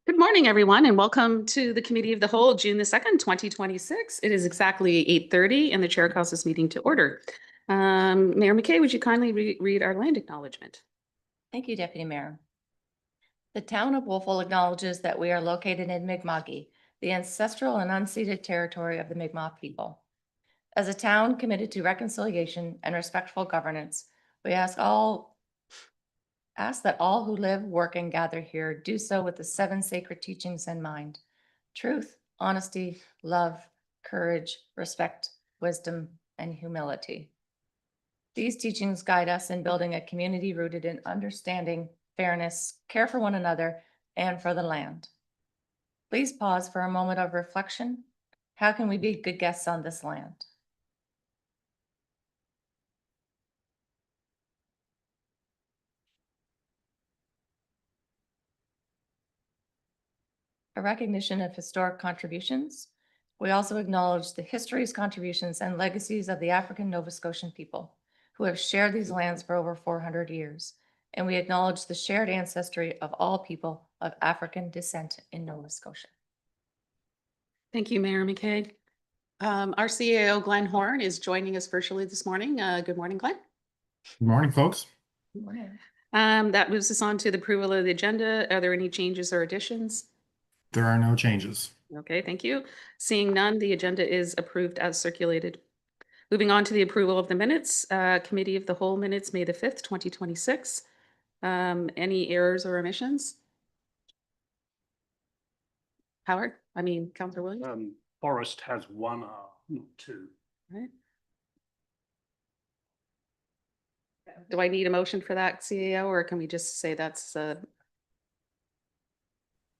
Good morning, everyone, and welcome to the Committee of the Whole, June the 2nd, 2026. It is exactly 8:30 and the chair calls this meeting to order. Mayor McKay, would you kindly read our land acknowledgement? Thank you, Deputy Mayor. The town of Wolfville acknowledges that we are located in Mi'kma'ki, the ancestral and unceded territory of the Mi'kmaq people. As a town committed to reconciliation and respectful governance, we ask that all who live, work, and gather here do so with the 7 sacred teachings in mind: truth, honesty, love, courage, respect, wisdom, and humility. These teachings guide us in building a community rooted in understanding, fairness, care for one another, and for the land. Please pause for a moment of reflection. How can we be good guests on this land? A recognition of historic contributions. We also acknowledge the histories, contributions, and legacies of the African Nova Scotian people who have shared these lands for over 400 years. And we acknowledge the shared ancestry of all people of African descent in Nova Scotia. Thank you, Mayor McKay. Our CAO, Glenn Horn, is joining us virtually this morning. Good morning, Glenn. Good morning, folks. Good morning. That moves us on to the approval of the agenda. Are there any changes or additions? There are no changes. Okay, thank you. Seeing none, the agenda is approved as circulated. Moving on to the approval of the minutes, Committee of the Whole minutes, May the 5th, 2026. Any errors or omissions? Howard, Councillor Williams? Forrest has one, not two. Right. Do I need a motion for that, CAO, or can we just say that's,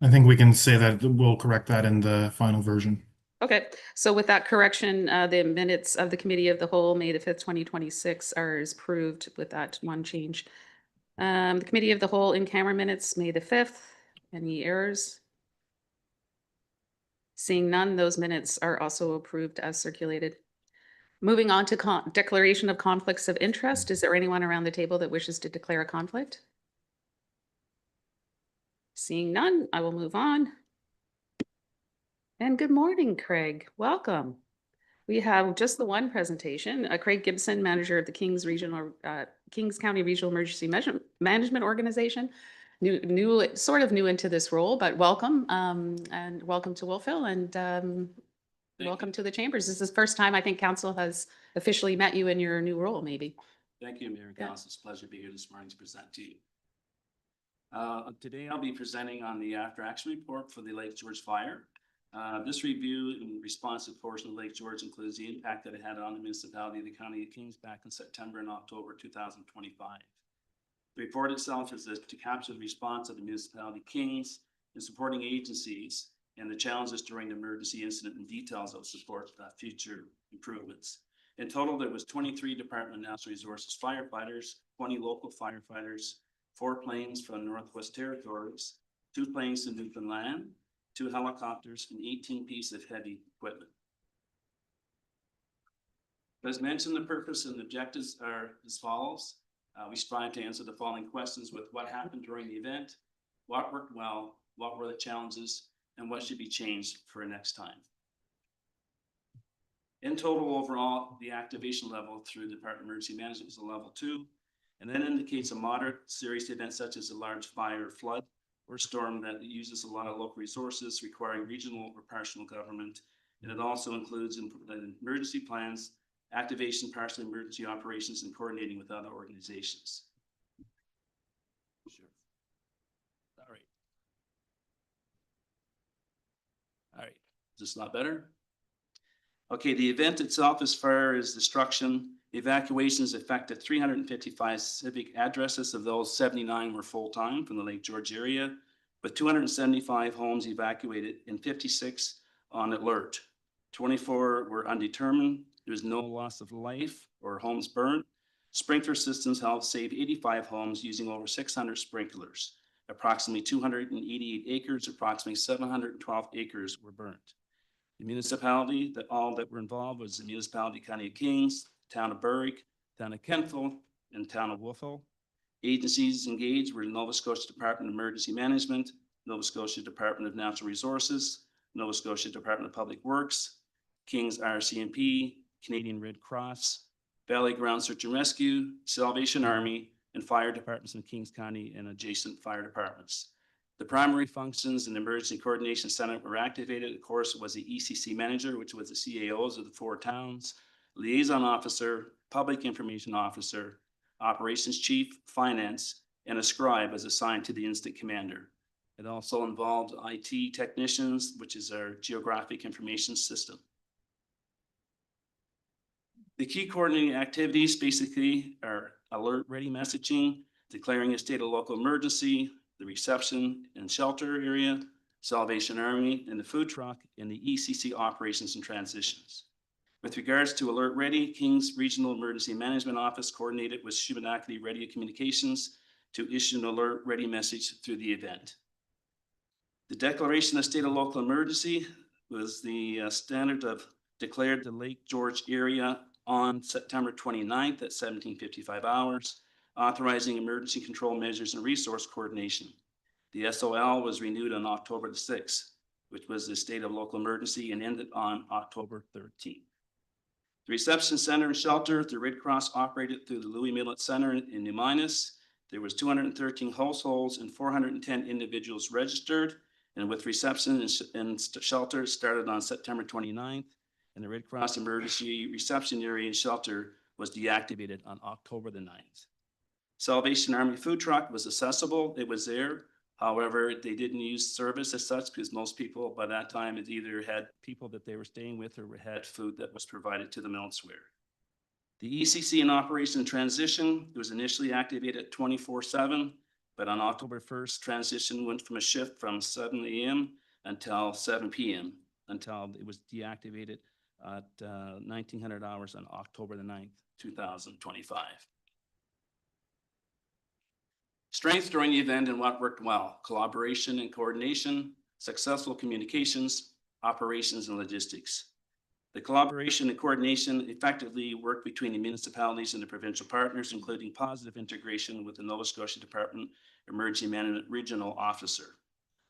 I think we can say that we'll correct that in the final version. okay. So with that correction, the minutes of the Committee of the Whole, May the 5th, 2026 are approved with that one change. The Committee of the Whole in-camera minutes, May the 5th. Any errors? Seeing none, those minutes are also approved as circulated. Moving on to declaration of conflicts of interest. Is there anyone around the table that wishes to declare a conflict? Seeing none, I will move on. And good morning, Craig. Welcome. We have just the one presentation. Craig Gibson, manager of the Kings County Regional Emergency Management Organization. Sort of new into this role, but welcome, and welcome to Wolfville, and welcome to the chambers. This is the first time I think council has officially met you in your new role, maybe. Thank you, Mayor and Council. It's a pleasure to be here this morning to present to you. Today I'll be presenting on the after action report for the Lake George fire. This review in response to portion of Lake George includes the impact that it had on the municipality of the County of Kings back in September and October 2025. The report itself is to capture the response of the municipality of Kings and supporting agencies and the challenges during the emergency incident and details that will support future improvements. In total, there was 23 Department of Natural Resources firefighters, 20 local firefighters, 4 planes from Northwest Territories, 2 planes from Newfoundland, 2 helicopters, and 18 pieces of heavy equipment. As mentioned, the purpose and objectives are as follows. We strive to answer the following questions with what happened during the event, what worked well, what were the challenges, and what should be changed for next time. In total, overall, the activation level through the Department of Emergency Management is a level 2, and that indicates a moderate serious event such as a large fire, flood, or storm that uses a lot of local resources requiring regional or partial government. And it also includes emergency plans, activation, partial emergency operations, and coordinating with other organizations. Sure. All right. Is this a lot better? Okay, the event itself, as far as destruction, evacuations affected 355 civic addresses. Of those, 79 were full-time from the Lake George area, with 275 homes evacuated and 56 on alert. 24 were undetermined. There was no loss of life or homes burned. Sprinkler systems helped save 85 homes using over 600 sprinklers. Approximately 288 acres, approximately 712 acres were burnt. The municipality that were involved was the municipality County of Kings, Town of Berwick, Town of Kentville, and Town of Wolfville. Agencies engaged were the Nova Scotia Department of Emergency Management, Nova Scotia Department of Natural Resources, Nova Scotia Department of Public Works, King's RCMP, Canadian Red Cross, Valley Ground Search and Rescue, Salvation Army, and fire departments in Kings County and adjacent fire departments. The primary functions in the Emergency Coordination Center were activated. Of course, was the ECC manager, which was the CAOs of the 4 towns, liaison officer, public information officer, operations chief, finance, and a scribe was assigned to the incident commander. It also involved IT technicians, which is our geographic information system. The key coordinating activities basically are alert ready messaging, declaring a state of local emergency, the reception and shelter area, Salvation Army, and the food truck, and the ECC operations and transitions. With regards to Alert Ready, King's Regional Emergency Management Office coordinated with Shubenacadie Radio Communications to issue an Alert Ready message through the event. The declaration of state of local emergency was the standard of declared the Lake George area on September 29th at 17:55 hours, authorizing emergency control measures and resource coordination. The SOL was renewed on October the 6th, which was the state of local emergency, and ended on October 13th. The reception center and shelter, the Red Cross operated through the Louis Millet Center in New Minas. There was 213 households and 410 individuals registered. And with reception and shelter started on September 29th, and the Red Cross emergency reception area and shelter was deactivated on October the 9th. Salvation Army food truck was accessible. It was there. However, they didn't use service as such because most people by that time had either had people that they were staying with or had food that was provided to them elsewhere. The ECC in operation transition, it was initially activated 24/7, but on October 1st, transition went from a shift from 7 a.m. until 7 p.m. until it was deactivated at 1900 hours on October the 9th, 2025. Strengths during the event and what worked well: collaboration and coordination, successful communications, operations, and logistics. The collaboration and coordination effectively worked between the municipalities and the provincial partners, including positive integration with the Nova Scotia Department Emergency Management Regional Officer.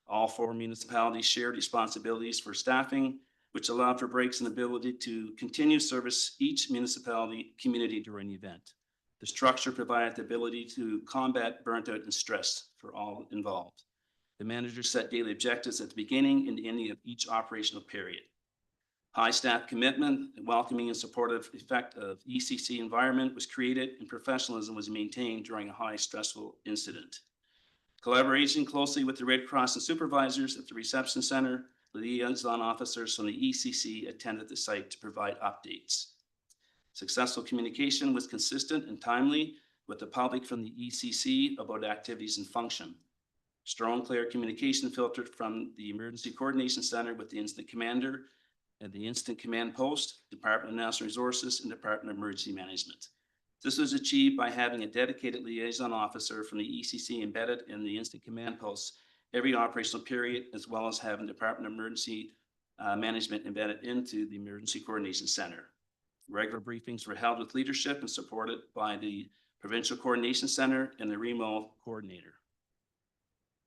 All 4 municipalities shared responsibilities for staffing, which allowed for breaks in ability to continue service each municipality community during the event. The structure provided the ability to combat burnt out and stress for all involved. The manager set daily objectives at the beginning and ending of each operational period. High staff commitment, welcoming and supportive effect of ECC environment was created, and professionalism was maintained during a high stressful incident. Collaboration closely with the Red Cross and supervisors at the reception center, liaison officers from the ECC attended the site to provide updates. Successful communication was consistent and timely with the public from the ECC about activities and function. Strong, clear communication filtered from the Emergency Coordination Center with the Incident Commander and the Incident Command Post, Department of Natural Resources, and Department of Emergency Management. This was achieved by having a dedicated liaison officer from the ECC embedded in the Incident Command Post every operational period, as well as having Department of Emergency Management embedded into the Emergency Coordination Center. Regular briefings were held with leadership and supported by the Provincial Coordination Center and the REMO coordinator.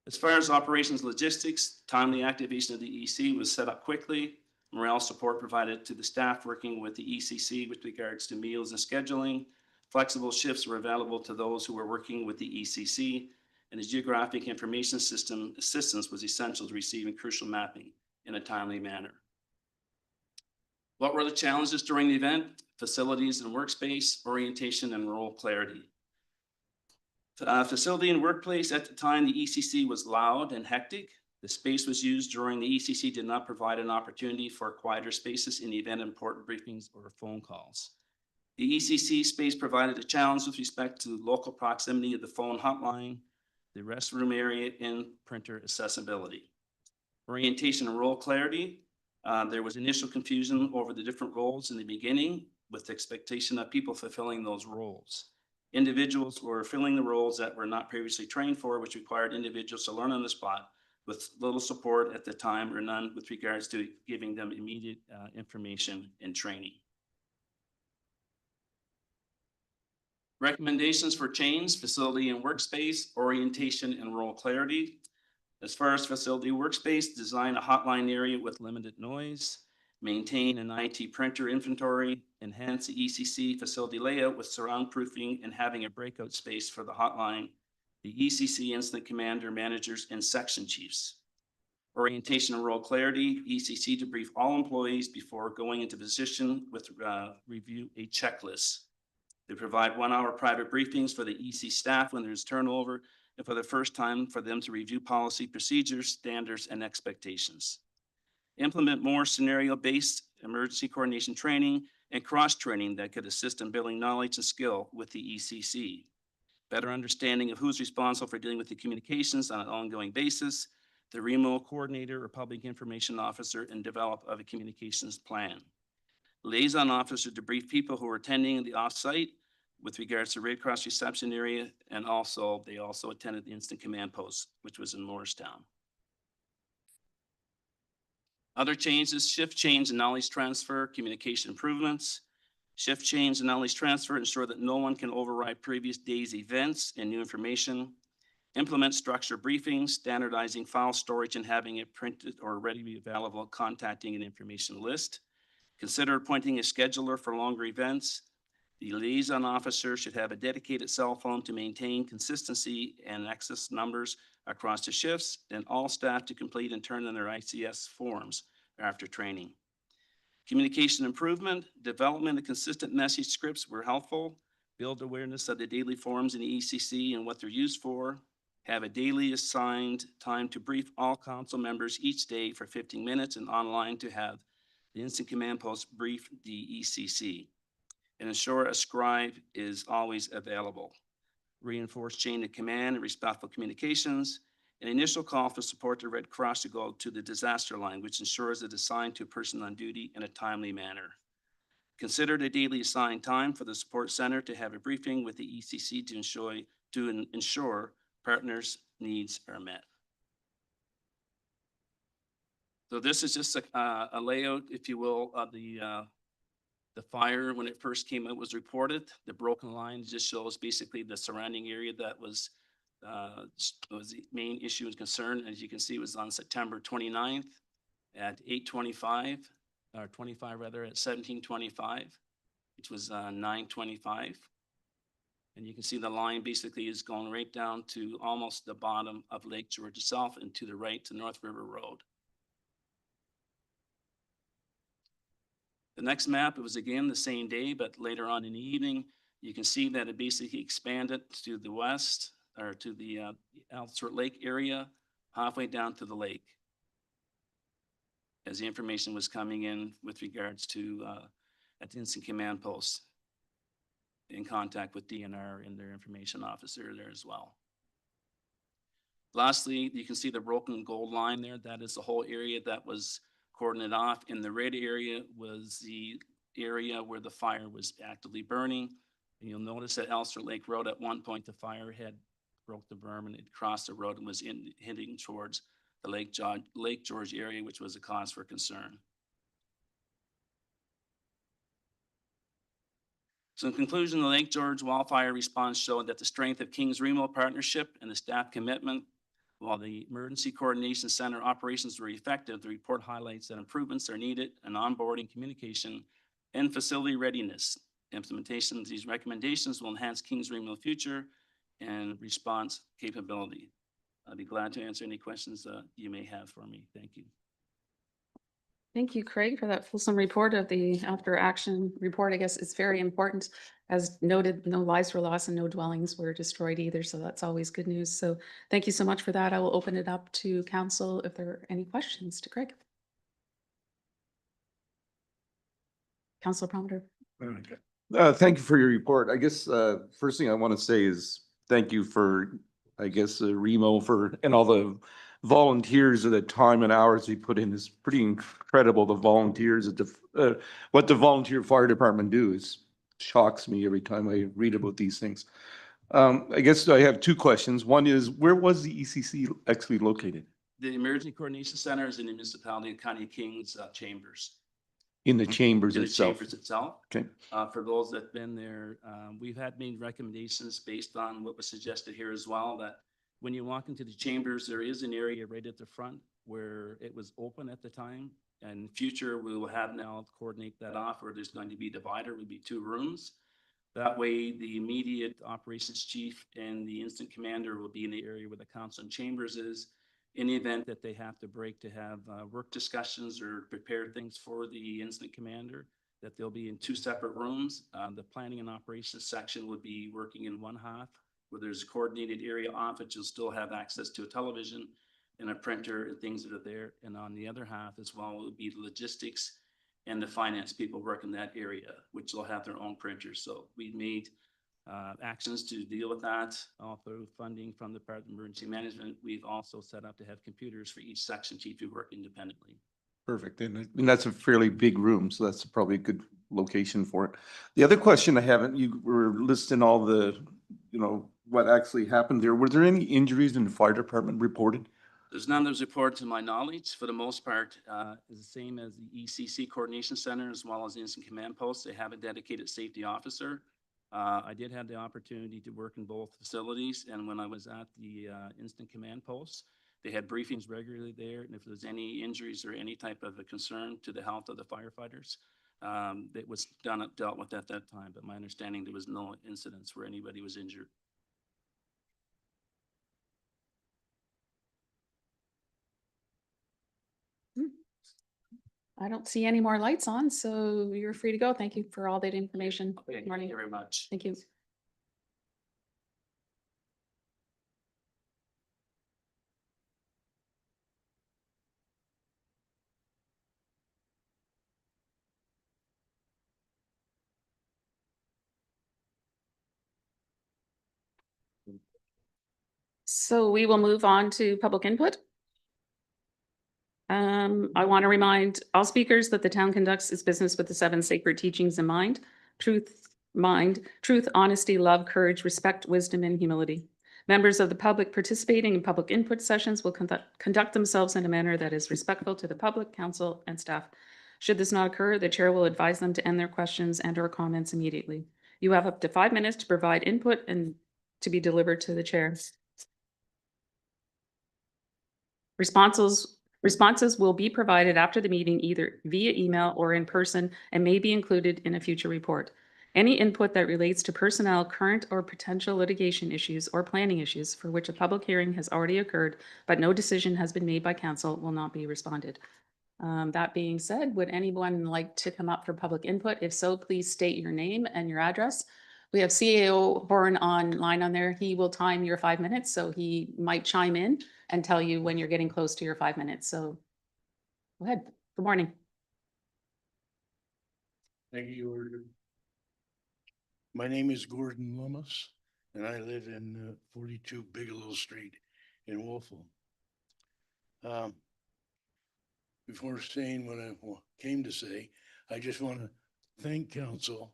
As far as operations logistics, timely activation of the EC was set up quickly. Morale support provided to the staff working with the ECC with regards to meals and scheduling. Flexible shifts were available to those who were working with the ECC, and the geographic information system assistance was essential to receiving crucial mapping in a timely manner. What were the challenges during the event? Facilities and workspace, orientation, and role clarity. Facility and workplace at the time, the ECC was loud and hectic. The space was used during the ECC did not provide an opportunity for quieter spaces in the event of important briefings or phone calls. The ECC space provided a challenge with respect to local proximity of the phone hotline, the restroom area, and printer accessibility. Orientation and role clarity. There was initial confusion over the different roles in the beginning with the expectation of people fulfilling those roles. Individuals were filling the roles that were not previously trained for, which required individuals to learn on the spot with little support at the time or none with regards to giving them immediate information and training. Recommendations for change: facility and workspace, orientation and role clarity. As far as facility workspace, design a hotline area with limited noise, maintain an IT printer inventory, enhance the ECC facility layout with surround proofing and having a breakout space for the hotline, the ECC incident commander, managers, and section chiefs. Orientation and role clarity, ECC to brief all employees before going into position with review a checklist. They provide 1 hour private briefings for the EC staff when there's turnover and for the first time for them to review policy procedures, standards, and expectations. Implement more scenario-based emergency coordination training and cross-training that could assist in building knowledge and skill with the ECC. Better understanding of who's responsible for dealing with the communications on an ongoing basis, the REMO coordinator or public information officer, and develop of a communications plan. Liaison officer to brief people who are attending the offsite with regards to Red Cross reception area, and they also attended the instant command post, which was in Morristown. Other changes: shift change and knowledge transfer, communication improvements. Shift change and knowledge transfer ensure that no one can override previous day's events and new information. Implement structured briefings, standardizing file storage and having it printed or readily available, contacting an information list. Consider appointing a scheduler for longer events. The liaison officer should have a dedicated cell phone to maintain consistency and access numbers across the shifts, and all staff to complete and turn in their ICS forms after training. Communication improvement, development of consistent message scripts were helpful. Build awareness of the daily forms in the ECC and what they're used for. Have a daily assigned time to brief all council members each day for 15 minutes and online to have the instant command post brief the ECC. And ensure a scribe is always available. Reinforce chain of command and respectful communications. An initial call for support to Red Cross to go to the disaster line, which ensures it is assigned to a person on duty in a timely manner. Consider the daily assigned time for the support center to have a briefing with the ECC to ensure partners' needs are met. So this is just a layout, if you will, of the fire when it first came out was reported. The broken line just shows basically the surrounding area that was the main issue and concern. As you can see, it was on September 29th at 8:25, or 25 rather, at 17:25, which was 9:25. And you can see the line basically is going right down to almost the bottom of Lake George itself and to the right to North River Road. The next map, it was again the same day, but later on in the evening, you can see that it basically expanded to the west, or to the Ellsworth Lake area, halfway down to the lake, as the information was coming in with regards to at the instant command post, in contact with DNR and their information officer there as well. Lastly, you can see the broken gold line there. That is the whole area that was cordoned off. In the red area was the area where the fire was actively burning. And you'll notice at Ellsworth Lake Road, at one point, the fire had broke the berm and it crossed the road and was heading towards the Lake George area, which was a cause for concern. So in conclusion, the Lake George wildfire response showed that the strength of Kings Remo partnership and the staff commitment. While the Emergency Coordination Center operations were effective, the report highlights that improvements are needed in onboarding, communication, and facility readiness. Implementation of these recommendations will enhance Kings Remo future and response capability. I'd be glad to answer any questions you may have for me. Thank you. Thank you, Craig, for that fulsome report of the after action report. I guess it's very important. As noted, no lives were lost and no dwellings were destroyed either. So that's always good news. So thank you so much for that. I will open it up to council if there are any questions to Craig. Councilor Promoter. Thank you for your report. I guess first thing I want to say is thank you for, I guess, Remo and all the volunteers of the time and hours we put in. Is pretty incredible. The volunteers at what the volunteer fire department do is shocks me every time I read about these things. I guess I have two questions. One is, where was the ECC actually located? The Emergency Coordination Center is in the municipality of County Kings Chambers. In the chambers In the itself. chambers itself. Okay. For those that've been there, we've had made recommendations based on what was suggested here as well, that When you walk into the chambers, there is an area right at the front where it was open at the time. And future, we will have now to coordinate that off, where there's going to be a divider, will be 2 rooms. That way, the immediate operations chief and the instant commander will be in the area where the council and chambers is. In the event that they have to break to have work discussions or prepare things for the instant commander, that they'll be in 2 separate rooms. The planning and operations section would be working in one half, where there's a coordinated area off it. You'll still have access to a television and a printer and things that are there. And on the other half as well would be the logistics and the finance people work in that area, which will have their own printers. So we made actions to deal with that, all through funding from the Department of Emergency Management. We've also set up to have computers for each section chief to work independently. Perfect. And that's a fairly big room, so that's probably a good location for it. The other question I haven't, you were listing all the, what actually happened there. Were there any injuries in the fire department reported? There's none that was reported to my knowledge. For the most part, is the same as the ECC Coordination Center, as well as the Instant Command Post. They have a dedicated safety officer. I did have the opportunity to work in both facilities, and when I was at the Instant Command Post, they had briefings regularly there, and if there's any injuries or any type of a concern to the health of the firefighters, it was dealt with at that time. But my understanding, there was no incidents where anybody was injured. I don't see any more lights on, so you're free to go. Thank you for all that information. Okay, thank Morning. you very much. Thank you. So we will move on to public input. I want to remind all speakers that the town conducts its business with the 7 sacred teachings in mind: truth, honesty, love, courage, respect, wisdom, and humility. Members of the public participating in public input sessions will conduct themselves in a manner that is respectful to the public, council, and staff. Should this not occur, the chair will advise them to end their questions and/or comments immediately. You have up to 5 minutes to provide input and to be delivered to the chair. Responses will be provided after the meeting either via email or in person and may be included in a future report. Any input that relates to personnel, current or potential litigation issues or planning issues for which a public hearing has already occurred, but no decision has been made by council, will not be responded. That being said, would anyone like to come up for public input? If so, please state your name and your address. We have CAO Horn online on there. He will time your 5 minutes, so he might chime in and tell you when you're getting close to your 5 minutes. So go ahead. Good morning. Thank you, Your Worship. My name is Gordon Lummis, and I live in 42 Bigelow Street in Wolfville. Before saying what I came to say, I just want to thank council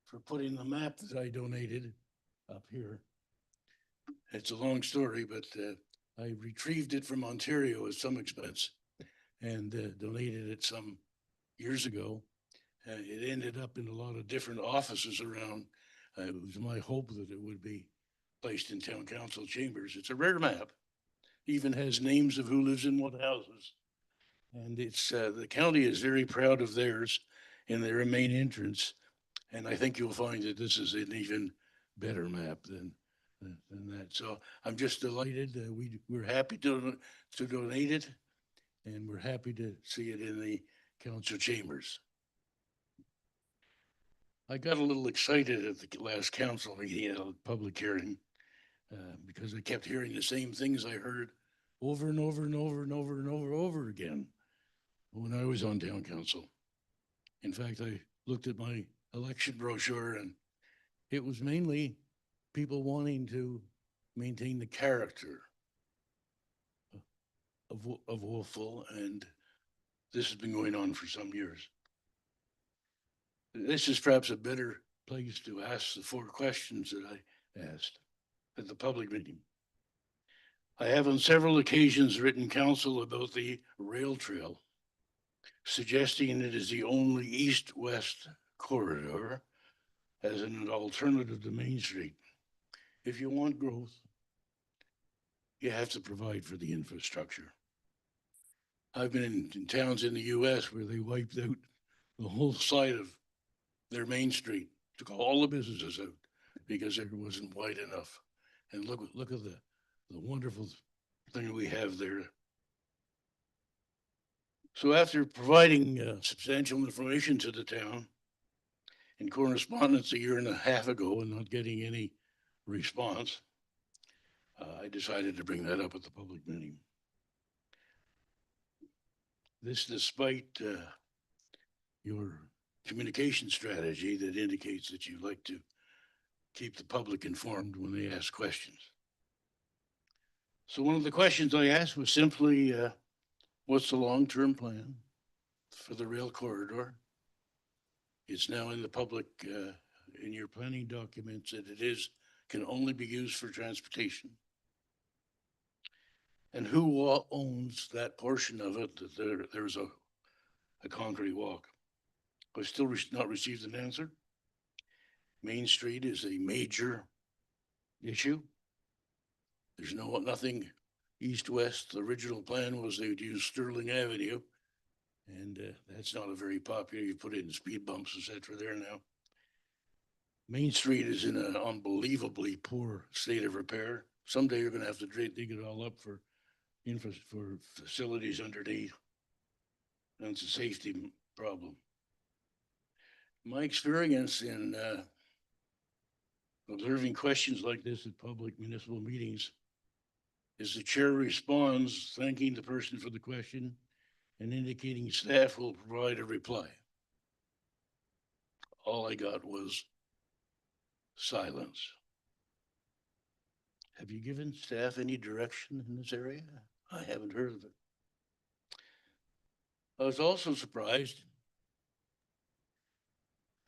for putting the map that I donated up here. It's a long story, but I retrieved it from Ontario at some expense and donated it some years ago. It ended up in a lot of different offices around. It was my hope that it would be placed in town council chambers. It's a rare map, even has names of who lives in what houses. And it's the county is very proud of theirs in their main entrance. And I think you'll find that this is an even better map than that. So I'm just delighted that we're happy to donate it, and we're happy to see it in the council chambers. I got a little excited at the last council meeting, at a public hearing, because I kept hearing the same things I heard over and over and over and over and over again when I was on town council. In fact, I looked at my election brochure, and it was mainly people wanting to maintain the character of Wolfville, and this has been going on for some years. This is perhaps a better place to ask the 4 questions that I asked at the public meeting. I have on several occasions written council about the rail trail, suggesting it is the only east-west corridor as an alternative to Main Street. If you want growth, you have to provide for the infrastructure. I've been in towns in the US where they wiped out the whole side of their main street, took all the businesses out because it wasn't wide enough. And look at the wonderful thing we have there. So after providing substantial information to the town in correspondence a year and a half ago and not getting any response, I decided to bring that up at the public meeting. This despite your communication strategy that indicates that you like to keep the public informed when they ask questions. So one of the questions I asked was simply, what's the long-term plan for the rail corridor? It's now in the public, in your planning documents that can only be used for transportation. And who owns that portion of it that there's a concrete walk? I've still not received an answer. Main Street is a major issue. There's nothing east-west. The original plan was they would use Sterling Avenue. And that's not a very popular, you put in speed bumps, et cetera, there now. Main Street is in an unbelievably poor state of repair. Someday you're gonna have to dig it all up for facilities underneath. And it's a safety problem. My experience in observing questions like this at public municipal meetings is the chair responds, thanking the person for the question and indicating staff will provide a reply. All I got was silence. Have you given staff any direction in this area? I haven't heard of it. I was also surprised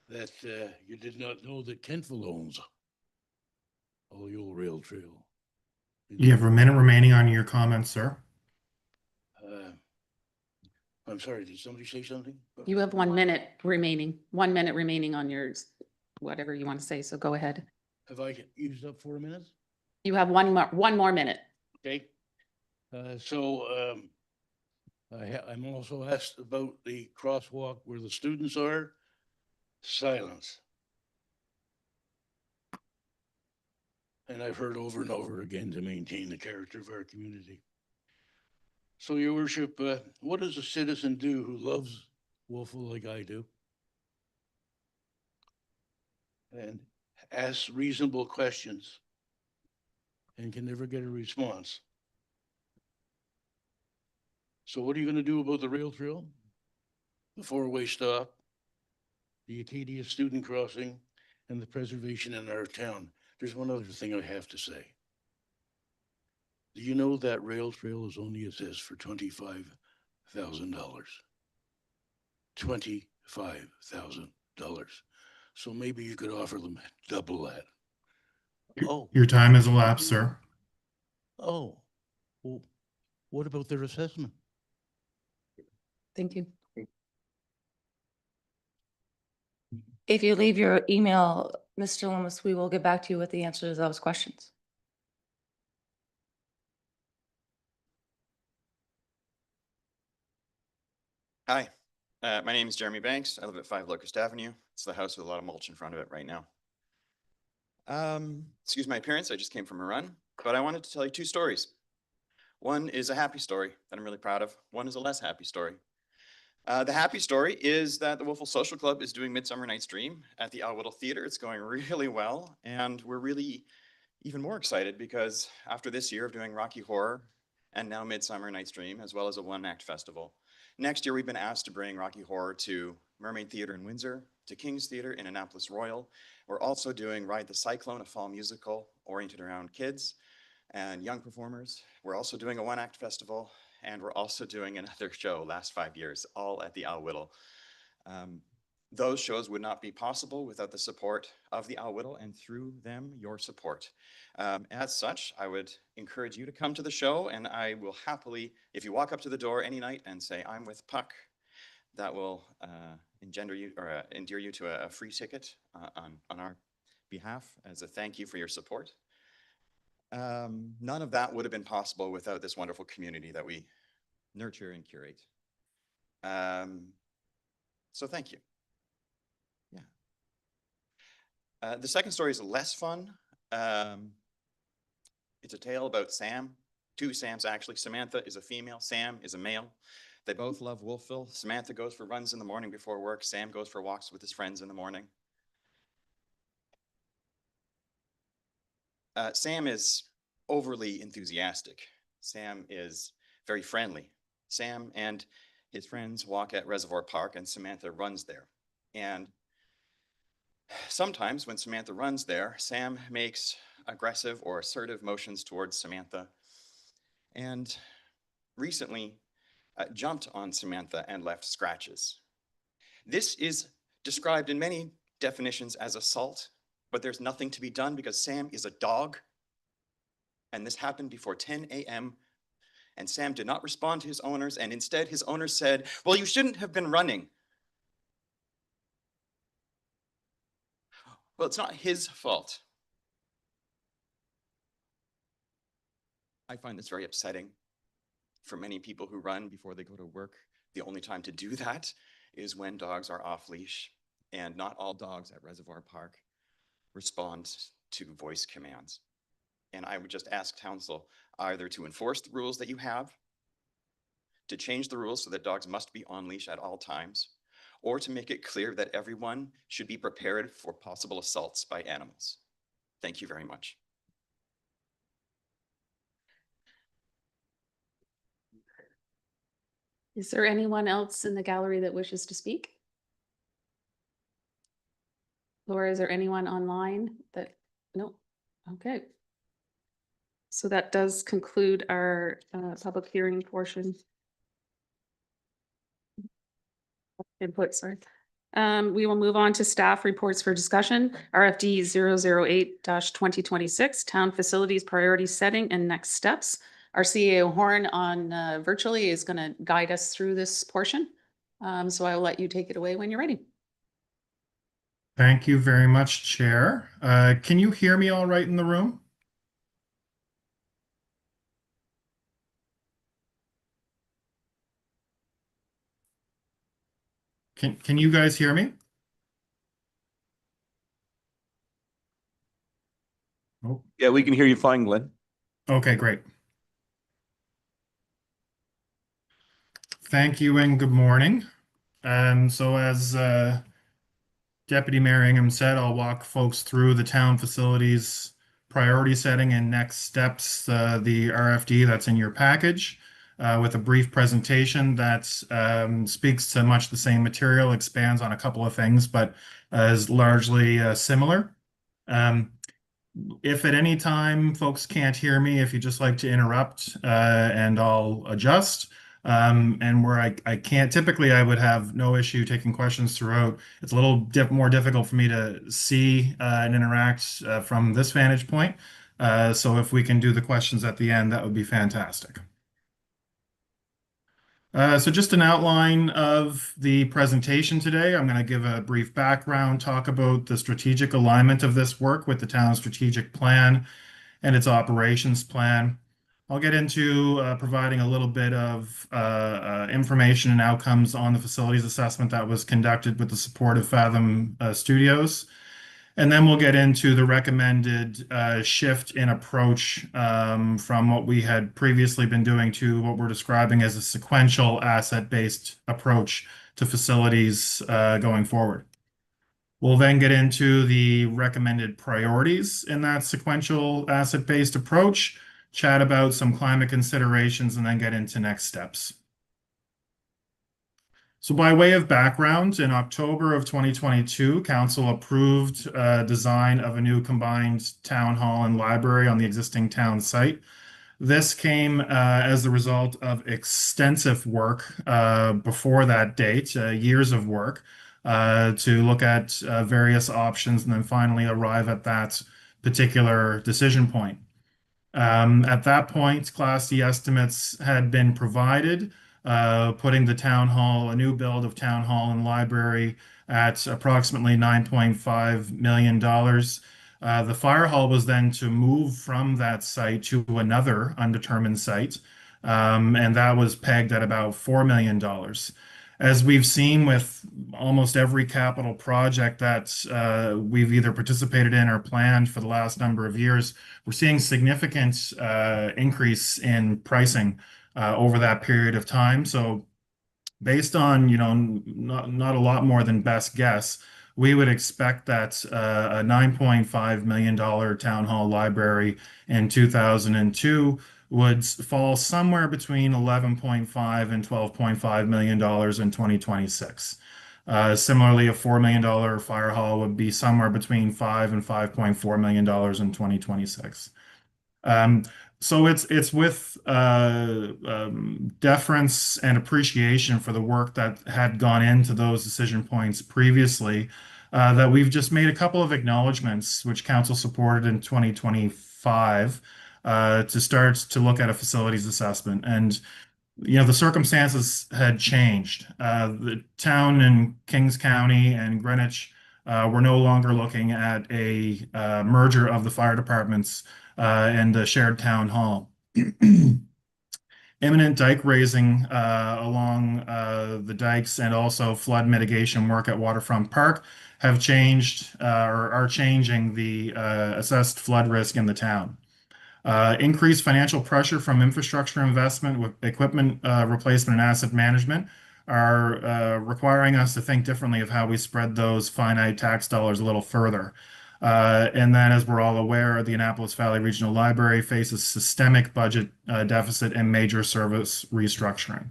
that you did not know that Kentville owns all the old rail trail. You have a minute remaining on your comments, sir. I'm sorry, did somebody say something? You have 1 minute remaining, 1 minute remaining on yours, whatever you want to say. So go ahead. Have I used up 4 minutes? You have one more minute. Okay. I'm also asked about the crosswalk where the students are. Silence. And I've heard over and over again to maintain the character of our community. So, Your Worship, what does a citizen do who loves Wolfville like I do? And asks reasonable questions and can never get a response. So what are you going to do about the rail trail, the four-way stop, the Acadia student crossing, and the preservation in our town? There's one other thing I have to say. Do you know that rail trail is only assessed for $25,000? $25,000. So maybe you could offer them double that. Oh, Your time has elapsed, sir. oh, well, what about their assessment? Thank you. If you leave your email, Mr. Loomis, we will get back to you with the answer to those questions. Hi, my name is Jeremy Banks. I live at 5 Locust Avenue. It's the house with a lot of mulch in front of it right now. Excuse my appearance, I just came from a run, but I wanted to tell you 2 stories. One is a happy story that I'm really proud of. One is a less happy story. The happy story is that the Wolfville Social Club is doing Midsummer Night's Dream at the Al Whittle Theatre. It's going really well, and we're really even more excited because after this year of doing Rocky Horror and now Midsummer Night's Dream, as well as a one-act festival, next year we've been asked to bring Rocky Horror to Mermaid Theatre in Windsor, to King's Theatre in Annapolis Royal. We're also doing Ride the Cyclone, a fall musical oriented around kids and young performers. We're also doing a one-act festival, and we're also doing another show, Last 5 Years, all at the Al Whittle. Those shows would not be possible without the support of the Al Whittle, and through them, your support. As such, I would encourage you to come to the show, and I will happily, if you walk up to the door any night and say, I'm with Puck, that will endear you to a free ticket on our behalf as a thank you for your support. None of that would have been possible without this wonderful community that we nurture and curate. So thank you. Yeah. The second story is less fun. It's a tale about Sam. Two Sams, actually. Samantha is a female, Sam is a male. They both love Wolfville. Samantha goes for runs in the morning before work. Sam goes for walks with his friends in the morning. Sam is overly enthusiastic. Sam is very friendly. Sam and his friends walk at Reservoir Park, and Samantha runs there. And sometimes when Samantha runs there, Sam makes aggressive or assertive motions towards Samantha, and recently jumped on Samantha and left scratches. This is described in many definitions as assault, but there's nothing to be done because Sam is a dog. And this happened before 10 a.m. And Sam did not respond to his owners, and instead his owners said, well, you shouldn't have been running. Well, it's not his fault. I find this very upsetting. For many people who run before they go to work, the only time to do that is when dogs are off leash, and not all dogs at Reservoir Park respond to voice commands. And I would just ask council either to enforce the rules that you have, to change the rules so that dogs must be on leash at all times, or to make it clear that everyone should be prepared for possible assaults by animals. Thank you very much. Is there anyone else in the gallery that wishes to speak? Laura, is there anyone online that, no? Okay. So that does conclude our public hearing portion. Input, sorry. We will move on to staff reports for discussion. RFD 008-2026, Town Facilities Priority Setting and Next Steps. Our CEO Horn on virtually is going to guide us through this portion. So I will let you take it away when you're ready. Thank you very much, Chair. Can you hear me all right in the room? Can you guys hear me? Oh, Yeah, we can hear you fine, Glenn. okay, great. Thank you and good morning. So as Deputy Mayor Ingham said, I'll walk folks through the town facilities priority setting and next steps, the RFD that's in your package, with a brief presentation that speaks to much the same material, expands on a couple of things, but is largely similar. If at any time folks can't hear me, if you just like to interrupt and I'll adjust. And where I can't, typically I would have no issue taking questions throughout. It's a little more difficult for me to see and interact from this vantage point. So if we can do the questions at the end, that would be fantastic. So just an outline of the presentation today. I'm going to give a brief background, talk about the strategic alignment of this work with the town's strategic plan and its operations plan. I'll get into providing a little bit of information and outcomes on the facilities assessment that was conducted with the support of Fathom Studios. And then we'll get into the recommended shift in approach from what we had previously been doing to what we're describing as a sequential asset-based approach to facilities going forward. We'll then get into the recommended priorities in that sequential asset-based approach, chat about some climate considerations, and then get into next steps. So by way of background, in October of 2022, Council approved design of a new combined town hall and library on the existing town site. This came as the result of extensive work before that date, years of work, to look at various options and then finally arrive at that particular decision point. At that point, Class D estimates had been provided, putting the town hall, a new build of town hall and library at approximately $9.5 million. The fire hall was then to move from that site to another undetermined site, and that was pegged at about $4 million. As we've seen with almost every capital project that we've either participated in or planned for the last number of years, we're seeing significant increase in pricing over that period of time. So based on, not a lot more than best guess, we would expect that a $9.5 million town hall library in 2002 would fall somewhere between 11.5 and $12.5 million in 2026. Similarly, a $4 million fire hall would be somewhere between 5 and $5.4 million in 2026. So it's with deference and appreciation for the work that had gone into those decision points previously that we've just made a couple of acknowledgements, which council supported in 2025, to start to look at a facilities assessment. And the circumstances had changed. The town in Kings County and Greenwich were no longer looking at a merger of the fire departments and the shared town hall. Imminent dike raising along the dikes and also flood mitigation work at Waterfront Park have changed or are changing the assessed flood risk in the town. Increased financial pressure from infrastructure investment with equipment replacement and asset management are requiring us to think differently of how we spread those finite tax dollars a little further. And then, as we're all aware, the Annapolis Valley Regional Library faces systemic budget deficit and major service restructuring.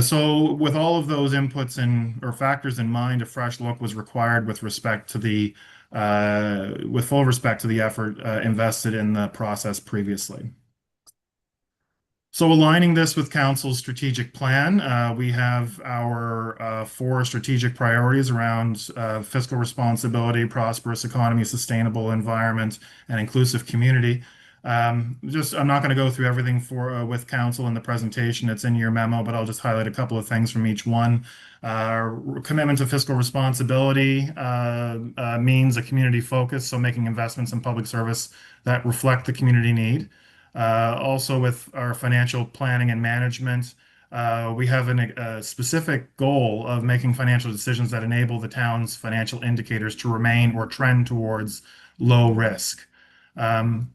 So with all of those inputs or factors in mind, a fresh look was required with full respect to the effort invested in the process previously. So aligning this with council's strategic plan, we have our 4 strategic priorities around fiscal responsibility, prosperous economy, sustainable environment, and inclusive community. I'm not going to go through everything with council in the presentation. It's in your memo, but I'll just highlight a couple of things from each one. Commitment to fiscal responsibility means a community focus, so making investments in public service that reflect the community need. Also, with our financial planning and management, we have a specific goal of making financial decisions that enable the town's financial indicators to remain or trend towards low risk.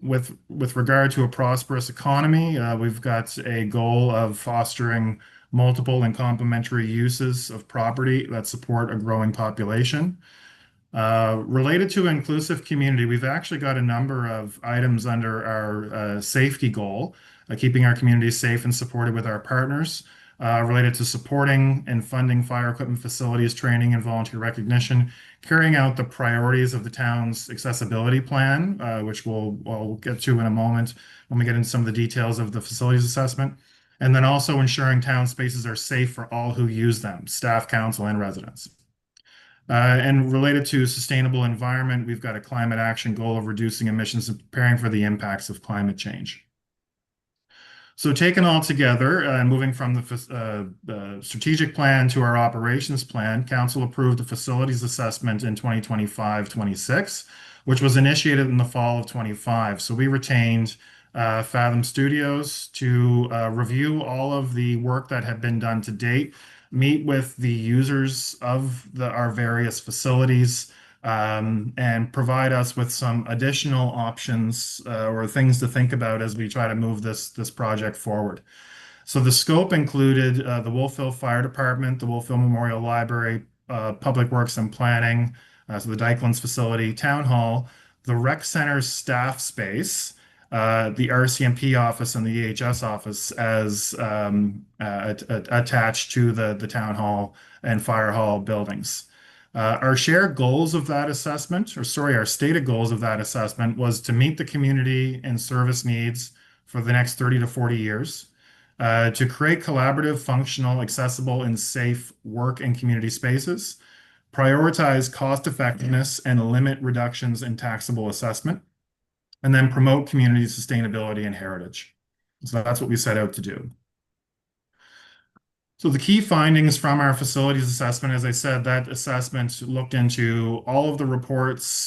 With regard to a prosperous economy, we've got a goal of fostering multiple and complementary uses of property that support a growing population. Related to inclusive community, we've actually got a number of items under our safety goal, keeping our communities safe and supported with our partners, related to supporting and funding fire equipment facilities, training, and volunteer recognition, carrying out the priorities of the town's accessibility plan, which we'll get to in a moment when we get into some of the details of the facilities assessment, and then also ensuring town spaces are safe for all who use them, staff, council, and residents. And related to sustainable environment, we've got a climate action goal of reducing emissions and preparing for the impacts of climate change. So taken all together, and moving from the strategic plan to our operations plan, council approved a facilities assessment in 2025-26, which was initiated in the fall of 25. So we retained Fathom Studios to review all of the work that had been done to date, meet with the users of our various facilities, and provide us with some additional options or things to think about as we try to move this project forward. So the scope included the Wolfville Fire Department, the Wolfville Memorial Library, Public Works and Planning, so the Dykelands facility, Town Hall, the Rec Center staff space, the RCMP office and the EHS office as attached to the Town Hall and Fire Hall buildings. Our shared goals of that assessment, our stated goals of that assessment was to meet the community and service needs for the next 30 to 40 years, to create collaborative, functional, accessible, and safe work and community spaces, prioritize cost effectiveness and limit reductions in taxable assessment, and then promote community sustainability and heritage. So that's what we set out to do. So the key findings from our facilities assessment, as I said, that assessment looked into all of the reports,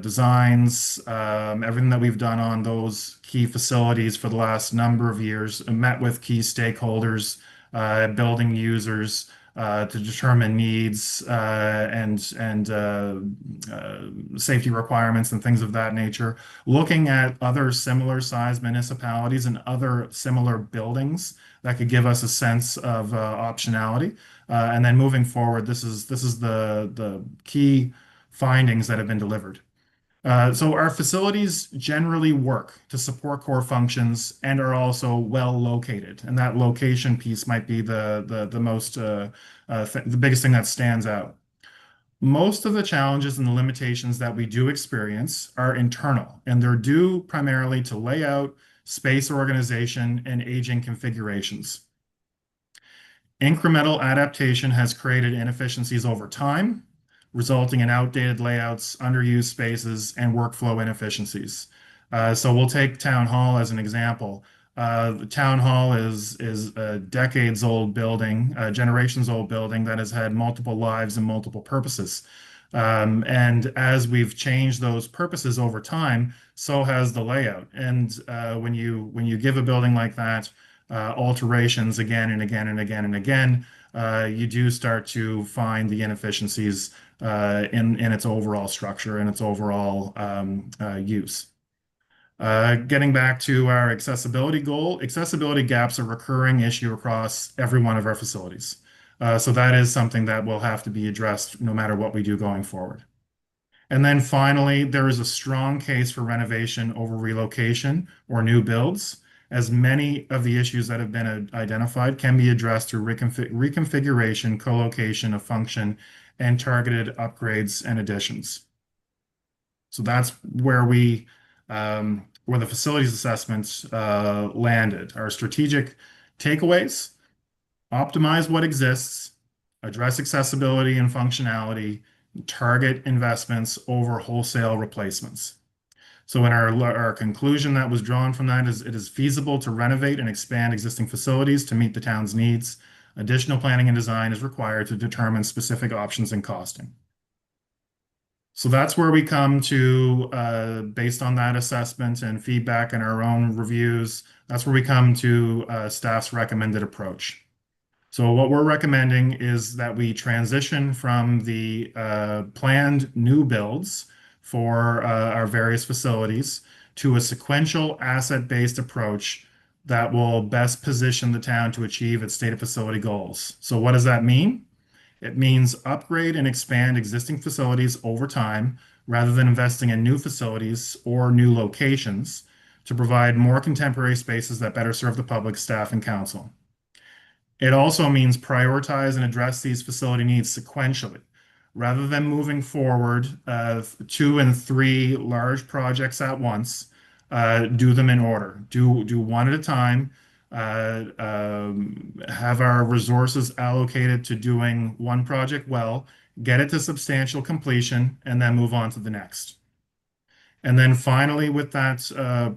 designs, everything that we've done on those key facilities for the last number of years, and met with key stakeholders, building users, to determine needs and safety requirements and things of that nature. Looking at other similar sized municipalities and other similar buildings that could give us a sense of optionality. And then moving forward, this is the key findings that have been delivered. So our facilities generally work to support core functions and are also well located. And that location piece might be the most the biggest thing that stands out. Most of the challenges and the limitations that we do experience are internal, and they're due primarily to layout, space organization, and aging configurations. Incremental adaptation has created inefficiencies over time, resulting in outdated layouts, underused spaces, and workflow inefficiencies. So we'll take Town Hall as an example. The Town Hall is a decades-old building, a generations-old building that has had multiple lives and multiple purposes. And as we've changed those purposes over time, so has the layout. And when you give a building like that alterations again and again and again and again, you do start to find the inefficiencies in its overall structure and its overall use. Getting back to our accessibility goal, accessibility gaps are a recurring issue across every one of our facilities. So that is something that will have to be addressed no matter what we do going forward. And then finally, there is a strong case for renovation over relocation or new builds, as many of the issues that have been identified can be addressed through reconfiguration, co-location of function, and targeted upgrades and additions. So that's where where the facilities assessments landed. Our strategic takeaways: optimize what exists, address accessibility and functionality, target investments over wholesale replacements. So in our conclusion that was drawn from that is it is feasible to renovate and expand existing facilities to meet the town's needs. Additional planning and design is required to determine specific options and costing. So that's where we come to, based on that assessment and feedback and our own reviews, that's where we come to staff's recommended approach. So what we're recommending is that we transition from the planned new builds for our various facilities to a sequential asset-based approach that will best position the town to achieve its stated facility goals. So what does that mean? It means upgrade and expand existing facilities over time rather than investing in new facilities or new locations to provide more contemporary spaces that better serve the public, staff, and council. It also means prioritize and address these facility needs sequentially. Rather than moving forward 2 and 3 large projects at once, do them in order. Do one at a time. Have our resources allocated to doing one project well, get it to substantial completion, and then move on to the next. And then finally, with that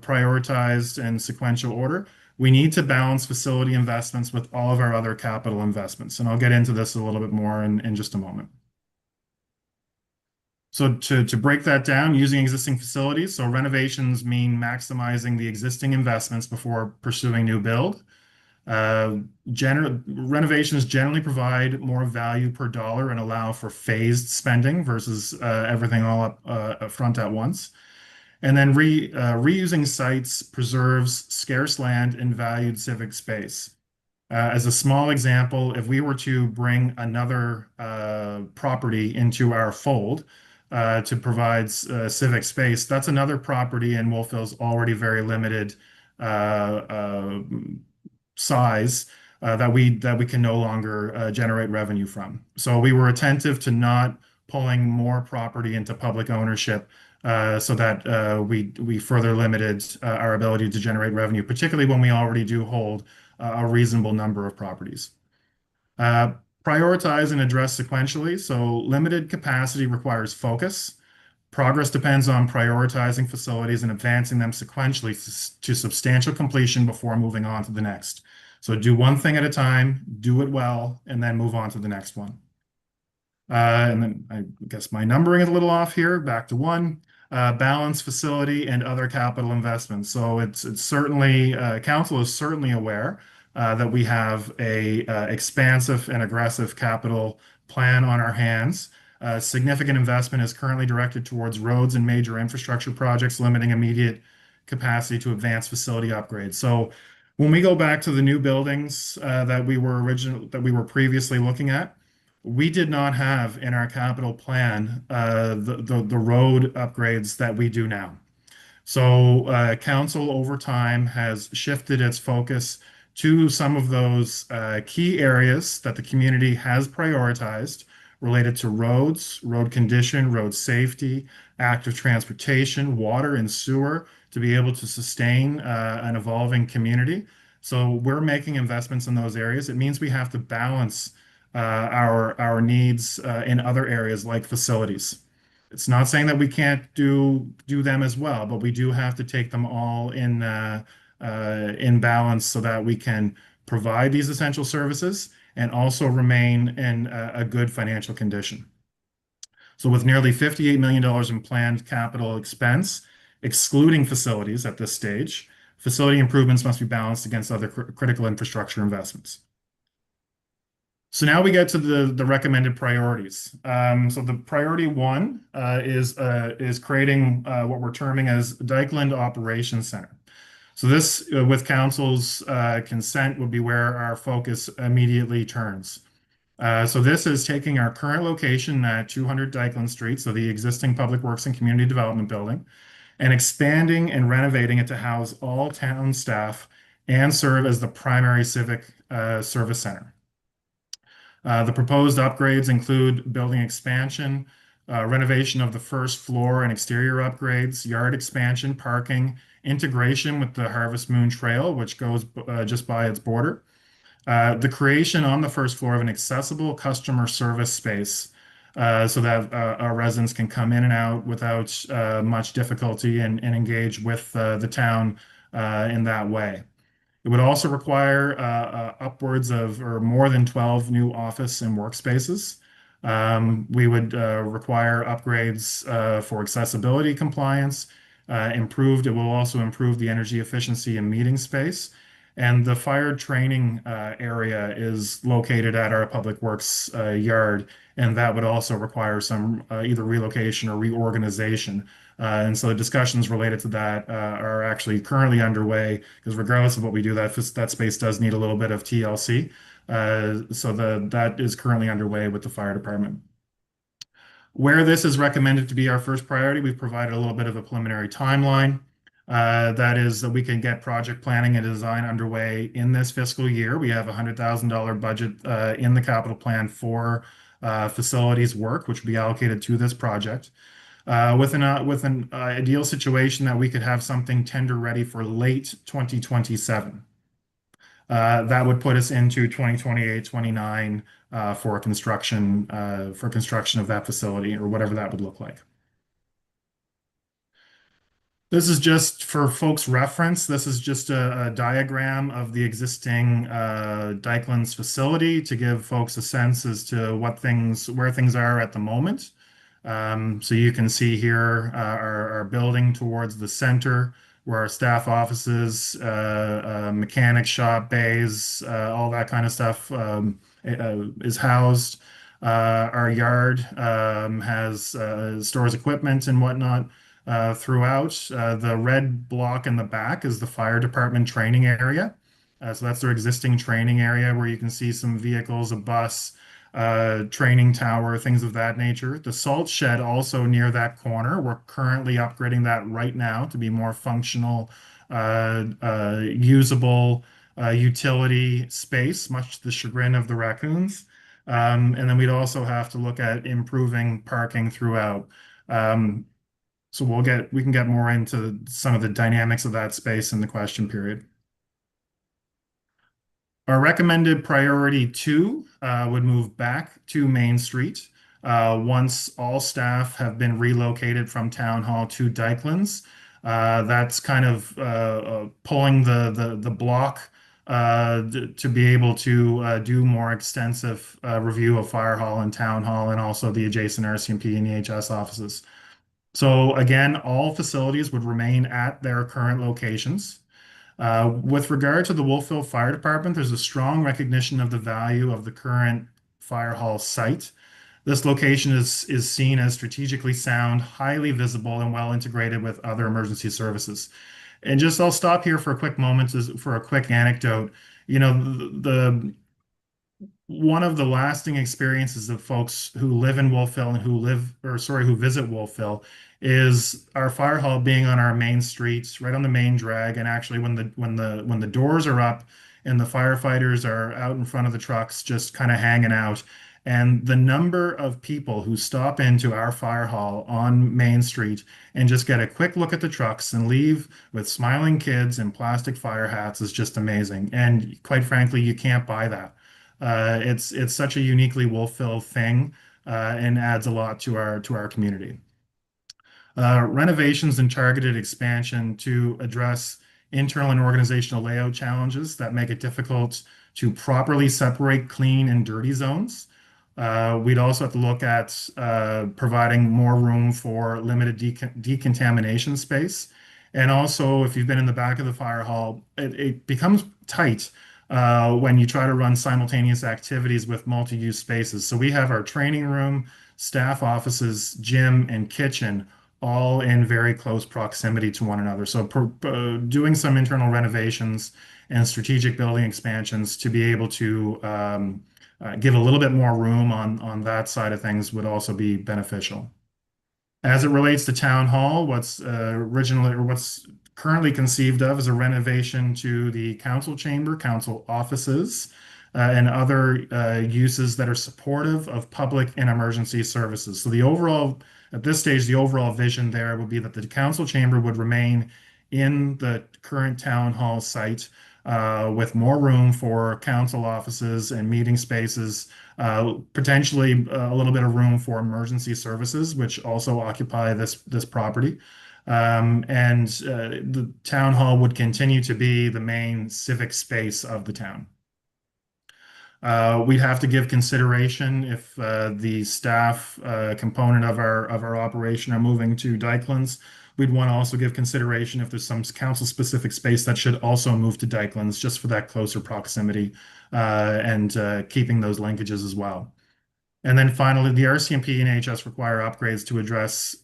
prioritized and sequential order, we need to balance facility investments with all of our other capital investments. And I'll get into this a little bit more in just a moment. So to break that down, using existing facilities, so renovations mean maximizing the existing investments before pursuing new build. Renovations generally provide more value per dollar and allow for phased spending versus everything all up front at once. And then reusing sites preserves scarce land and valued civic space. As a small example, if we were to bring another property into our fold to provide civic space, that's another property in Wolfville's already very limited size that we can no longer generate revenue from. So we were attentive to not pulling more property into public ownership so that we further limited our ability to generate revenue, particularly when we already do hold a reasonable number of properties. Prioritize and address sequentially. So limited capacity requires focus. Progress depends on prioritizing facilities and advancing them sequentially to substantial completion before moving on to the next. So do one thing at a time, do it well, and then move on to the next one. And then I guess my numbering is a little off here, back to one. Balance facility and other capital investments. So it's certainly, council is certainly aware that we have a expansive and aggressive capital plan on our hands. Significant investment is currently directed towards roads and major infrastructure projects, limiting immediate capacity to advance facility upgrades. So when we go back to the new buildings that we were previously looking at, we did not have in our capital plan the road upgrades that we do now. So council over time has shifted its focus to some of those key areas that the community has prioritized related to roads, road condition, road safety, active transportation, water and sewer to be able to sustain an evolving community. So we're making investments in those areas. It means we have to balance our needs in other areas like facilities. It's not saying that we can't do them as well, but we do have to take them all in balance so that we can provide these essential services and also remain in a good financial condition. So with nearly $58 million in planned capital expense, excluding facilities at this stage, facility improvements must be balanced against other critical infrastructure investments. So now we get to the recommended priorities. So the priority one is creating what we're terming as Dykeland Operations Center. So this, with council's consent, would be where our focus immediately turns. So this is taking our current location at 200 Dykeland Street, so the existing Public Works and Community Development Building, and expanding and renovating it to house all town staff and serve as the primary civic service center. The proposed upgrades include building expansion, renovation of the first floor and exterior upgrades, yard expansion, parking, integration with the Harvest Moon Trail, which goes just by its border. The creation on the first floor of an accessible customer service space so that our residents can come in and out without much difficulty and engage with the town in that way. It would also require upwards of or more than 12 new office and workspaces. We would require upgrades for accessibility compliance. It will also improve the energy efficiency and meeting space. And the fire training area is located at our Public Works yard, and that would also require some either relocation or reorganization. And so the discussions related to that are actually currently underway, because regardless of what we do, that space does need a little bit of TLC. So that is currently underway with the fire department. Where this is recommended to be our first priority, we've provided a little bit of a preliminary timeline. That is that we can get project planning and design underway in this fiscal year. We have a $100,000 budget in the capital plan for facilities work, which will be allocated to this project. With an ideal situation that we could have something tender ready for late 2027. That would put us into 2028, 29 for construction of that facility or whatever that would look like. This is just for folks' reference. This is just a diagram of the existing Dykeland's facility to give folks a sense as to where things are at the moment. So you can see here our building towards the center where our staff offices, mechanic shop, bays, all that kind of stuff is housed. Our yard stores equipment and whatnot throughout. The red block in the back is the fire department training area. So that's their existing training area where you can see some vehicles, a bus, training tower, things of that nature. The salt shed also near that corner. We're currently upgrading that right now to be more functional, usable utility space, much to the chagrin of the raccoons. And then we'd also have to look at improving parking throughout. So we can get more into some of the dynamics of that space in the question period. Our recommended priority 2 would move back to Main Street once all staff have been relocated from Town Hall to Dykeland's. That's kind of pulling the block to be able to do more extensive review of Fire Hall and Town Hall and also the adjacent RCMP and EHS offices. So again, all facilities would remain at their current locations. With regard to the Wolfville Fire Department, there's a strong recognition of the value of the current fire hall site. This location is seen as strategically sound, highly visible, and well integrated with other emergency services. And just I'll stop here for a quick moment for a quick anecdote. You know, the one of the lasting experiences of folks who live in Wolfville and who visit Wolfville is our fire hall being on our main streets, right on the main drag. And actually when the doors are up and the firefighters are out in front of the trucks, just kind of hanging out. And the number of people who stop into our fire hall on Main Street and just get a quick look at the trucks and leave with smiling kids and plastic fire hats is just amazing. And quite frankly, you can't buy that. It's such a uniquely Wolfville thing, and adds a lot to our community. Renovations and targeted expansion to address internal and organizational layout challenges that make it difficult to properly separate clean and dirty zones. We'd also have to look at providing more room for limited decontamination space. And also, if you've been in the back of the fire hall, it becomes tight when you try to run simultaneous activities with multi-use spaces. So we have our training room, staff offices, gym, and kitchen all in very close proximity to one another. So doing some internal renovations and strategic building expansions to be able to give a little bit more room on that side of things would also be beneficial. As it relates to Town Hall, what's currently conceived of as a renovation to the council chamber, council offices, and other uses that are supportive of public and emergency services. So at this stage, the overall vision there would be that the council chamber would remain in the current town hall site, with more room for council offices and meeting spaces, potentially a little bit of room for emergency services, which also occupy this property. And the town hall would continue to be the main civic space of the town. We'd have to give consideration if the staff component of our operation are moving to Dykelands. We'd want to also give consideration if there's some council-specific space that should also move to Dykelands just for that closer proximity, and keeping those linkages as well. And then finally, the RCMP and EHS require upgrades to address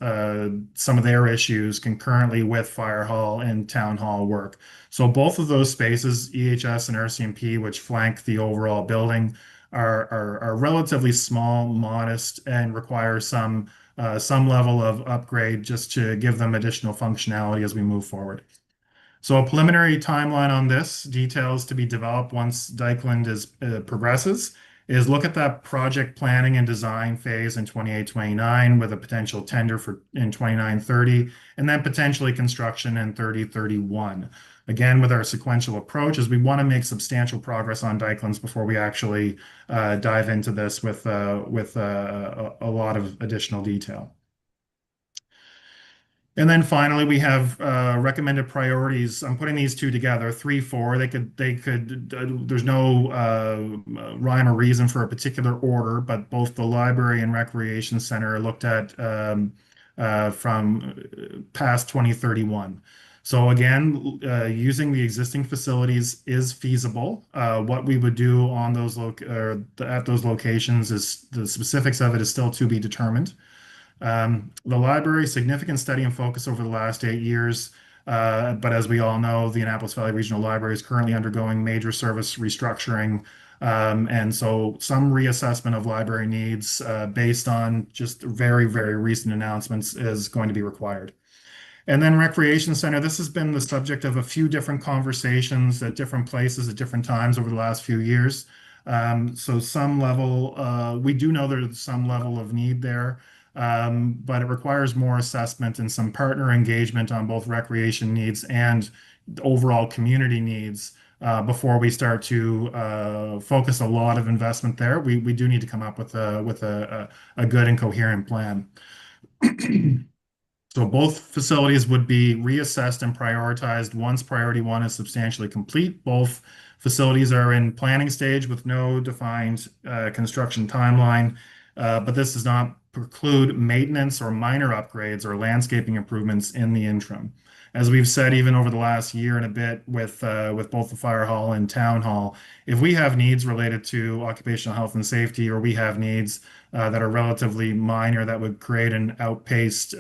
some of their issues concurrently with fire hall and town hall work. So both of those spaces, EHS and RCMP, which flank the overall building, are relatively small, modest, and require some level of upgrade just to give them additional functionality as we move forward. So a preliminary timeline on this, details to be developed once Dykeland progresses, is look at that project planning and design phase in 28-29 with a potential tender in 29-30, and then potentially construction in 30-31. Again, with our sequential approach, is we want to make substantial progress on Dykelands before we actually dive into this with a lot of additional detail. And then finally, we have recommended priorities. I'm putting these two together, 3, 4. They could. There's no rhyme or reason for a particular order, but both the library and recreation center are looked at from past 2031. So again, using the existing facilities is feasible. What we would do on those at those locations is the specifics of it is still to be determined. The library, significant study and focus over the last 8 years, but as we all know, the Annapolis Valley Regional Library is currently undergoing major service restructuring, and so some reassessment of library needs based on just very, very recent announcements is going to be required. And then Recreation Center, this has been the subject of a few different conversations at different places at different times over the last few years. So some level, we do know there's some level of need there. But it requires more assessment and some partner engagement on both recreation needs and overall community needs before we start to focus a lot of investment there. We do need to come up with a good and coherent plan. So both facilities would be reassessed and prioritized once priority one is substantially complete. Both facilities are in planning stage with no defined construction timeline, but this does not preclude maintenance or minor upgrades or landscaping improvements in the interim. As we've said, even over the last year and a bit with both the fire hall and town hall, if we have needs related to occupational health and safety, or we have needs that are relatively minor that would create an outpaced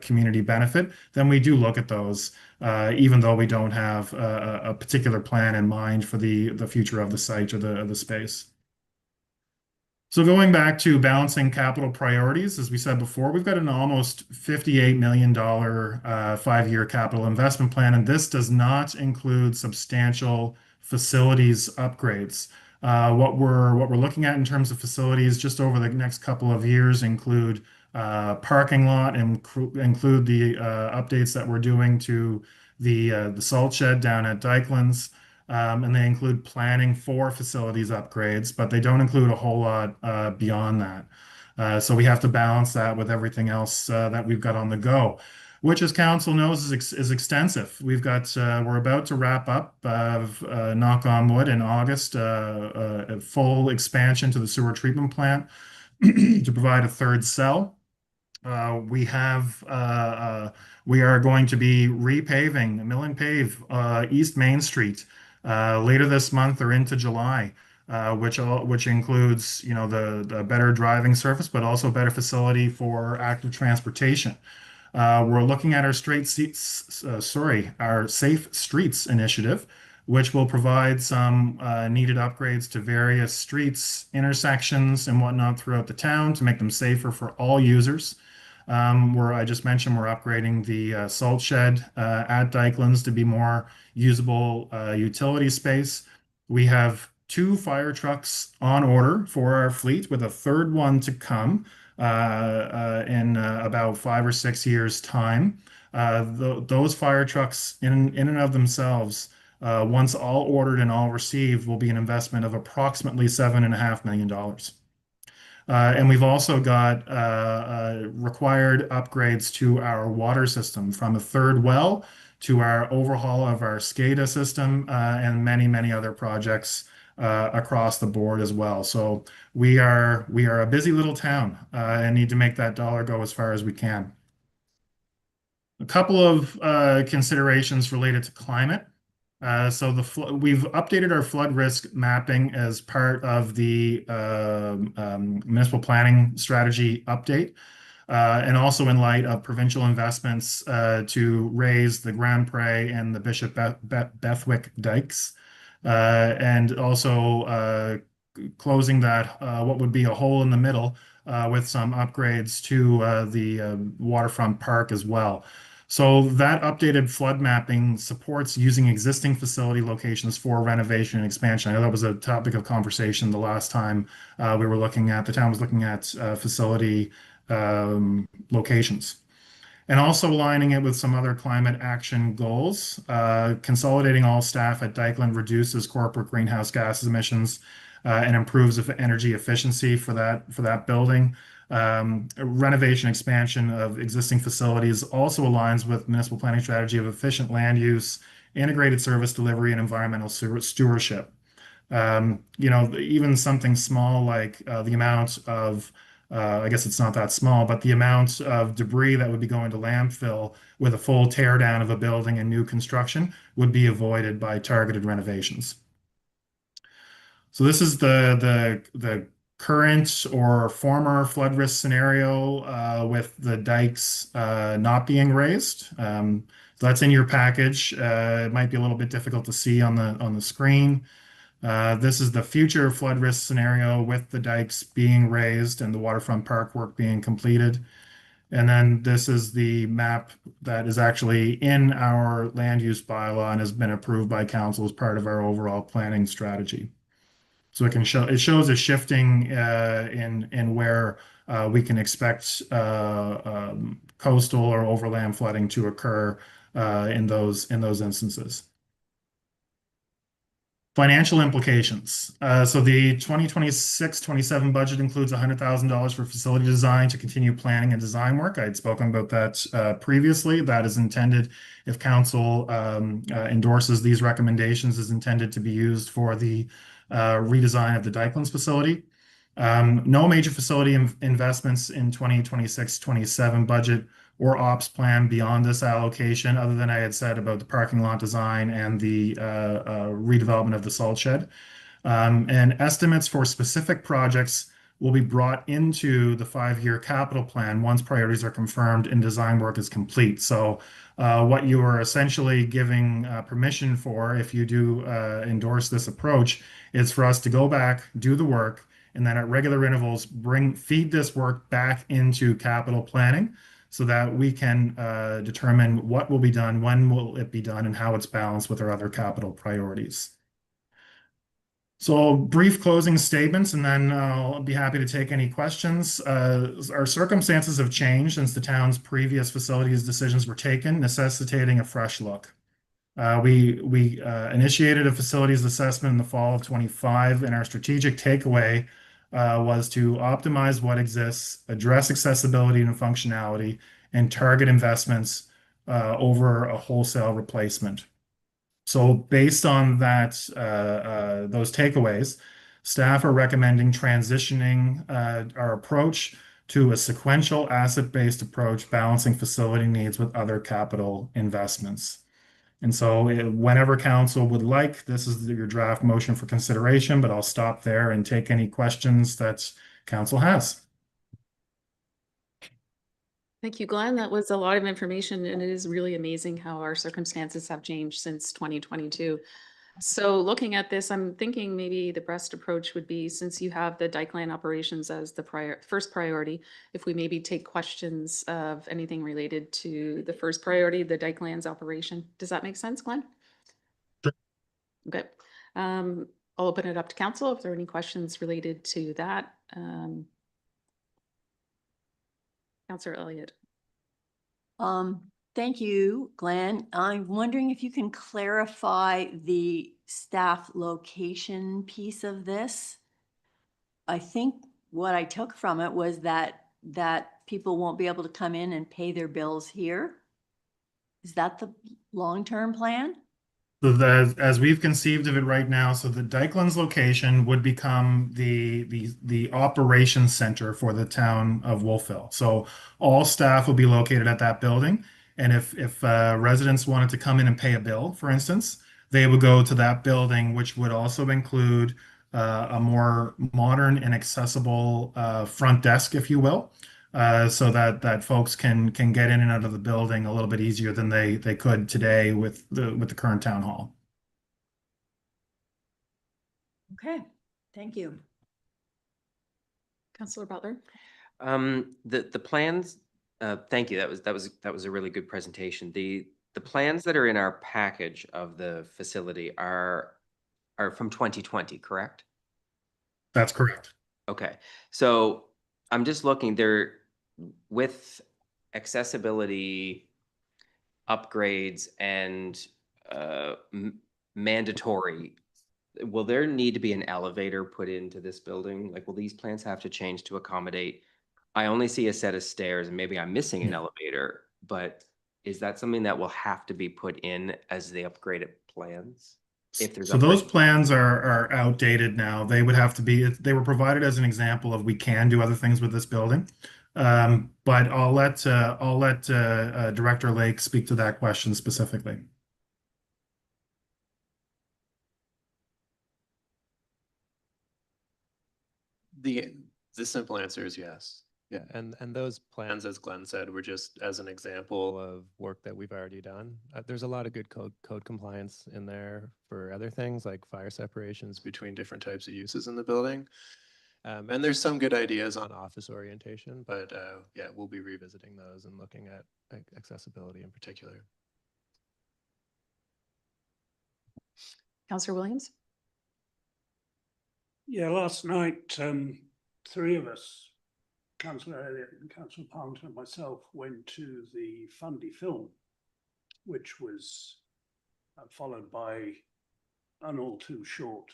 community benefit, then we do look at those, even though we don't have a particular plan in mind for the future of the site or the space. So going back to balancing capital priorities, as we said before, we've got an almost $58 million 5-year capital investment plan, and this does not include substantial facilities upgrades. What we're looking at in terms of facilities just over the next couple of years include parking lot and include the updates that we're doing to the salt shed down at Dykelands. And they include planning for facilities upgrades, but they don't include a whole lot beyond that. So we have to balance that with everything else that we've got on the go, which, as council knows, is extensive. We're about to wrap up, knock on wood, in August, a full expansion to the sewer treatment plant to provide a third cell. We are going to be repaving, mill and pave East Main Street later this month or into July, which includes, the better driving surface, but also better facility for active transportation. We're looking at our our Safe Streets initiative, which will provide some needed upgrades to various streets, intersections, and whatnot throughout the town to make them safer for all users. I just mentioned we're upgrading the salt shed at Dykelands to be more usable utility space. We have 2 fire trucks on order for our fleet, with a third one to come in about 5 or 6 years' time. Those fire trucks, in and of themselves, once all ordered and all received, will be an investment of approximately $7.5 million. And we've also got required upgrades to our water system, from a third well to our overhaul of our SCADA system, and many, many other projects across the board as well. So we are a busy little town and need to make that dollar go as far as we can. A couple of considerations related to climate. So we've updated our flood risk mapping as part of the municipal planning strategy update, and also in light of provincial investments to raise the Grand Pre and the Bishop Bethwick dikes, and also closing that what would be a hole in the middle with some upgrades to the waterfront park as well. So that updated flood mapping supports using existing facility locations for renovation and expansion. I know that was a topic of conversation the last time the town was looking at facility locations. And also aligning it with some other climate action goals. Consolidating all staff at Dykeland reduces corporate greenhouse gas emissions and improves energy efficiency for that building. Renovation expansion of existing facilities also aligns with municipal planning strategy of efficient land use, integrated service delivery, and environmental stewardship. Even something small like the amount of, I guess it's not that small, but the amount of debris that would be going to landfill with a full tear down of a building and new construction would be avoided by targeted renovations. So this is the current or former flood risk scenario with the dikes not being raised. So that's in your package. It might be a little bit difficult to see on the screen. This is the future flood risk scenario with the dikes being raised and the waterfront park work being completed. And then this is the map that is actually in our land use bylaw and has been approved by council as part of our overall planning strategy. So it shows a shifting in where we can expect coastal or overland flooding to occur in those instances. Financial implications. So the 2026-27 budget includes $100,000 for facility design to continue planning and design work. I had spoken about that previously. That is intended, if council endorses these recommendations, is intended to be used for the redesign of the Dykelands facility. No major facility investments in 2026-27 budget or ops plan beyond this allocation, other than I had said about the parking lot design and the redevelopment of the salt shed. And estimates for specific projects will be brought into the 5-year capital plan once priorities are confirmed and design work is complete. So what you are essentially giving permission for, if you do endorse this approach, is for us to go back, do the work, and then at regular intervals, feed this work back into capital planning so that we can determine what will be done, when will it be done, and how it's balanced with our other capital priorities. So brief closing statements, and then I'll be happy to take any questions. Our circumstances have changed since the town's previous facilities decisions were taken, necessitating a fresh look. We initiated a facilities assessment in the fall of 25, and our strategic takeaway was to optimize what exists, address accessibility and functionality, and target investments over a wholesale replacement. So based on that, those takeaways, staff are recommending transitioning our approach to a sequential asset-based approach, balancing facility needs with other capital investments. And so whenever council would like, this is your draft motion for consideration, but I'll stop there and take any questions that council has. Thank you, Glenn. That was a lot of information, and it is really amazing how our circumstances have changed since 2022. So looking at this, I'm thinking maybe the best approach would be, since you have the Dykeland operations as the first priority, if we maybe take questions of anything related to the first priority, the Dykelands operation. Does that make sense, Glenn? Sure. Okay. I'll open it up to council if there are any questions related to that. Councillor Elliott. Thank you, Glenn. I'm wondering if you can clarify the staff location piece of this. I think what I took from it was that people won't be able to come in and pay their bills here. Is that the long-term plan? So as we've conceived of it right now, so the Dykelands location would become the operations center for the town of Wolfville. So all staff will be located at that building. And if residents wanted to come in and pay a bill, for instance, they would go to that building, which would also include a more modern and accessible front desk, if you will, so that folks can get in and out of the building a little bit easier than they could today with the current town hall. Okay, thank you. Councillor Butler. The plans, thank you. That was a really good presentation. The plans that are in our package of the facility are from 2020, correct? That's correct. Okay. So I'm just looking there with accessibility upgrades and mandatory. Will there need to be an elevator put into this building? Like, will these plans have to change to accommodate? I only see a set of stairs, and maybe I'm missing an elevator, but is that something that will have to be put in as the upgraded plans? If there's So those plans are outdated now. They would have to be, they were provided as an example of we can do other things with this building. But I'll let Director Lake speak to that question specifically. The simple answer is yes. Yeah, and those plans, as Glenn said, were just as an example of work that we've already done. There's a lot of good code compliance in there for other things like fire separations between different types of uses in the building. And there's some good ideas on office orientation, but yeah, we'll be revisiting those and looking at accessibility in particular. Councillor Williams. Yeah, last night, three of us, Councillor Elliott and Councillor Parmenter and myself, went to the Fundy film, which was followed by an all too short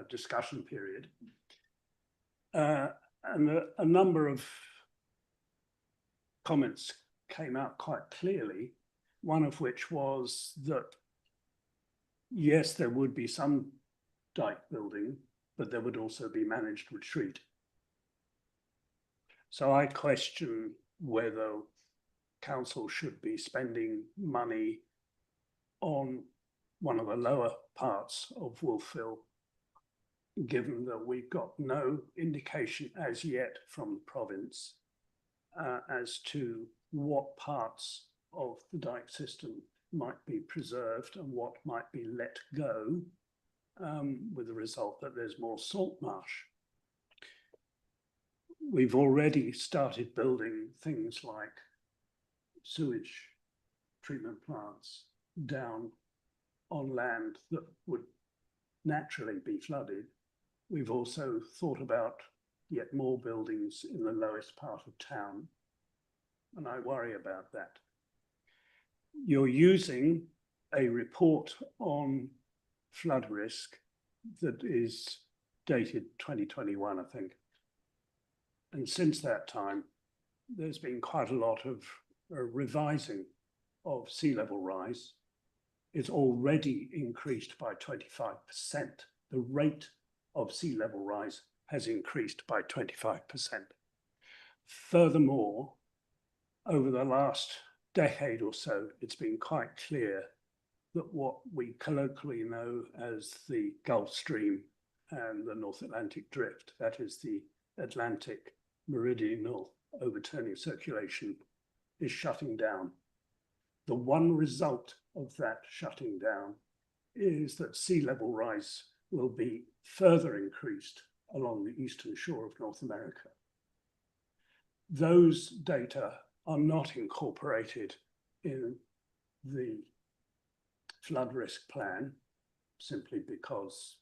discussion period. And a number of comments came out quite clearly, one of which was that, yes, there would be some dike building, but there would also be managed retreat. So I question whether council should be spending money on one of the lower parts of Wolfville, given that we've got no indication as yet from the province as to what parts of the dike system might be preserved and what might be let go, with the result that there's more salt marsh. We've already started building things like sewage treatment plants down on land that would naturally be flooded. We've also thought about yet more buildings in the lowest part of town, and I worry about that. You're using a report on flood risk that is dated 2021, I think. And since that time, there's been quite a lot of revising of sea level rise. It's already increased by 25%. The rate of sea level rise has increased by 25%. Furthermore, over the last decade or so, it's been quite clear that what we colloquially know as the Gulf Stream and the North Atlantic Drift, that is the Atlantic meridional overturning circulation, is shutting down. The one result of that shutting down is that sea level rise will be further increased along the eastern shore of North America. Those data are not incorporated in the flood risk plan, simply because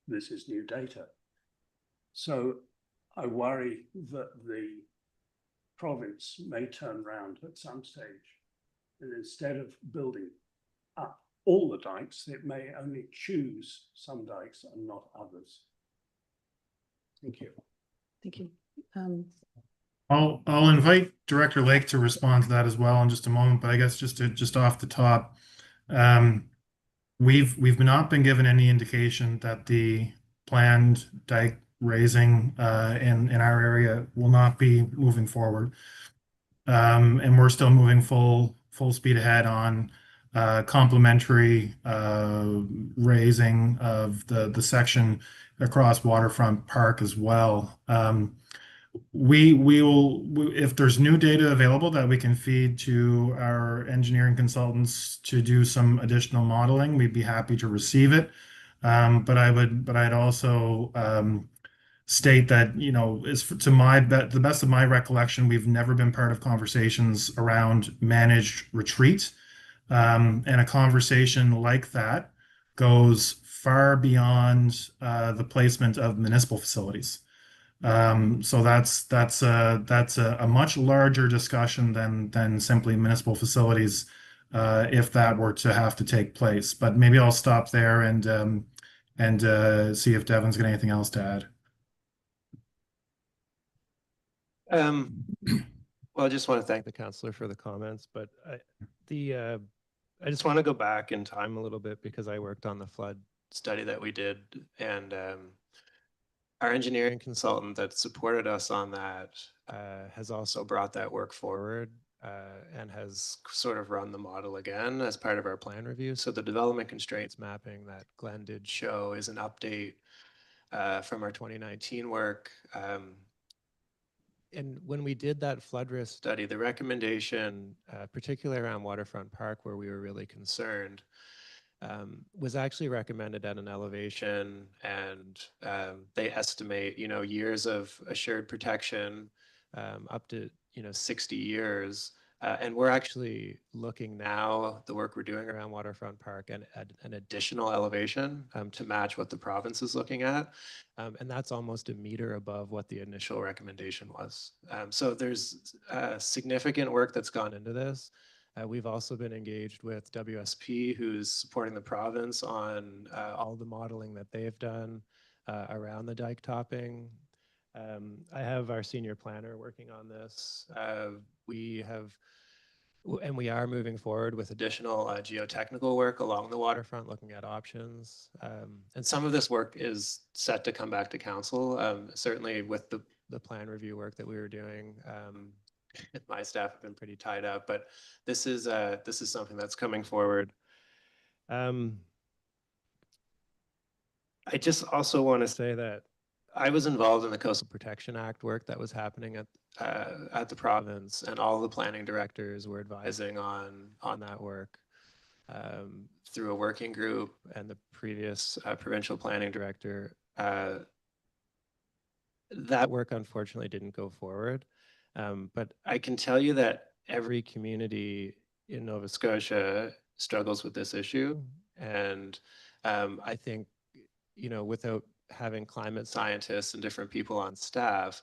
this is new data. So I worry that the province may turn around at some stage, and instead of building up all the dikes, it may only choose some dikes and not others. Thank you. Thank you. I'll invite Director Lake to respond to that as well in just a moment, but I guess just off the top, we've not been given any indication that the planned dike raising in our area will not be moving forward, and we're still moving full speed ahead on complementary raising of the section across Waterfront Park as well. We will, if there's new data available that we can feed to our engineering consultants to do some additional modeling, we'd be happy to receive it. But I'd also state that, you know, the best of my recollection, we've never been part of conversations around managed retreat. And a conversation like that goes far beyond the placement of municipal facilities. So that's a much larger discussion than simply municipal facilities, if that were to have to take place. But maybe I'll stop there and see if Devin's got anything else to add. Well, I just want to thank the councillor for the comments, but I just want to go back in time a little bit because I worked on the flood study that we did, and our engineering consultant that supported us on that has also brought that work forward and has sort of run the model again as part of our plan review. So the development constraints mapping that Glenn did show is an update from our 2019 work. And when we did that flood risk study, the recommendation, particularly around Waterfront Park, where we were really concerned, was actually recommended at an elevation, and they estimate, years of assured protection, up to, 60 years. And we're actually looking now, the work we're doing around Waterfront Park, and an additional elevation to match what the province is looking at. And that's almost a meter above what the initial recommendation was. So there's significant work that's gone into this. We've also been engaged with WSP, who's supporting the province on all the modeling that they've done around the dike topping. I have our senior planner working on this. We are moving forward with additional geotechnical work along the waterfront, looking at options. And some of this work is set to come back to council, certainly with the plan review work that we were doing. My staff have been pretty tied up, but this is something that's coming forward. I just also want to say that I was involved in the Coastal Protection Act work that was happening at the province, and all the planning directors were advising on that work through a working group, and the previous provincial planning director. That work unfortunately didn't go forward. But I can tell you that every community in Nova Scotia struggles with this issue. And I think, without having climate scientists and different people on staff,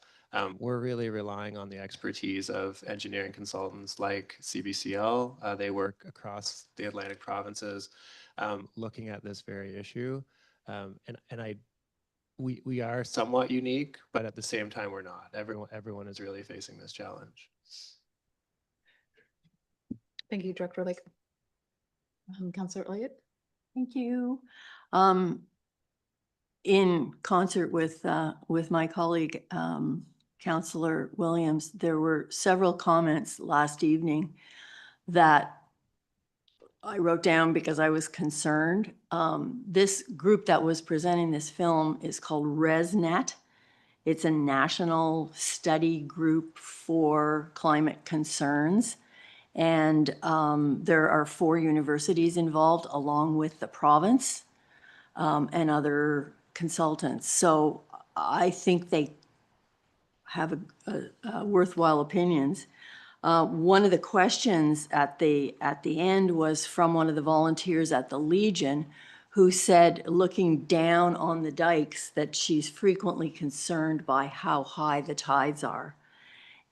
we're really relying on the expertise of engineering consultants like CBCL. They work across the Atlantic provinces looking at this very issue. We are somewhat unique, but at the same time, we're not. Everyone is really facing this challenge. Thank you, Director Lake. Councillor Elliott? Thank you. In concert with my colleague, Councillor Williams, there were several comments last evening that I wrote down because I was concerned. This group that was presenting this film is called ResNet. It's a national study group for climate concerns. And there are 4 universities involved along with the province and other consultants. So I think they have a worthwhile opinions. One of the questions at the end was from one of the volunteers at the Legion, who said, looking down on the dikes, that she's frequently concerned by how high the tides are.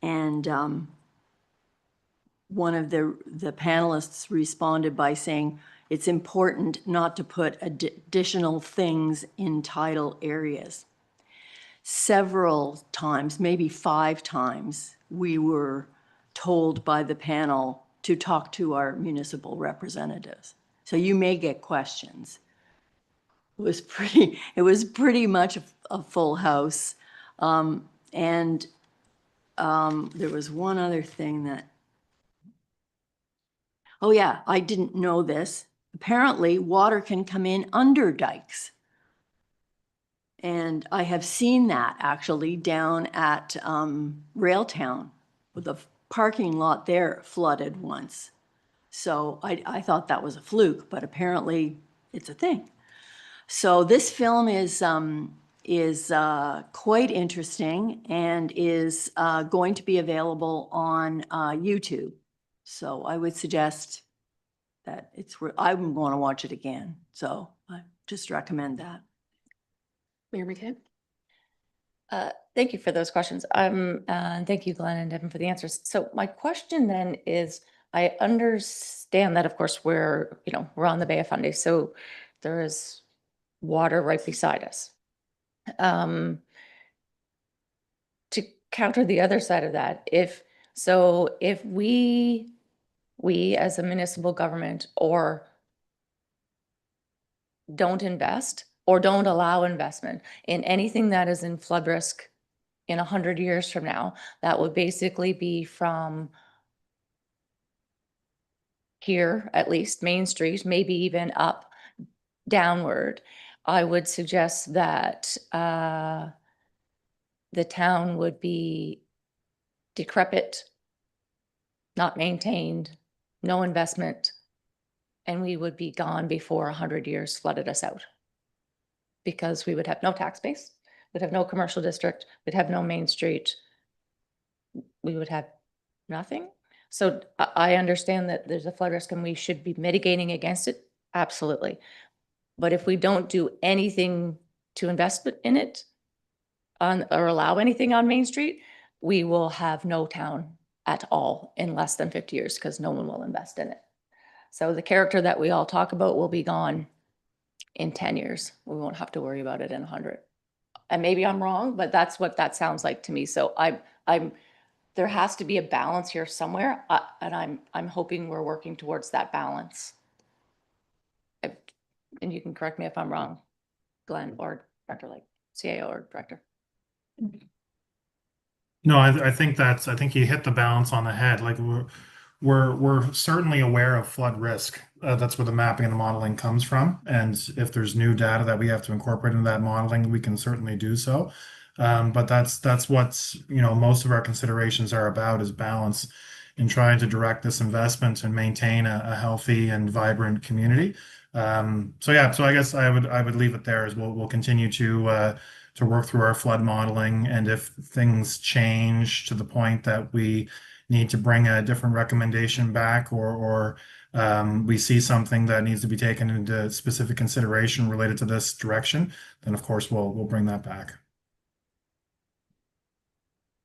And one of the panelists responded by saying, it's important not to put additional things in tidal areas. Several times, maybe 5 times, we were told by the panel to talk to our municipal representatives. So you may get questions. It was pretty much a full house. There was one other thing that, oh yeah, I didn't know this. Apparently water can come in under dikes. And I have seen that actually down at Railtown, with the parking lot there flooded once. So I thought that was a fluke, but apparently it's a thing. So this film is quite interesting and is going to be available on YouTube. So I would suggest that I'm going to watch it again. So I just recommend that. Mayor McCann? Thank you for those questions. And thank you, Glenn and Devin, for the answers. So my question then is, I understand that, of course, we're on the Bay of Fundy, so there is water right beside us. To counter the other side of that, if we as a municipal government or don't invest or don't allow investment in anything that is in flood risk in 100 years from now, that would basically be from here, at least Main Street, maybe even up downward. I would suggest that the town would be decrepit, not maintained, no investment, and we would be gone before 100 years flooded us out. Because we would have no tax base, we'd have no commercial district, we'd have no Main Street, we would have nothing. So I understand that there's a flood risk and we should be mitigating against it, absolutely. But if we don't do anything to invest in it or allow anything on Main Street, we will have no town at all in less than 50 years because no one will invest in it. So the character that we all talk about will be gone in 10 years. We won't have to worry about it in 100. And maybe I'm wrong, but that's what that sounds like to me. So there has to be a balance here somewhere, and I'm hoping we're working towards that balance. And you can correct me if I'm wrong, Glenn or Director, like CAO or Director. No, I think I think you hit the balance on the head. Like we're certainly aware of flood risk. That's where the mapping and the modeling comes from. And if there's new data that we have to incorporate into that modeling, we can certainly do so. But that's what's, most of our considerations are about, is balance in trying to direct this investment and maintain a healthy and vibrant community. So I guess I would leave it there, as we'll continue to work through our flood modeling. And if things change to the point that we need to bring a different recommendation back, or we see something that needs to be taken into specific consideration related to this direction, then of course we'll bring that back.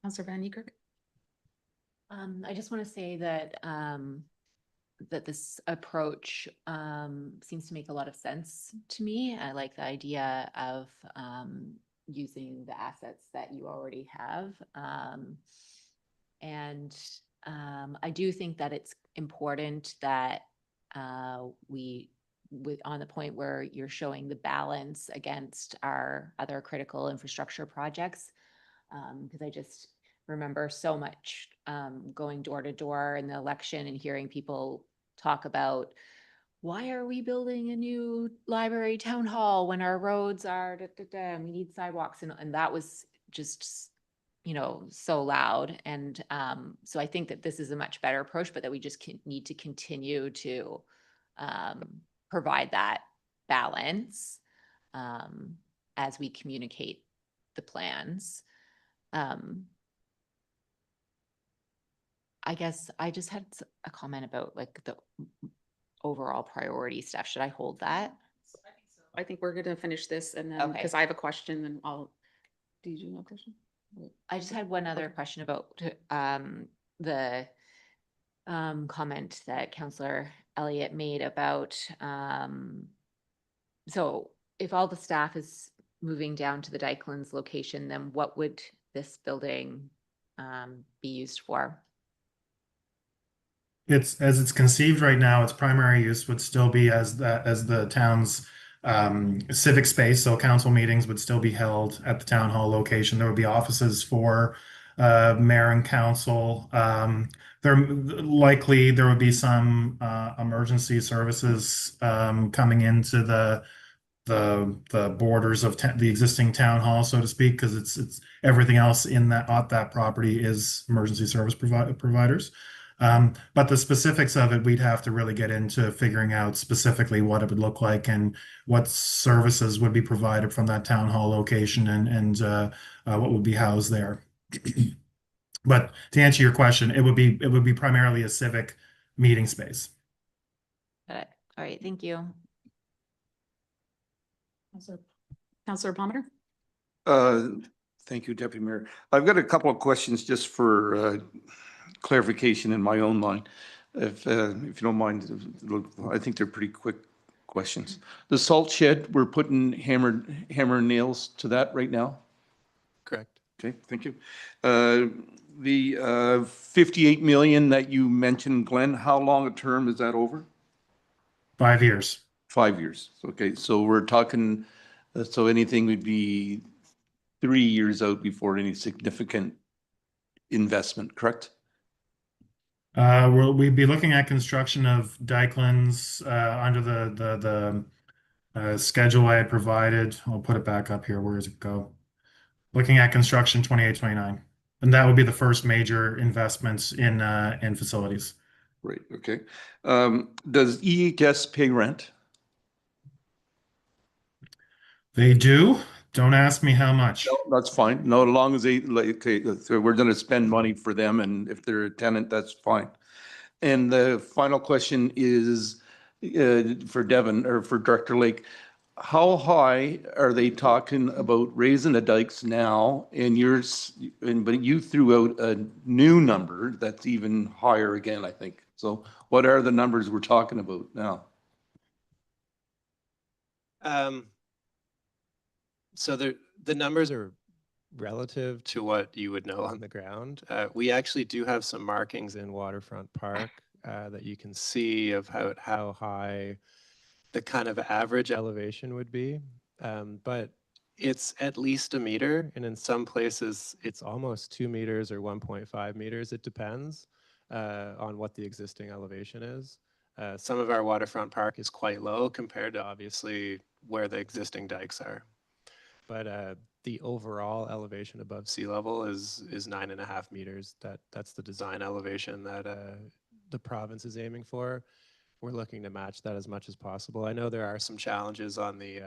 Councillor Van Niekerk? I just want to say that that this approach seems to make a lot of sense to me. I like the idea of using the assets that you already have. And I do think that it's important that on the point where you're showing the balance against our other critical infrastructure projects, because I just remember so much going door to door in the election and hearing people talk about, why are we building a new library town hall when our roads are and we need sidewalks, and that was just so loud. And so I think that this is a much better approach, but that we just need to continue to provide that balance as we communicate the plans. I guess I just had a comment about like the overall priority stuff. Should I hold that? I think we're gonna finish this, and then, Okay. because I have a question, and do you have a question? I just had one other question about the comment that Councillor Elliott made about, so if all the staff is moving down to the Dykelands location, then what would this building be used for? As it's conceived right now, its primary use would still be as the town's civic space. So council meetings would still be held at the town hall location. There would be offices for mayor and council. There would be some emergency services coming into the borders of the existing town hall, so to speak, because it's everything else in that property is emergency service providers. But the specifics of it, we'd have to really get into figuring out specifically what it would look like and what services would be provided from that town hall location, and what would be housed there. But to answer your question, it would be primarily a civic meeting space. Got it. All right, thank you. Councillor Palmer? Thank you, Deputy Mayor. I've got a couple of questions just for clarification in my own mind. If you don't mind, I think they're pretty quick questions. The salt shed, we're putting hammer and nails to that right now? Correct. Okay, thank you. The 58 million that you mentioned, Glenn, how long a term is that over? 5 years. 5 years. Okay, so we're talking, so anything would be 3 years out before any significant investment, correct? We'd be looking at construction of Dykelands under the schedule I had provided. I'll put it back up here. Where does it go? Looking at construction 28-29. And that would be the first major investments in facilities. Right, okay. Does EHS pay rent? They do. Don't ask me how much. No, that's fine. No, as long as they, like, okay, so we're gonna spend money for them, and if they're a tenant, that's fine. And the final question is for Devon, or for Director Lake. how high are they talking about raising the dikes now? And but you threw out a new number that's even higher again, I think. So what are the numbers we're talking about now? So the numbers are relative to what you would know on the ground. We actually do have some markings in Waterfront Park that you can see of how high the kind of average elevation would be. But it's at least a meter, and in some places it's almost 2 meters or 1.5 meters. It depends on what the existing elevation is. Some of our waterfront park is quite low compared to obviously where the existing dikes are. But the overall elevation above sea level is 9.5 meters. That's the design elevation that the province is aiming for. We're looking to match that as much as possible. I know there are some challenges on the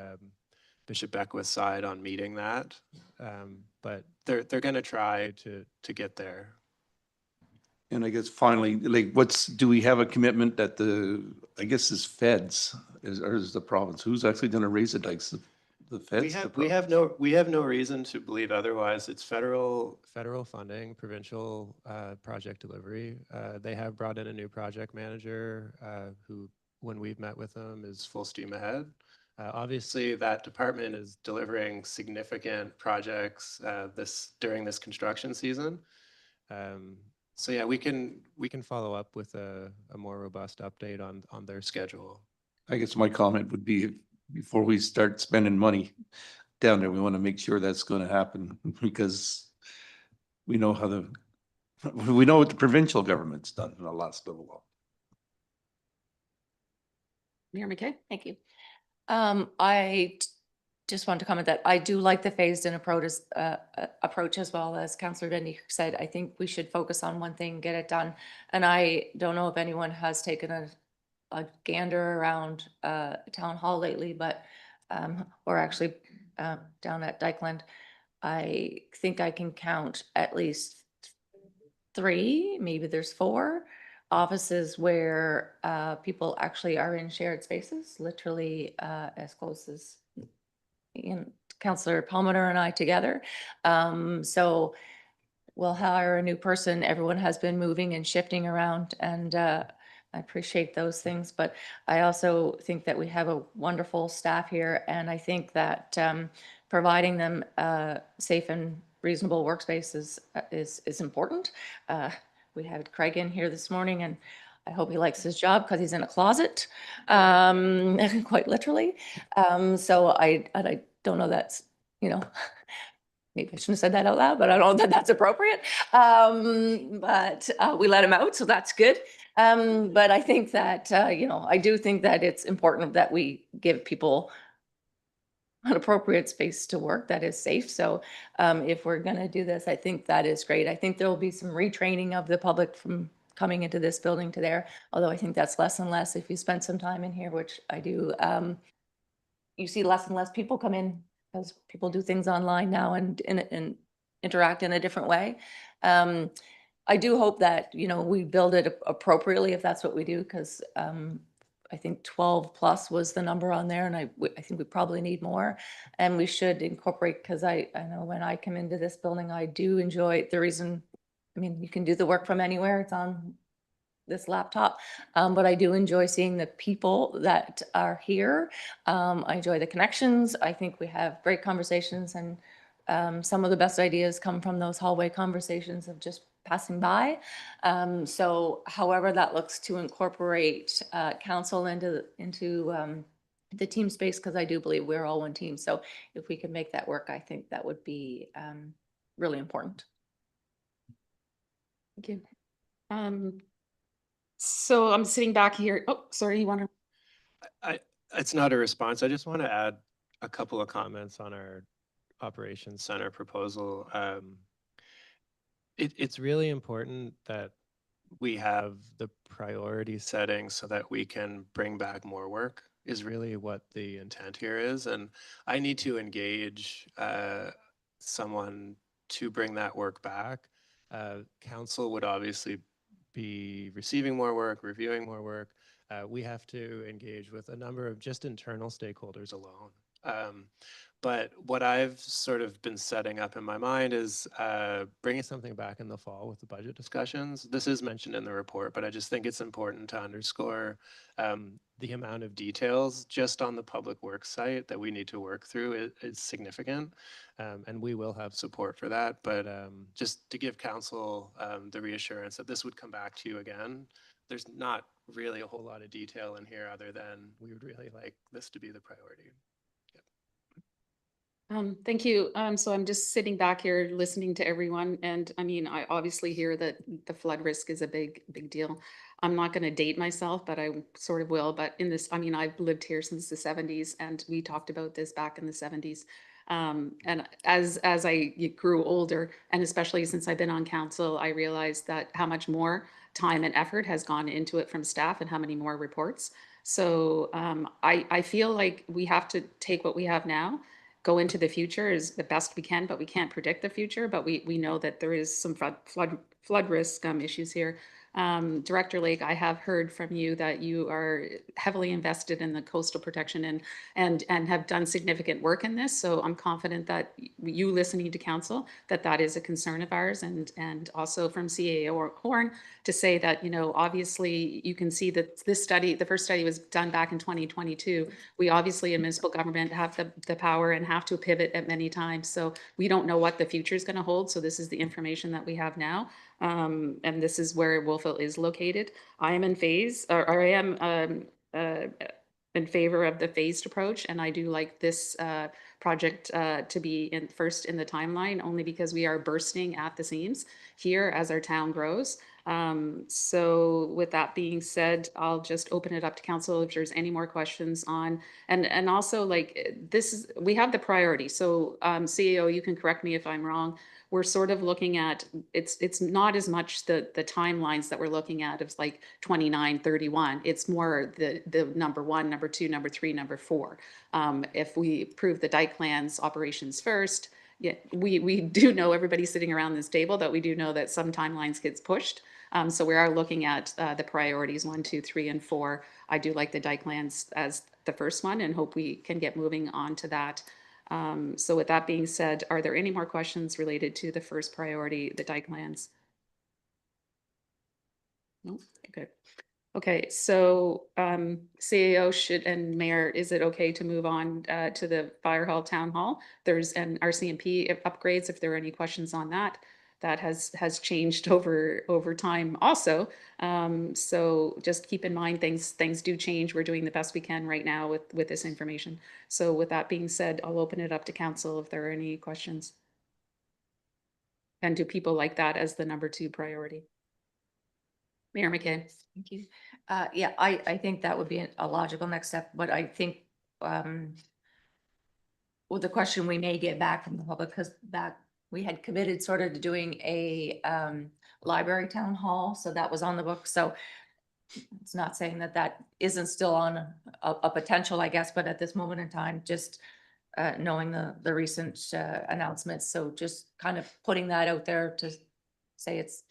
Bishop Beckwith side on meeting that, but they're going to try to get there. And I guess finally, like, do we have a commitment that I guess is feds, or is the province? Who's actually going to raise the dikes? The feds? We have no reason to believe otherwise. It's federal funding, provincial project delivery. They have brought in a new project manager who, when we've met with them, is full steam ahead. Obviously, that department is delivering significant projects during this construction season. So yeah, we can follow up with a more robust update on their schedule. I guess my comment would be, before we start spending money down there, we want to make sure that's going to happen, because we know what the provincial government's done in the last little while. Mayor McKay? Thank you. Just want to comment that I do like the phased-in approach, as well as Councillor Denny said. I think we should focus on one thing, get it done. And I don't know if anyone has taken a gander around Town Hall lately, but or actually down at Dykeland. I think I can count at least 3, maybe there's 4 offices where people actually are in shared spaces, literally as close as Councillor Palmer and I together. So we'll hire a new person. Everyone has been moving and shifting around, and I appreciate those things. But I also think that we have a wonderful staff here, and I think that providing them safe and reasonable workspaces is important. We had Craig in here this morning, and I hope he likes his job because he's in a closet, quite literally. So I don't know that's, maybe I shouldn't have said that out loud, but I don't know that that's appropriate. But we let him out, so that's good. But I think that, I do think that it's important that we give people an appropriate space to work that is safe. So if we're going to do this, I think that is great. I think there will be some retraining of the public from coming into this building to there, although I think that's less and less if you spend some time in here, which I do. You see less and less people come in because people do things online now and interact in a different way. I do hope that, we build it appropriately if that's what we do, because I think 12 plus was the number on there, and I think we probably need more, and we should incorporate, because I know when I come into this building, I do enjoy the reason. I mean, you can do the work from anywhere. It's on this laptop, but I do enjoy seeing the people that are here. I enjoy the connections. I think we have great conversations, and some of the best ideas come from those hallway conversations of just passing by. So however that looks to incorporate council into the team space, because I do believe we're all one team. So if we can make that work, I think that would be really important. Thank you. So I'm sitting back here. Oh, sorry, you want to? It's not a response. I just want to add a couple of comments on our operations center proposal. It's really important that we have the priority setting so that we can bring back more work, is really what the intent here is. And I need to engage someone to bring that work back. Council would obviously be receiving more work, reviewing more work. we have to engage with a number of just internal stakeholders alone. But what I've sort of been setting up in my mind is bringing something back in the fall with the budget discussions. This is mentioned in the report, but I just think it's important to underscore the amount of details just on the public works site that we need to work through is significant. And we will have support for that. But just to give council the reassurance that this would come back to you again, there's not really a whole lot of detail in here other than we would really like this to be the priority. Thank you. So I'm just sitting back here listening to everyone, and I mean, I obviously hear that the flood risk is a big deal. I'm not going to date myself, but I sort of will. But in this, I mean, I've lived here since the 70s, and we talked about this back in the 70s. And as I grew older, and especially since I've been on council, I realized that how much more time and effort has gone into it from staff, and how many more reports. So I feel like we have to take what we have now, go into the future as the best we can, but we can't predict the future. But we know that there is some flood risk issues here. Director Lake, I have heard from you that you are heavily invested in the coastal protection and have done significant work in this. So I'm confident that you listening to council, that is a concern of ours, and also from CAO Horn to say that, you know, obviously you can see that this study, the first study was done back in 2022. We obviously in municipal government have the power and have to pivot at many times. So we don't know what the future is going to hold. So this is the information that we have now. And this is where Wolfville is located. I am in in favor of the phased approach, and I do like this project to be first in the timeline, only because we are bursting at the seams here as our town grows. So with that being said, I'll just open it up to council if there's any more questions on, and also like we have the priority. So CEO, you can correct me if I'm wrong. We're sort of looking at, it's not as much the timelines that we're looking at of like 29, 31. It's more the number 1, number 2, number 3, number 4. If we approve the dike lands operations first, yeah, we do know, everybody sitting around this table, that we do know that some timelines gets pushed. So we are looking at the priorities 1, 2, 3, and 4. I do like the dike lands as the first one and hope we can get moving on to that. So with that being said, are there any more questions related to the first priority, the dike lands? No? Okay. Okay, so CAO should, and Mayor, is it okay to move on to the Fire Hall Town Hall? There's an RCMP upgrades, if there are any questions on that. That has changed over time also. So just keep in mind, things do change. We're doing the best we can right now with this information. So with that being said, I'll open it up to council if there are any questions. And do people like that as the number 2 priority? Mayor McKay. Thank you. Yeah, I think that would be a logical next step, but I think well, the question we may get back from the public, because we had committed sort of to doing a library town hall, so that was on the book. So it's not saying that isn't still on a potential, I guess, but at this moment in time, just knowing the recent announcements, so just kind of putting that out there to say it's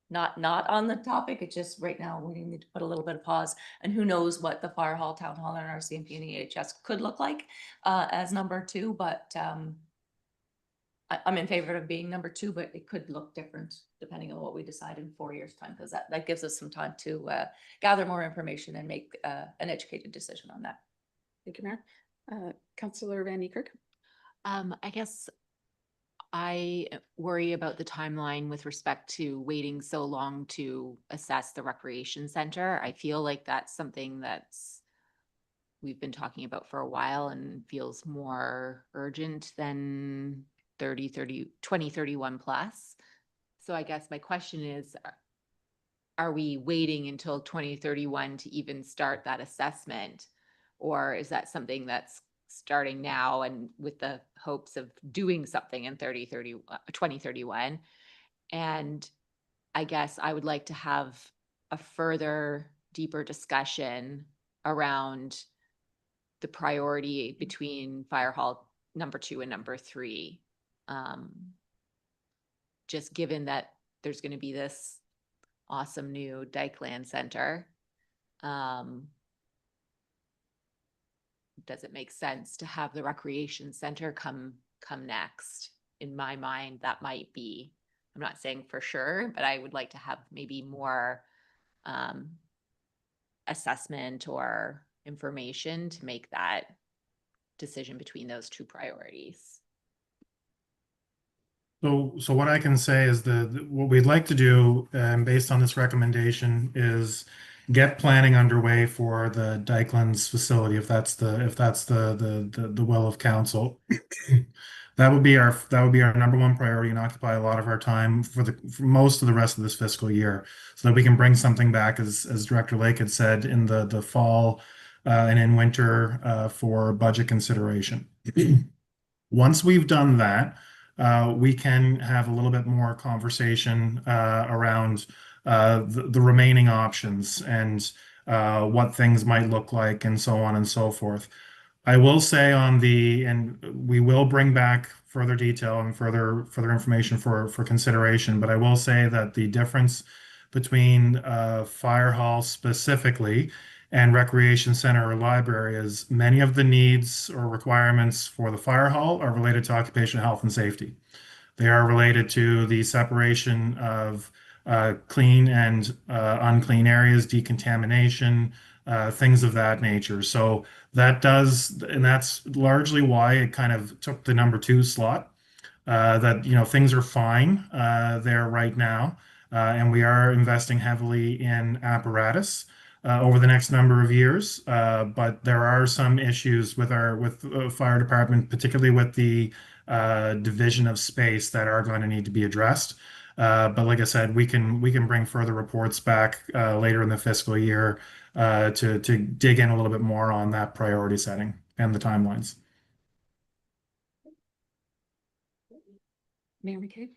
not on the topic. It's just right now we need to put a little bit of pause, and who knows what the Fire Hall, Town Hall, and RCMP and EHS could look like as number 2, but I'm in favor of being number 2, but it could look different depending on what we decide in 4 years' time, because that gives us some time to gather more information and make an educated decision on that. Thank you, Mayor. Councillor Van Niekerk. I guess I worry about the timeline with respect to waiting so long to assess the recreation center. I feel like that's something we've been talking about for a while and feels more urgent than 2031 plus. So I guess my question is, are we waiting until 2031 to even start that assessment? Or is that something that's starting now and with the hopes of doing something in 2031? And I guess I would like to have a further deeper discussion around the priority between Fire Hall number 2 and number 3. Just given that there's going to be this awesome new Dike Land Center, does it make sense to have the recreation center come next? In my mind, that might be, I'm not saying for sure, but I would like to have maybe more assessment or information to make that decision between those two priorities. So what I can say is what we'd like to do, based on this recommendation, is get planning underway for the Dykelands facility, if that's the will of council. That would be our number one priority and occupy a lot of our time for most of the rest of this fiscal year, so that we can bring something back, as Director Lake had said, in the fall and in winter for budget consideration. Once we've done that, we can have a little bit more conversation around the remaining options and what things might look like and so on and so forth. I will say and we will bring back further detail and further information for consideration, but I will say that the difference between fire hall specifically and recreation center or library is many of the needs or requirements for the fire hall are related to occupational health and safety. They are related to the separation of clean and unclean areas, decontamination, things of that nature. So and that's largely why it kind of took the number 2 slot. That things are fine there right now, and we are investing heavily in apparatus over the next number of years. But there are some issues with the fire department, particularly with the division of space, that are going to need to be addressed. But like I said, we can bring further reports back later in the fiscal year to dig in a little bit more on that priority setting and the timelines. Mayor McKay?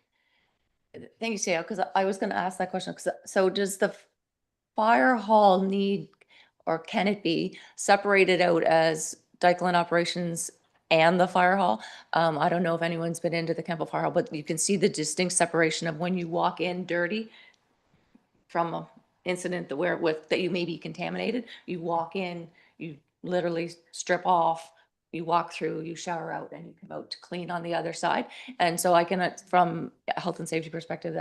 Thank you, Sarah, because I was going to ask that question. So does the fire hall need, or can it be separated out as Dykeland operations and the fire hall? I don't know if anyone's been into the Campbell Fire Hall, but you can see the distinct separation of when you walk in dirty from an incident that you may be contaminated. You walk in, you literally strip off, you walk through, you shower out, and you come out to clean on the other side. And so I can, from a health and safety perspective,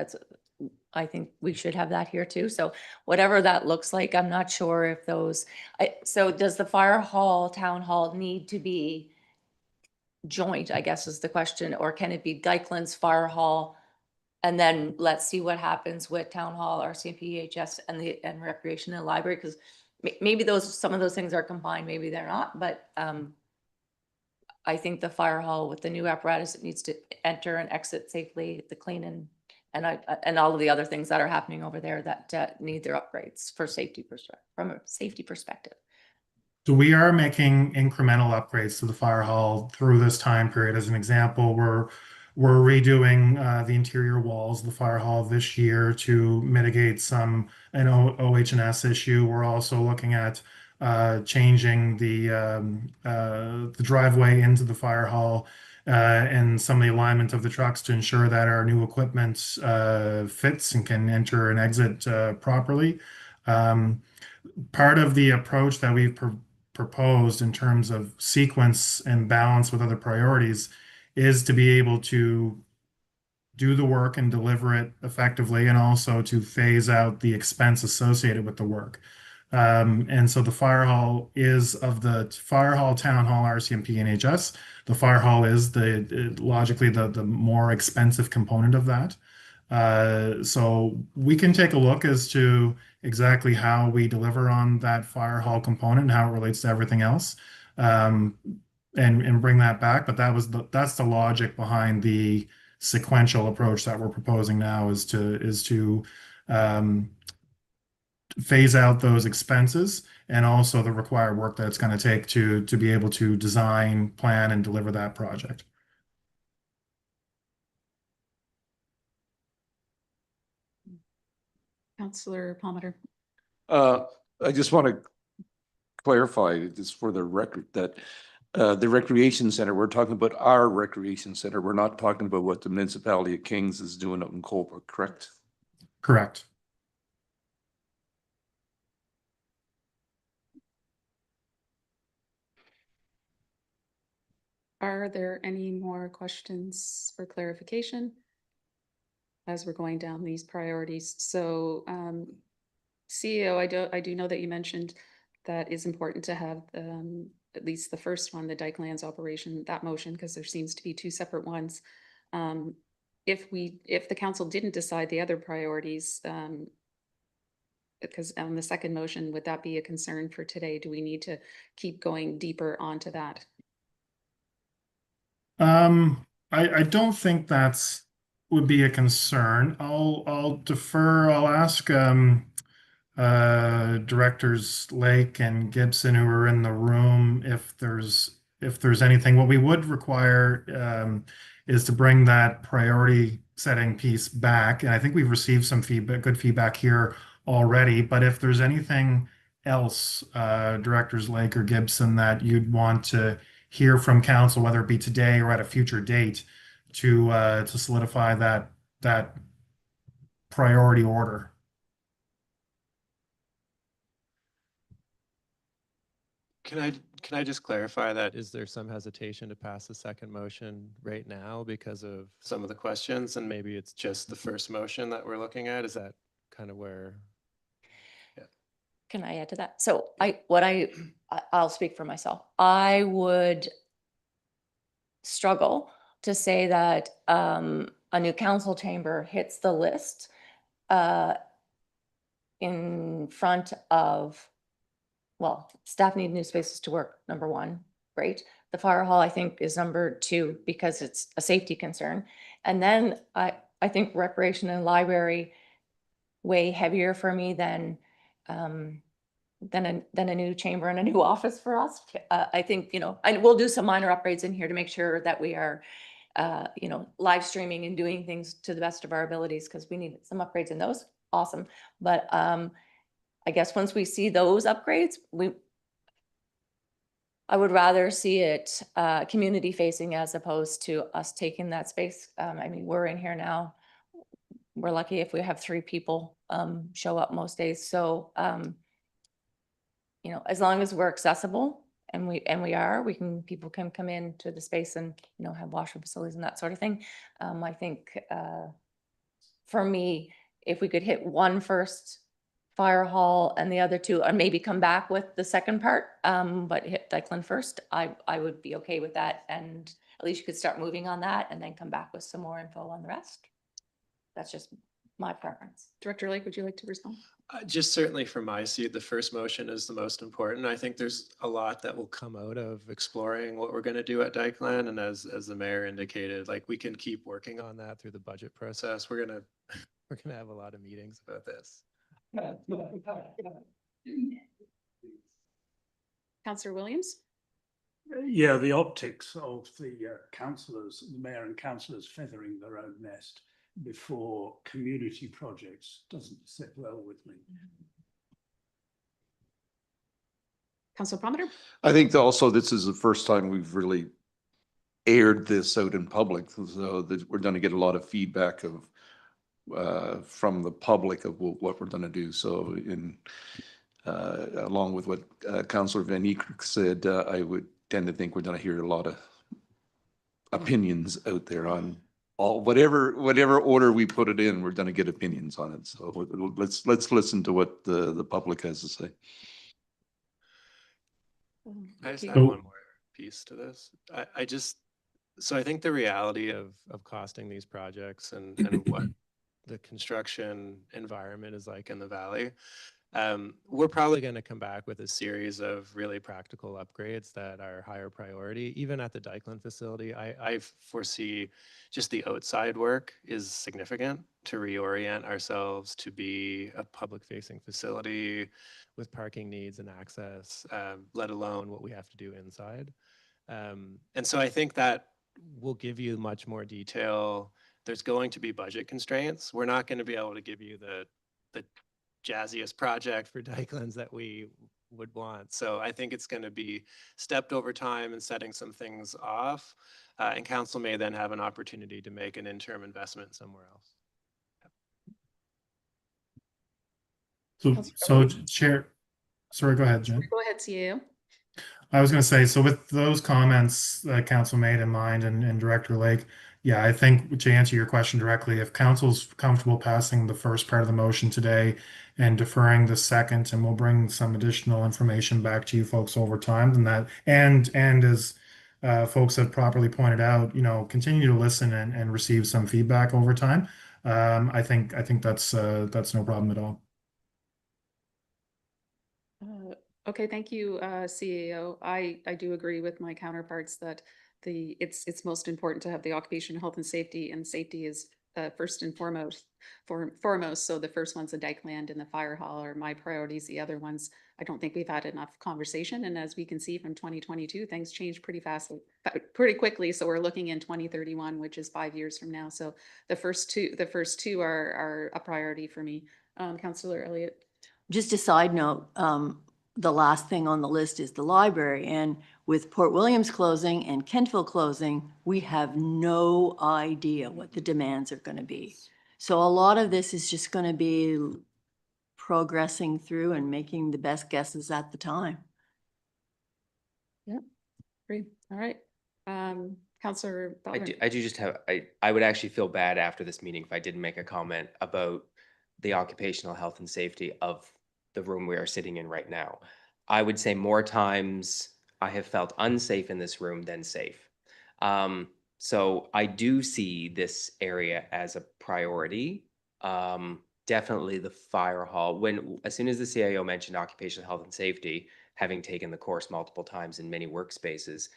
I think we should have that here too. So whatever that looks like, I'm not sure if so does the fire hall, town hall need to be joint, I guess is the question, or can it be Dykeland's fire hall? And then let's see what happens with town hall, RCMP, and recreation and library, because maybe some of those things are combined, maybe they're not, but I think the fire hall with the new apparatus, it needs to enter and exit safely, the clean and all of the other things that are happening over there that need their upgrades from a safety perspective. So we are making incremental upgrades to the fire hall through this time period. As an example, we're redoing the interior walls of the fire hall this year to mitigate an OH&S issue. We're also looking at changing the driveway into the fire hall and some of the alignment of the trucks to ensure that our new equipment fits and can enter and exit properly. Part of the approach that we've proposed in terms of sequence and balance with other priorities is to be able to do the work and deliver it effectively, and also to phase out the expense associated with the work. And so the fire hall is of the fire hall, town hall, RCMP, and HS. The fire hall is logically the more expensive component of that. So we can take a look as to exactly how we deliver on that fire hall component and how it relates to everything else, and bring that back. But that's the logic behind the sequential approach that we're proposing now, is to phase out those expenses and also the required work that it's going to take to be able to design, plan, and deliver that project. Councillor Palmer. I just want to clarify this for the record that the recreation center, we're talking about our recreation center. We're not talking about what the municipality of Kings is doing up in Colebrook, correct? Correct. Are there any more questions for clarification? As we're going down these priorities, so CEO, I do know that you mentioned that is important to have at least the first one, the Dyke Lands operation, that motion, because there seems to be two separate ones. If the council didn't decide the other priorities, because on the second motion, would that be a concern for today? Do we need to keep going deeper onto that? I don't think that's would be a concern. I'll defer. I'll ask directors Lake and Gibson who are in the room if there's anything. What we would require is to bring that priority setting piece back, and I think we've received some feedback, good feedback here already. But if there's anything else, directors Lake or Gibson, that you'd want to hear from council, whether it be today or at a future date, to solidify that priority order. Can I just clarify that? Is there some hesitation to pass the second motion right now because of some of the questions, and maybe it's just the first motion that we're looking at? Is that kind of where? Can I add to that? So I'll speak for myself. I would struggle to say that a new council chamber hits the list in front of, well, staff need new spaces to work, number one, great. The fire hall, I think, is number two because it's a safety concern. And then I think recreation and library way heavier for me than a new chamber and a new office for us. I think, and we'll do some minor upgrades in here to make sure that we are, live streaming and doing things to the best of our abilities, because we need some upgrades in those. Awesome. But I guess once we see those upgrades, I would rather see it community facing as opposed to us taking that space. I mean, we're in here now. We're lucky if we have 3 people show up most days. So, as long as we're accessible and we are, people can come into the space and, have washroom facilities and that sort of thing. I think for me, if we could hit one first, fire hall, and the other 2, and maybe come back with the second part, but hit Dykeland first, I would be okay with that. And at least you could start moving on that and then come back with some more info on the rest. That's just my preference. Director Lake, would you like to respond? Just certainly from my seat, the first motion is the most important. I think there's a lot that will come out of exploring what we're going to do at Dykeland. And as the mayor indicated, we can keep working on that through the budget process. We're going to have a lot of meetings about this. Councillor Williams? Yeah, the optics of the councillors, the mayor and councillors feathering their own nest before community projects doesn't sit well with me. Councillor Prometer? I think also this is the first time we've really aired this out in public, so that we're going to get a lot of feedback from the public of what we're going to do. So along with what Councillor Van Niekerk said, I would tend to think we're going to hear a lot of opinions out there on whatever order we put it in. We're going to get opinions on it. So let's listen to what the public has to say. I just add one more piece to this. So I think the reality of costing these projects and what the construction environment is like in the valley, we're probably going to come back with a series of really practical upgrades that are higher priority. Even at the Dykeland facility, I foresee just the outside work is significant to reorient ourselves to be a public facing facility with parking needs and access, let alone what we have to do inside. And so I think that will give you much more detail. There's going to be budget constraints. We're not going to be able to give you the jazziest project for Dykelands that we would want. So I think it's going to be stepped over time and setting some things off. And council may then have an opportunity to make an interim investment somewhere else. So Chair, sorry, go ahead, Jen. Go ahead, CEO. I was going to say, so with those comments that council made in mind and Director Lake, yeah, I think to answer your question directly, if council's comfortable passing the first part of the motion today and deferring the second, and we'll bring some additional information back to you folks over time, then that, and as folks have properly pointed out, continue to listen and receive some feedback over time. I think that's no problem at all. Okay, thank you, CAO. I do agree with my counterparts that it's most important to have the occupational health and safety, and safety is first and foremost. So the first one's the dike land and the fire hall are my priorities. The other ones, I don't think we've had enough conversation. And as we can see from 2022, things change pretty pretty quickly. So we're looking in 2031, which is 5 years from now. So the first two are a priority for me. Councillor Elliott. Just a side note, the last thing on the list is the library. And with Port Williams closing and Kentville closing, we have no idea what the demands are going to be. So a lot of this is just going to be progressing through and making the best guesses at the time. Yeah, great. All right. Councillor Butler. I do just have, I would actually feel bad after this meeting if I didn't make a comment about the occupational health and safety of the room we are sitting in right now. I would say more times I have felt unsafe in this room than safe. So I do see this area as a priority. Definitely the fire hall. As soon as the CIO mentioned occupational health and safety, having taken the course multiple times in many workspaces,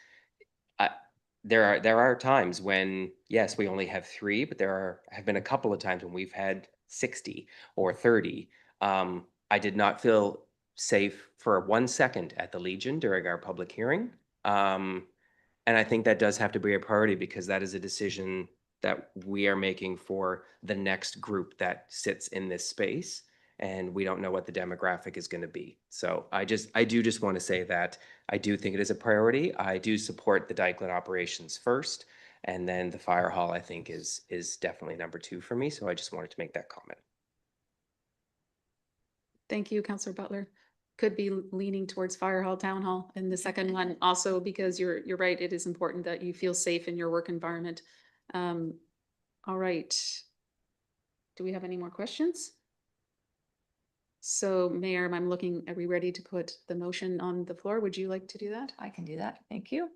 there are times when, yes, we only have 3, but have been a couple of times when we've had 60 or 30. I did not feel safe for 1 second at the Legion during our public hearing. And I think that does have to be a priority because that is a decision that we are making for the next group that sits in this space. And we don't know what the demographic is going to be. So I do just want to say that I do think it is a priority. I do support the Dykeland operations first. And then the fire hall, I think, is definitely number 2 for me. So I just wanted to make that comment. Thank you, Councillor Butler. Could be leaning towards fire hall, town hall, and the second one also because you're right. It is important that you feel safe in your work environment. All right. Do we have any more questions? So Mayor, I'm looking, are we ready to put the motion on the floor? Would you like to do that? I can do that. Thank you.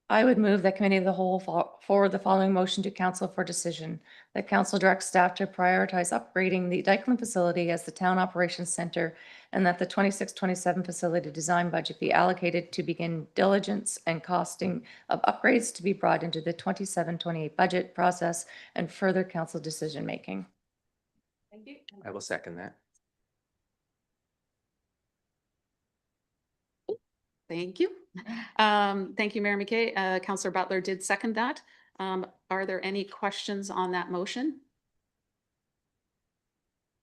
I would move that committee of the whole forward the following motion to council for decision. That council directs staff to prioritize upgrading the Dykeland facility as the town operations center, and that the 26-27 facility design budget be allocated to begin diligence and costing of upgrades to be brought into the 27-28 budget process and further council decision making. Thank you. I will second that. Thank you. Thank you, Mayor McKay. Councillor Butler did second that. Are there any questions on that motion?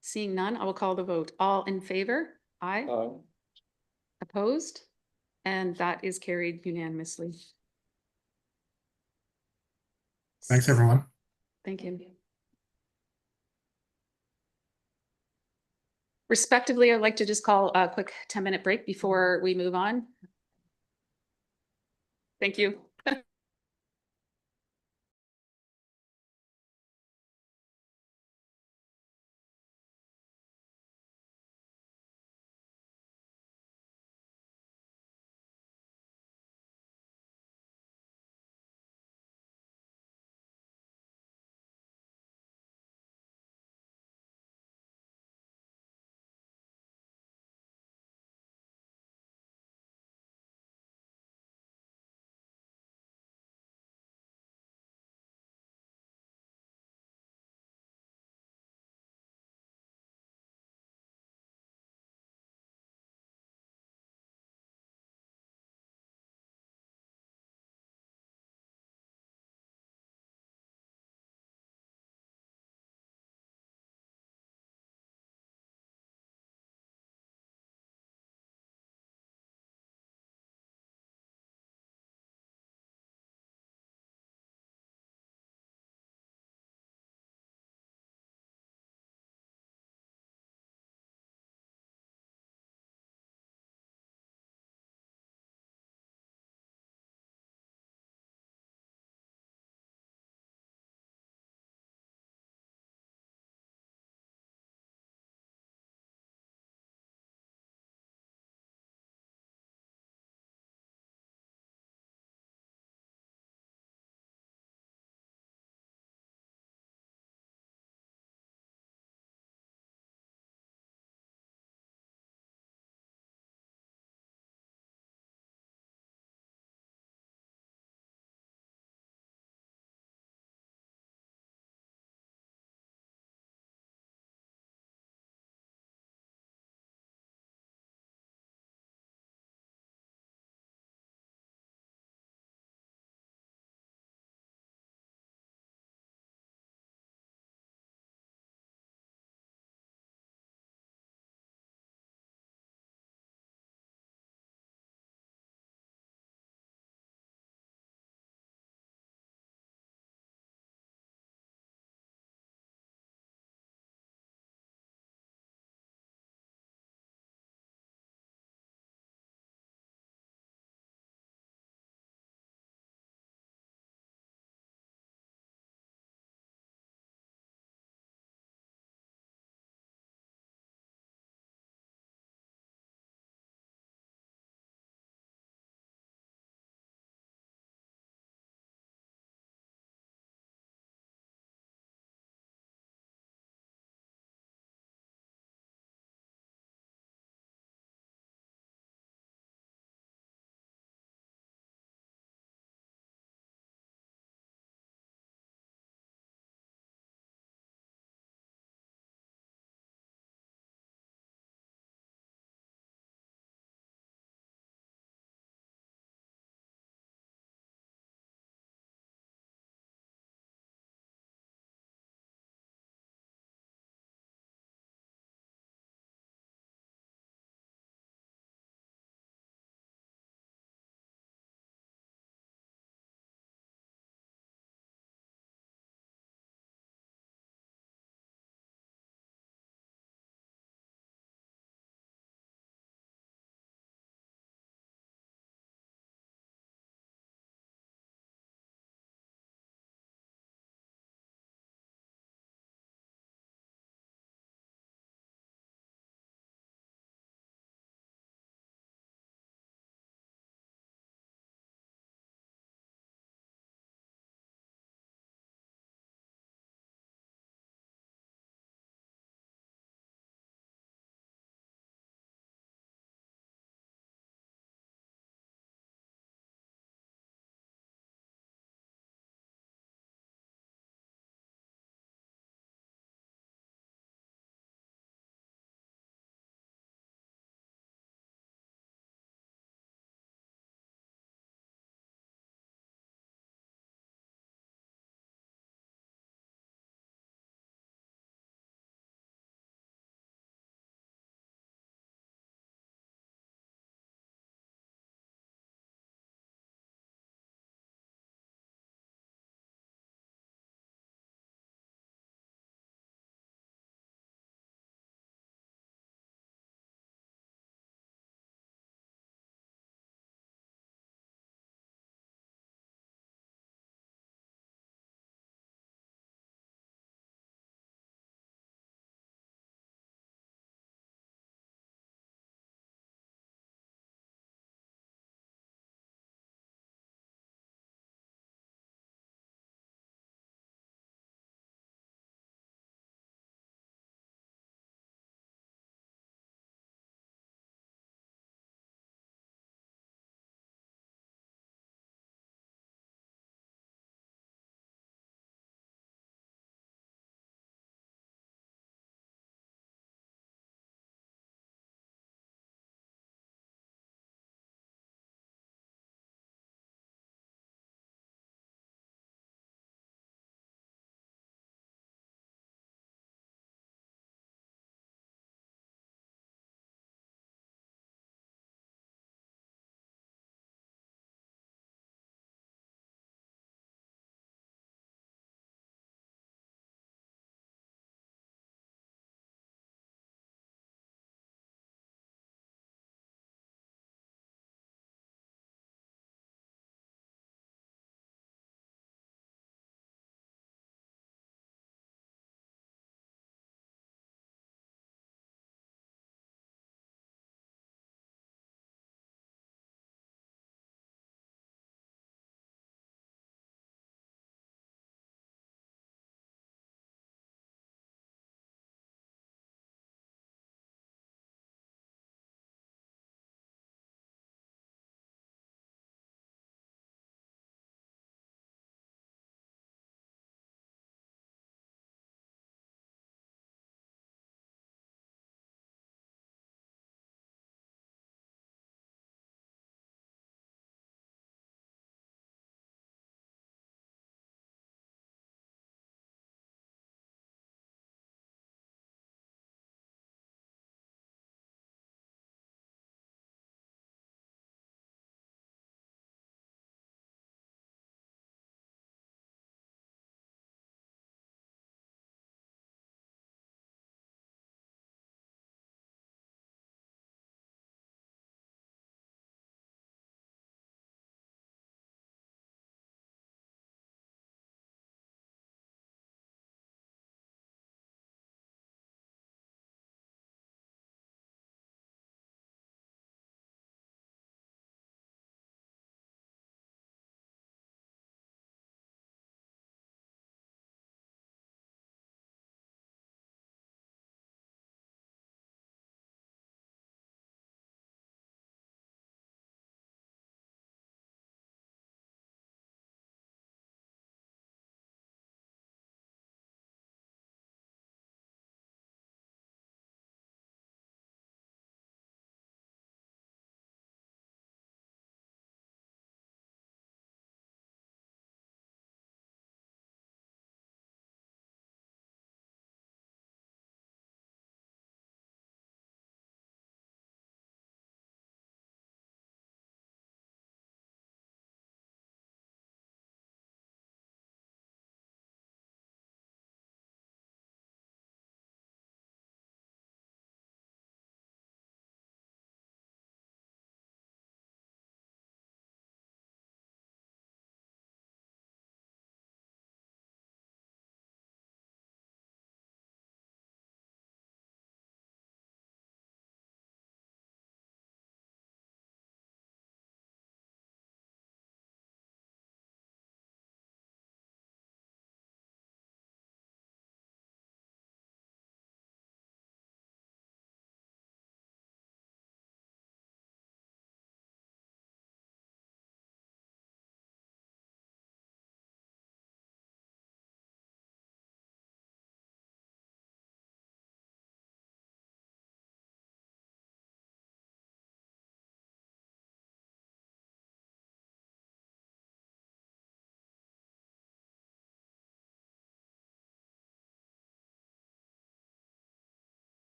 Seeing none, I will call the vote. All in favor? Aye. Opposed? And that is carried unanimously. Thanks, everyone. Thank you. Respectively, I'd like to just call a quick 10-minute break before we move on. Thank you.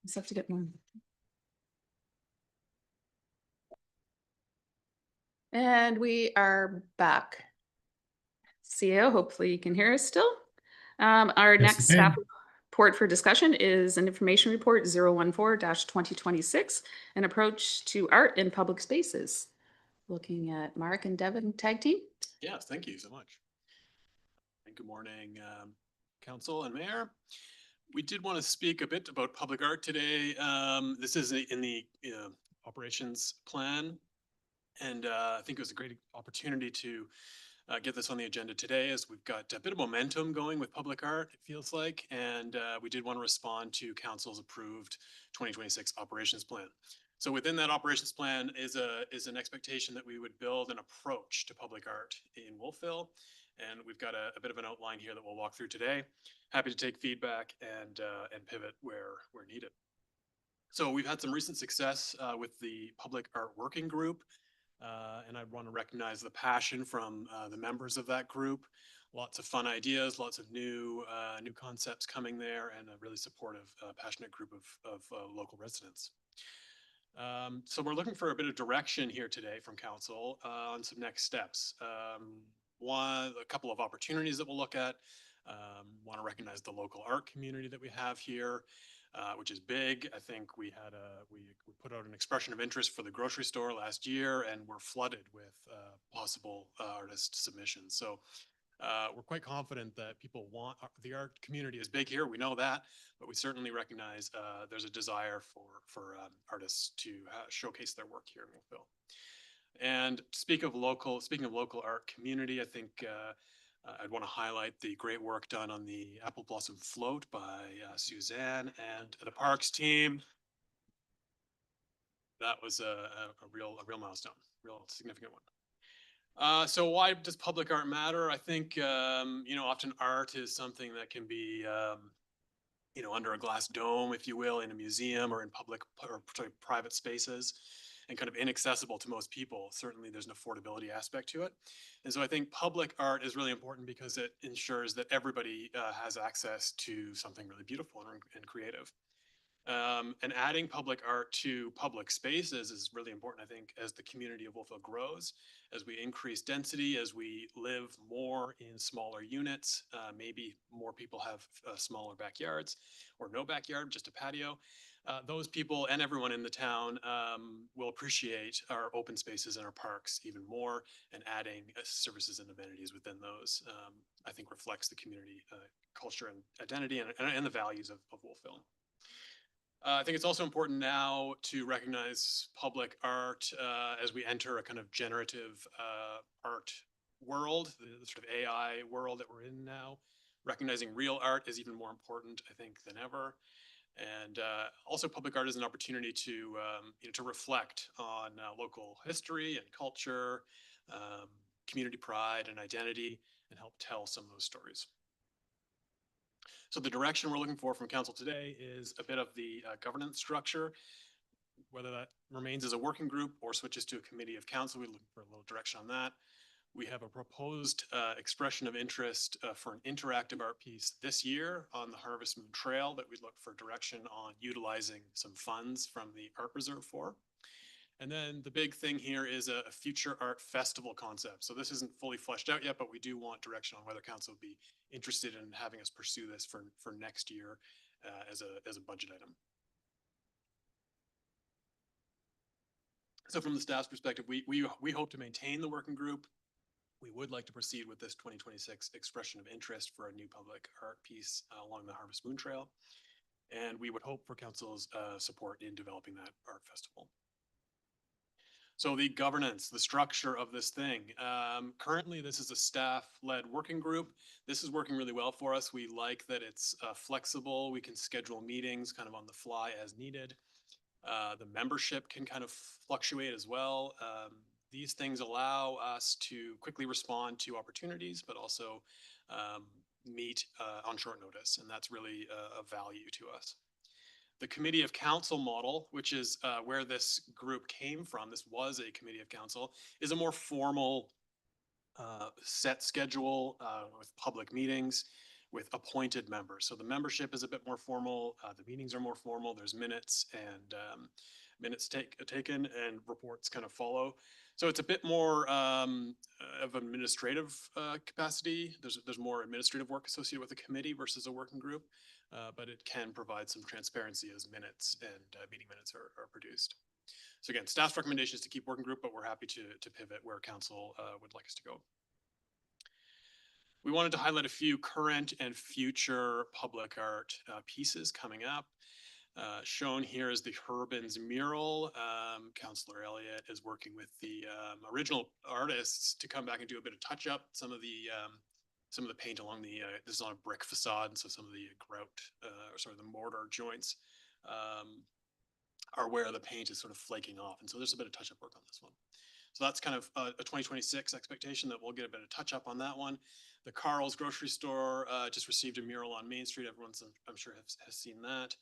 Just have to get one. And we are back. CEO, hopefully you can hear us still. Our Yes, next we staff can. report for discussion is an information report 014-2026, an approach to art in public spaces. Looking at Mark and Devin tag team. Yes, thank you so much. And good morning, council and mayor. We did want to speak a bit about public art today. This is in the operations plan. And I think it was a great opportunity to get this on the agenda today, as we've got a bit of momentum going with public art, it feels like. And we did want to respond to council's approved 2026 operations plan. So within that operations plan is an expectation that we would build an approach to public art in Wolfville. And we've got a bit of an outline here that we'll walk through today. Happy to take feedback and pivot where needed. So we've had some recent success with the public art working group. And I want to recognize the passion from the members of that group. Lots of fun ideas, lots of new concepts coming there, and a really supportive, passionate group of local residents. So we're looking for a bit of direction here today from council on some next steps. A couple of opportunities that we'll look at. Want to recognize the local art community that we have here, which is big. I think we put out an expression of interest for the grocery store last year, and we're flooded with possible artist submissions. So we're quite confident that people want the art community is big here. We know that, but we certainly recognize there's a desire for artists to showcase their work here in Wolfville. And speaking of local art community, I think I'd want to highlight the great work done on the Apple Blossom Float by Suzanne and the Parks team. That was a real milestone, real significant one. So why does public art matter? I think, often art is something that can be, under a glass dome, if you will, in a museum or in public or private spaces, and kind of inaccessible to most people. Certainly there's an affordability aspect to it. And so I think public art is really important because it ensures that everybody has access to something really beautiful and creative. And adding public art to public spaces is really important, I think, as the community of Wolfville grows, as we increase density, as we live more in smaller units. Maybe more people have smaller backyards or no backyard, just a patio. Those people and everyone in the town will appreciate our open spaces and our parks even more, and adding services and amenities within those, I think, reflects the community culture and identity and the values of Wolfville. I think it's also important now to recognize public art as we enter a kind of generative art world, the sort of AI world that we're in now. Recognizing real art is even more important, I think, than ever. And also public art is an opportunity to reflect on local history and culture, community pride and identity, and help tell some of those stories. So the direction we're looking for from council today is a bit of the governance structure, whether that remains as a working group or switches to a committee of council. We're looking for a little direction on that. We have a proposed expression of interest for an interactive art piece this year on the Harvest Moon Trail that we'd look for direction on utilizing some funds from the Art Reserve for. And then the big thing here is a future art festival concept. So this isn't fully fleshed out yet, but we do want direction on whether council would be interested in having us pursue this for next year as a budget item. So from the staff's perspective, we hope to maintain the working group. We would like to proceed with this 2026 expression of interest for a new public art piece along the Harvest Moon Trail. And we would hope for council's support in developing that art festival. So the governance, the structure of this thing. Currently, this is a staff-led working group. This is working really well for us. We like that it's flexible. We can schedule meetings kind of on the fly as needed. The membership can kind of fluctuate as well. These things allow us to quickly respond to opportunities, but also meet on short notice, and that's really a value to us. The committee of council model, which is where this group came from, this was a committee of council, is a more formal set schedule with public meetings. with appointed members. So the membership is a bit more formal, the meetings are more formal, there's minutes and minutes taken and reports kind of follow. So it's a bit more of administrative capacity. There's more administrative work associated with a committee versus a working group, but it can provide some transparency as minutes and meeting minutes are produced. So again, staff's recommendation is to keep working group, but we're happy to pivot where council would like us to go. We wanted to highlight a few current and future public art pieces coming up. Shown here is the Hurbins mural. Councillor Elliott is working with the original artists to come back and do a bit of touch up. Some of the paint along the, this is on a brick facade, and so some of the grout, or sort of the mortar joints are where the paint is sort of flaking off. And so there's a bit of touch up work on this one. So that's kind of a 2026 expectation that we'll get a bit of touch up on that one. The Carl's grocery store just received a mural on Main Street. Everyone's, I'm sure, has seen that.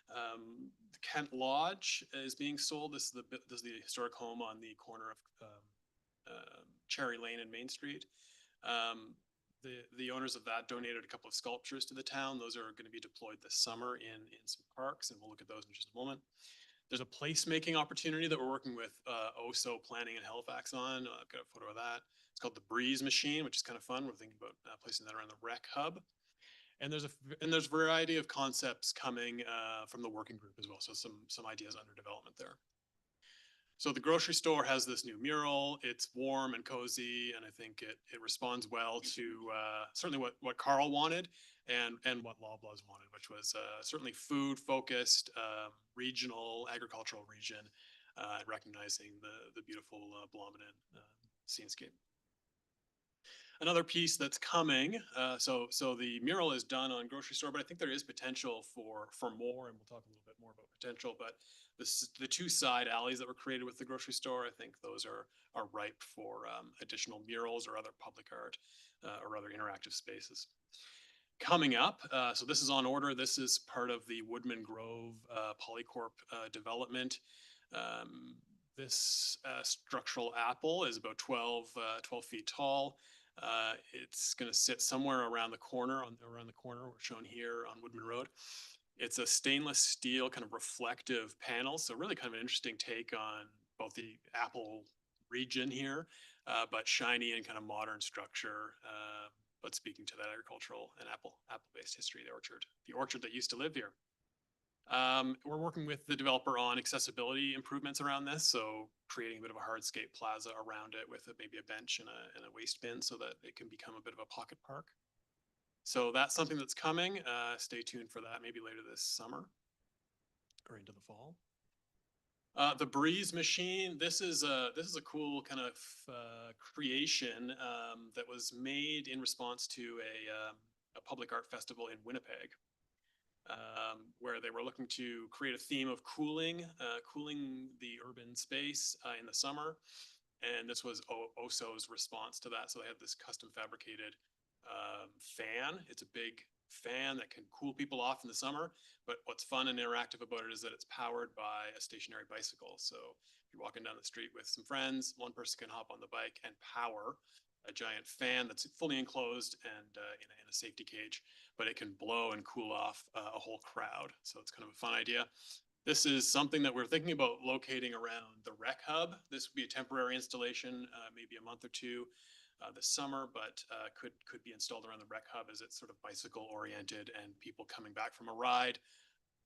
The Kent Lodge is being sold. This is the historic home on the corner of Cherry Lane and Main Street. The owners of that donated a couple of sculptures to the town. Those are going to be deployed this summer in some parks, and we'll look at those in just a moment. There's a placemaking opportunity that we're working with OSO Planning in Halifax on. I've got a photo of that. It's called the Breeze Machine, which is kind of fun. We're thinking about placing that around the rec hub. And there's a variety of concepts coming from the working group as well. So some ideas under development there. So the grocery store has this new mural. It's warm and cozy, and I think it responds well to certainly what Carl wanted and what Loblaws wanted, which was certainly food focused, regional agricultural region, recognizing the beautiful Blomidon scenescape. Another piece that's coming, so the mural is done on grocery store, but I think there is potential for more, and we'll talk a little bit more about potential. But the two side alleys that were created with the grocery store, I think those are ripe for additional murals or other public art or other interactive spaces. Coming up, so this is on order. This is part of the Woodman Grove Polycorp development. This structural apple is about 12 feet tall. It's going to sit somewhere around the corner, we're shown here on Woodman Road. It's a stainless steel kind of reflective panel. So really kind of an interesting take on both the apple region here, but shiny and kind of modern structure, but speaking to that agricultural and apple-based history of the orchard that used to live here. We're working with the developer on accessibility improvements around this. So creating a bit of a hardscape plaza around it with maybe a bench and a waste bin so that it can become a bit of a pocket park. So that's something that's coming. Stay tuned for that, maybe later this summer or into the fall. The Breeze Machine. This is a cool kind of creation that was made in response to a public art festival in Winnipeg, where they were looking to create a theme of cooling the urban space in the summer. And this was OSO's response to that. So they had this custom fabricated fan. It's a big fan that can cool people off in the summer. But what's fun and interactive about it is that it's powered by a stationary bicycle. So if you're walking down the street with some friends, one person can hop on the bike and power a giant fan that's fully enclosed and in a safety cage, but it can blow and cool off a whole crowd. So it's kind of a fun idea. This is something that we're thinking about locating around the rec hub. This would be a temporary installation, maybe a month or two this summer, but could be installed around the rec hub as it's sort of bicycle oriented and people coming back from a ride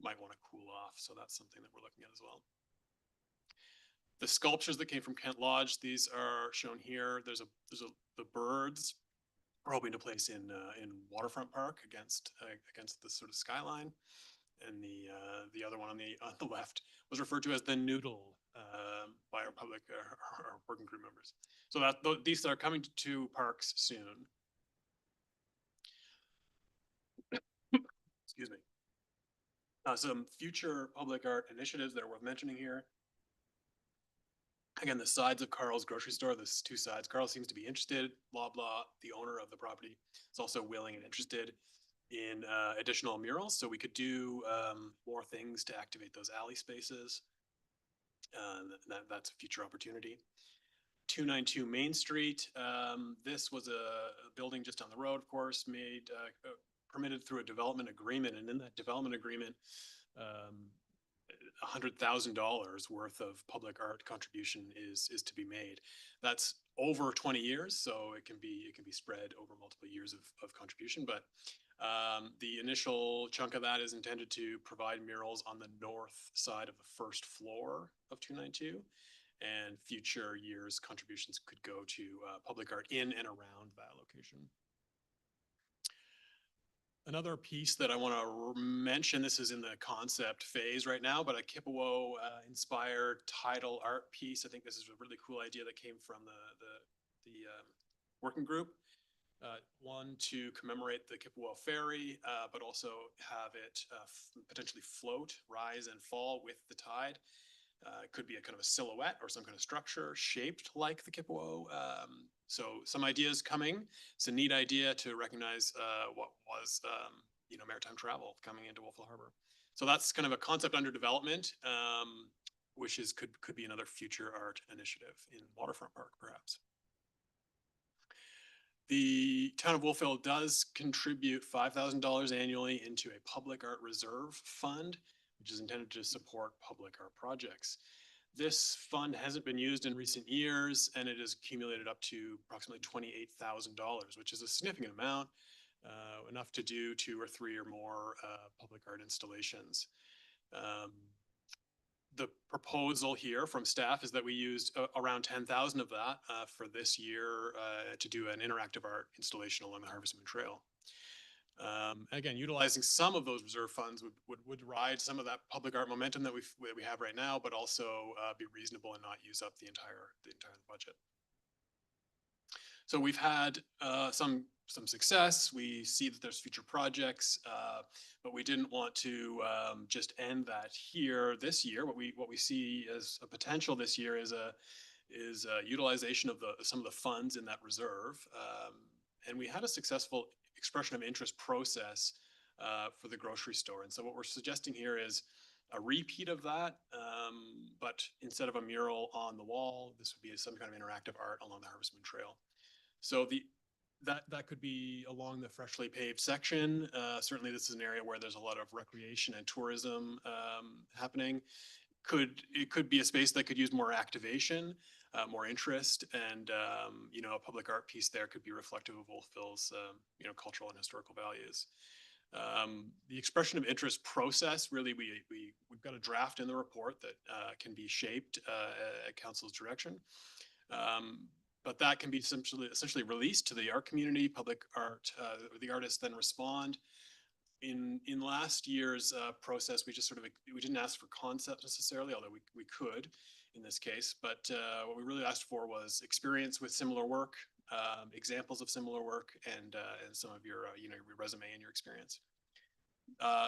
might want to cool off. So that's something that we're looking at as well. The sculptures that came from Kent Lodge, these are shown here. There's the birds we're hoping to place in Waterfront Park against the sort of skyline, and the other one on the left was referred to as the Noodle by our working group members. So these are coming to parks soon. Excuse me. Some future public art initiatives that are worth mentioning here. Again, the sides of Carl's grocery store, there's two sides. Carl seems to be interested. Loblaw, the owner of the property, is also willing and interested in additional murals. So we could do more things to activate those alley spaces. That's a future opportunity. 292 Main Street. This was a building just down the road, of course, permitted through a development agreement, and in that development agreement, $100,000 worth of public art contribution is to be made. That's over 20 years, so it can be spread over multiple years of contribution. But the initial chunk of that is intended to provide murals on the north side of the first floor of 292, and future years contributions could go to public art in and around that location. Another piece that I want to mention, this is in the concept phase right now, but a Kippawa inspired tidal art piece. I think this is a really cool idea that came from the working group. One, to commemorate the Kippawa Ferry, but also have it potentially float, rise and fall with the tide. It could be a kind of a silhouette or some kind of structure shaped like the Kippawa. So some ideas coming. It's a neat idea to recognize what was, maritime travel coming into Wolfville Harbor. So that's kind of a concept under development, which could be another future art initiative in Waterfront Park, perhaps. The town of Wolfville does contribute $5,000 annually into a public art reserve fund, which is intended to support public art projects. This fund hasn't been used in recent years, and it has accumulated up to approximately $28,000, which is a significant amount, enough to do 2 or 3 or more public art installations. The proposal here from staff is that we used around 10,000 of that for this year to do an interactive art installation along the Harvest Moon Trail. Again, utilizing some of those reserve funds would ride some of that public art momentum that we have right now, but also be reasonable and not use up the entire budget. So we've had some success. We see that there's future projects, but we didn't want to just end that here this year. What we see as a potential this year is utilization of some of the funds in that reserve, and we had a successful expression of interest process for the grocery store. And so what we're suggesting here is a repeat of that, but instead of a mural on the wall, this would be some kind of interactive art along the Harvest Moon Trail. So that could be along the freshly paved section. Certainly this is an area where there's a lot of recreation and tourism happening. It could be a space that could use more activation, more interest, and a public art piece there could be reflective of Wolfville's cultural and historical values. The expression of interest process, really, we've got a draft in the report that can be shaped at council's direction. But that can be essentially released to the art community, public art, the artists then respond. In last year's process, we didn't ask for concepts necessarily, although we could in this case, but what we really asked for was experience with similar work, examples of similar work, and some of your your resume and your experience.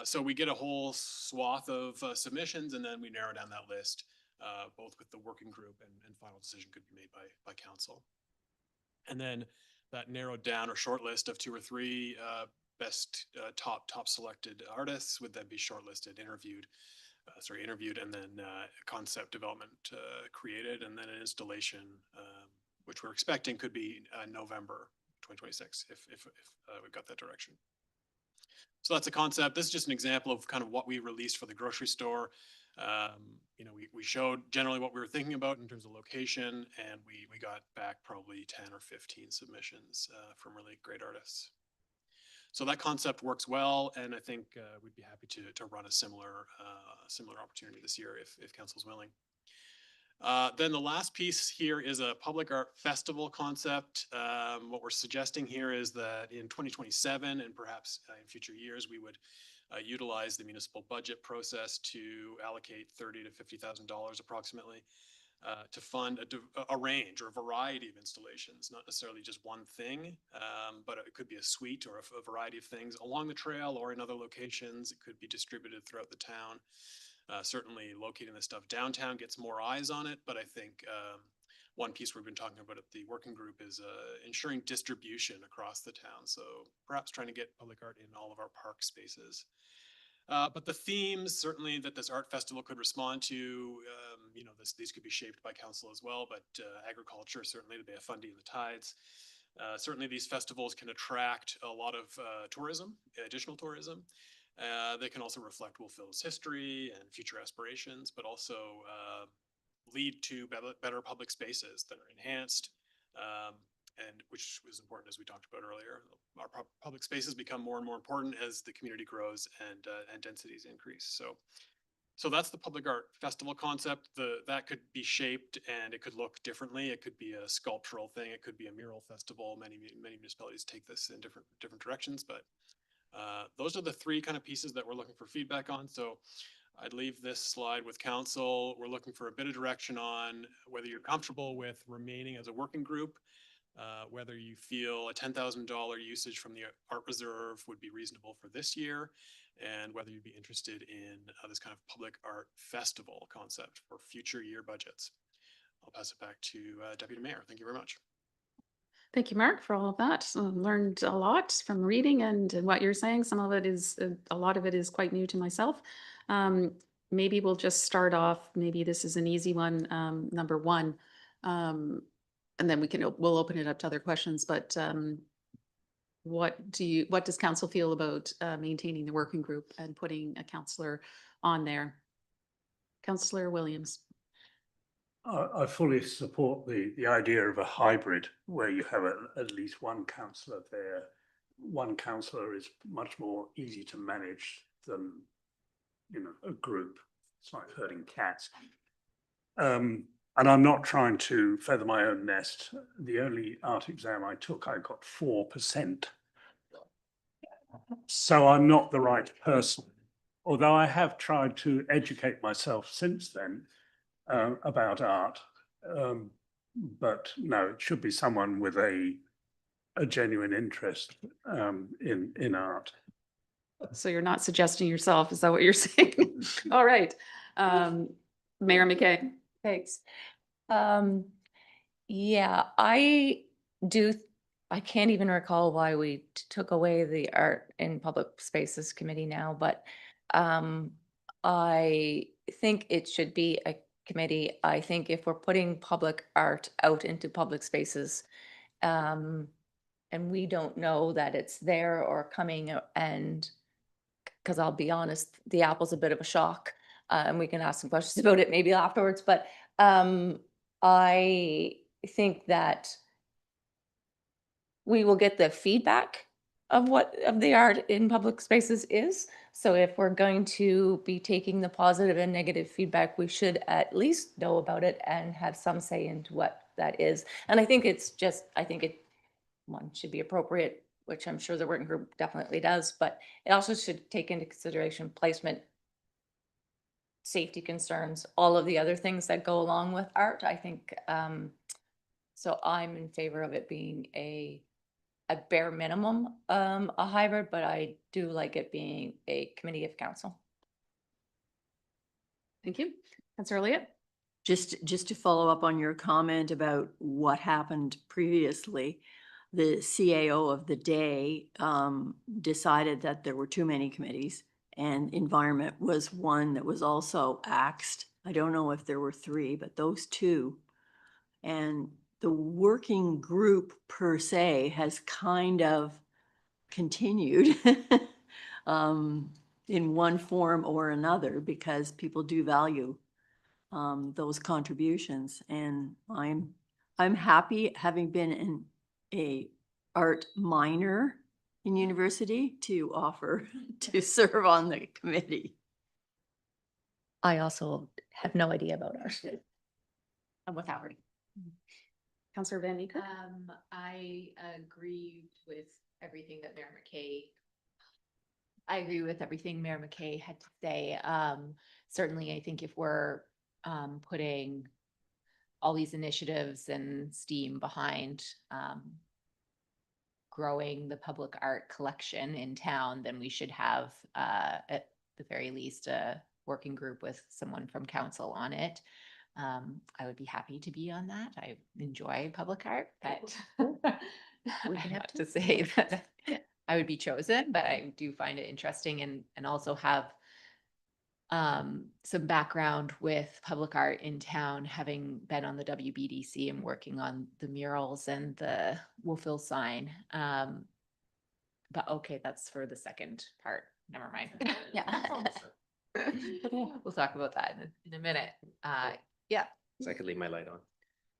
So we get a whole swath of submissions, and then we narrow down that list, both with the working group and final decision could be made by council. And then that narrowed down or short list of 2 or 3 best top selected artists would then be shortlisted, interviewed, and then concept development created, and then an installation, which we're expecting could be November 2026 if we've got that direction. So that's a concept. This is just an example of kind of what we released for the grocery store. We showed generally what we were thinking about in terms of location, and we got back probably 10 or 15 submissions from really great artists. So that concept works well, and I think we'd be happy to run a similar opportunity this year if council's willing. Then the last piece here is a public art festival concept. What we're suggesting here is that in 2027 and perhaps in future years, we would utilize the municipal budget process to allocate $30,000 to $50,000 approximately to fund a range or a variety of installations, not necessarily just one thing, but it could be a suite or a variety of things along the trail or in other locations. It could be distributed throughout the town. Certainly locating this stuff downtown gets more eyes on it, but I think one piece we've been talking about at the working group is ensuring distribution across the town. So perhaps trying to get public art in all of our park spaces. But the themes certainly that this art festival could respond to, these could be shaped by council as well, but agriculture, certainly the Bay of Fundy and the tides. Certainly these festivals can attract a lot of tourism, additional tourism. They can also reflect Wolfville's history and future aspirations, but also lead to better public spaces that are enhanced, and which was important as we talked about earlier. Our public spaces become more and more important as the community grows and densities increase. So that's the public art festival concept. That could be shaped and it could look differently. It could be a sculptural thing. It could be a mural festival. Many municipalities take this in different directions, but those are the three kind of pieces that we're looking for feedback on. So I'd leave this slide with council. We're looking for a bit of direction on whether you're comfortable with remaining as a working group, whether you feel a $10,000 usage from the art reserve would be reasonable for this year, and whether you'd be interested in this kind of public art festival concept for future year budgets. I'll pass it back to Deputy Mayor. Thank you very much. Thank you, Mark, for all of that. Learned a lot from reading and what you're saying. Some of it is, a lot of it is quite new to myself. Maybe we'll just start off, maybe this is an easy one, number one. And then we'll open it up to other questions, but what does council feel about maintaining the working group and putting a councillor on there? Councillor Williams. I fully support the idea of a hybrid where you have at least one councillor there. One councillor is much more easy to manage than, a group. It's like herding cats. And I'm not trying to feather my own nest. The only art exam I took, I got 4%. So I'm not the right person. Although I have tried to educate myself since then about art. But no, it should be someone with a genuine interest in art. So you're not suggesting yourself, is that what you're saying? All right. Mayor McKay. Thanks. Yeah, I can't even recall why we took away the Art in Public Spaces Committee now, but I think it should be a committee. I think if we're putting public art out into public spaces, and we don't know that it's there or coming, and because I'll be honest, the apple's a bit of a shock, and we can ask some questions about it maybe afterwards, but I think that we will get the feedback of what the art in public spaces is. So if we're going to be taking the positive and negative feedback, we should at least know about it and have some say into what that is. And I think one should be appropriate, which I'm sure the working group definitely does, but it also should take into consideration placement, safety concerns, all of the other things that go along with art. I think, so I'm in favor of it being a bare minimum, a hybrid, but I do like it being a committee of council. Thank you. Councillor Elliott. Just to follow up on your comment about what happened previously, the CAO of the day decided that there were too many committees, and environment was one that was also axed. I don't know if there were three, but those two. And the working group per se has kind of continued in one form or another because people do value those contributions. And I'm happy, having been a art minor in university, to offer to serve on the committee. I also have no idea about art. I'm with Howard. Councillor Van Meeker. I agree with everything that Mayor McKay. I agree with everything Mayor McKay had to say. Certainly, I think if we're putting all these initiatives and steam behind growing the public art collection in town, then we should have at the very least a working group with someone from council on it. I would be happy to be on that. I enjoy public art, but we have to say that I would be chosen, but I do find it interesting and also have some background with public art in town, having been on the WBDC and working on the murals and the Wolfville sign. But okay, that's for the second part. Never mind. Yeah. We'll talk about that in a minute. Yeah. So I could leave my light on.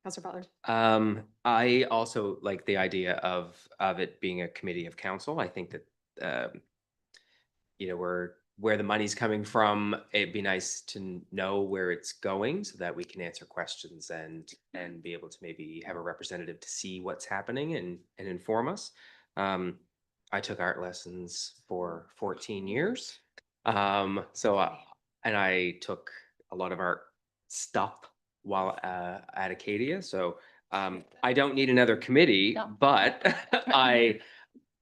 Counselor Butler? I also like the idea of it being a committee of council. I think that where the money's coming from, it'd be nice to know where it's going so that we can answer questions and be able to maybe have a representative to see what's happening and inform us. I took art lessons for 14 years. And I took a lot of art stuff while at Acadia. So I don't need another committee, No. but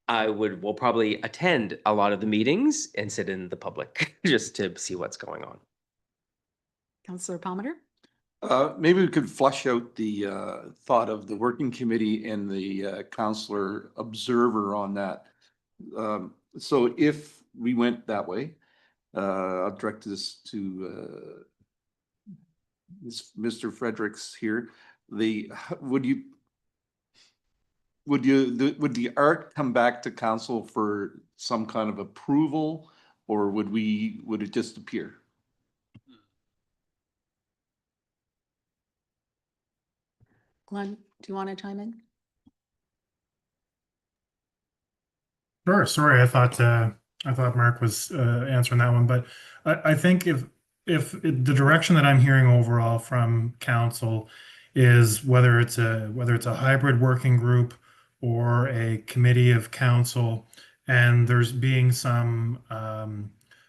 will probably attend a lot of the meetings and sit in the public just to see what's going on. Counselor Palmer? Maybe we could flush out the thought of the working committee and the counselor observer on that. So if we went that way, I'll direct this to Mr. Fredericks here. Would the art come back to council for some kind of approval, or would it just appear? Glenn, do you want to chime in? Sure. Sorry, I thought Mark was answering that one, but I think if the direction that I'm hearing overall from council is whether it's a hybrid working group or a committee of council, and there's being some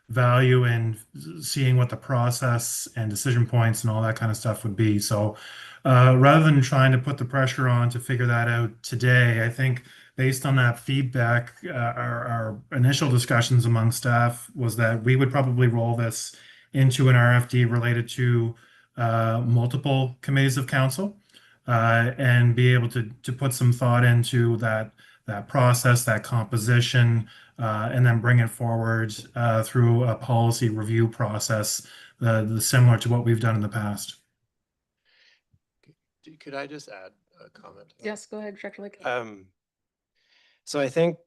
value in seeing what the process and decision points and all that kind of stuff would be. So rather than trying to put the pressure on to figure that out today, I think based on that feedback, our initial discussions among staff was that we would probably roll this into an RFD related to multiple committees of council and be able to put some thought into that process, that composition, and then bring it forward through a policy review process similar to what we've done in the past. Could I just add a comment? Yes, go ahead, Director Lake. So I think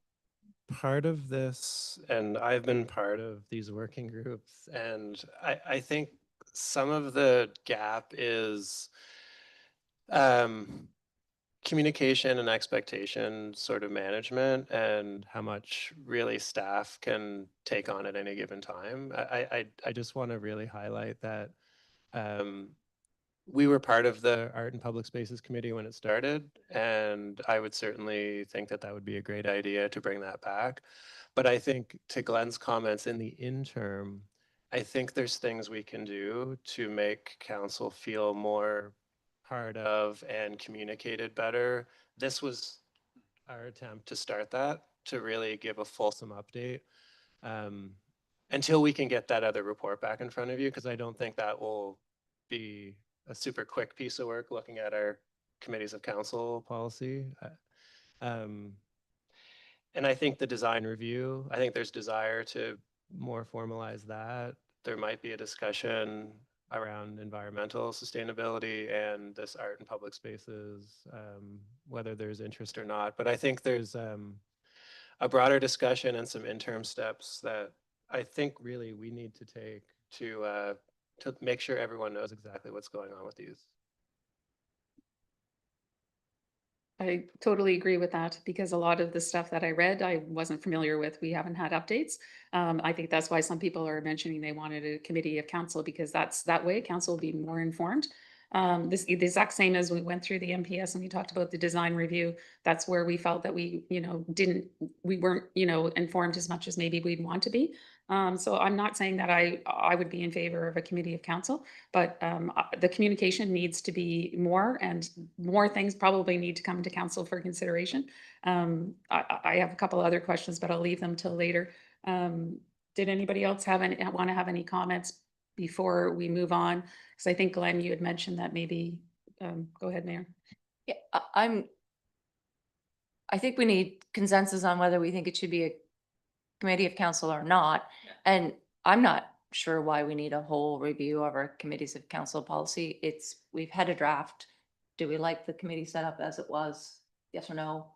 part of this, and I've been part of these working groups, and I think some of the gap is communication and expectation sort of management, and how much really staff can take on at any given time. I just want to really highlight that we were part of the Art and Public Spaces Committee when it started, and I would certainly think that would be a great idea to bring that back. But I think, to Glenn's comments, in the interim, I think there's things we can do to make council feel more part of and communicated better. This was our attempt to start that, to really give a fulsome update until we can get that other report back in front of you, because I don't think that will be a super quick piece of work looking at our committees of council policy. And I think the design review, I think there's desire to more formalize that. There might be a discussion around environmental sustainability and this art and public spaces, whether there's interest or not. But I think there's a broader discussion and some interim steps that I think really we need to take to make sure everyone knows exactly what's going on with these. I totally agree with that, because a lot of the stuff that I read, I wasn't familiar with. We haven't had updates. I think that's why some people are mentioning they wanted a committee of council, because that way council will be more informed. This the exact same as we went through the MPS and we talked about the design review. That's where we felt that we weren't informed as much as maybe we'd want to be. So I'm not saying that I would be in favor of a committee of council, but the communication needs to be more, and more things probably need to come to council for consideration. I have a couple other questions, but I'll leave them till later. Did anybody else want to have any comments before we move on? Because I think, Glenn, you had mentioned that maybe, go ahead, Mayor. Yeah, I think we need consensus on whether we think it should be a committee of council or not. And I'm not sure why we need a whole review of our committees of council policy. We've had a draft. Do we like the committee setup as it was? Yes or no?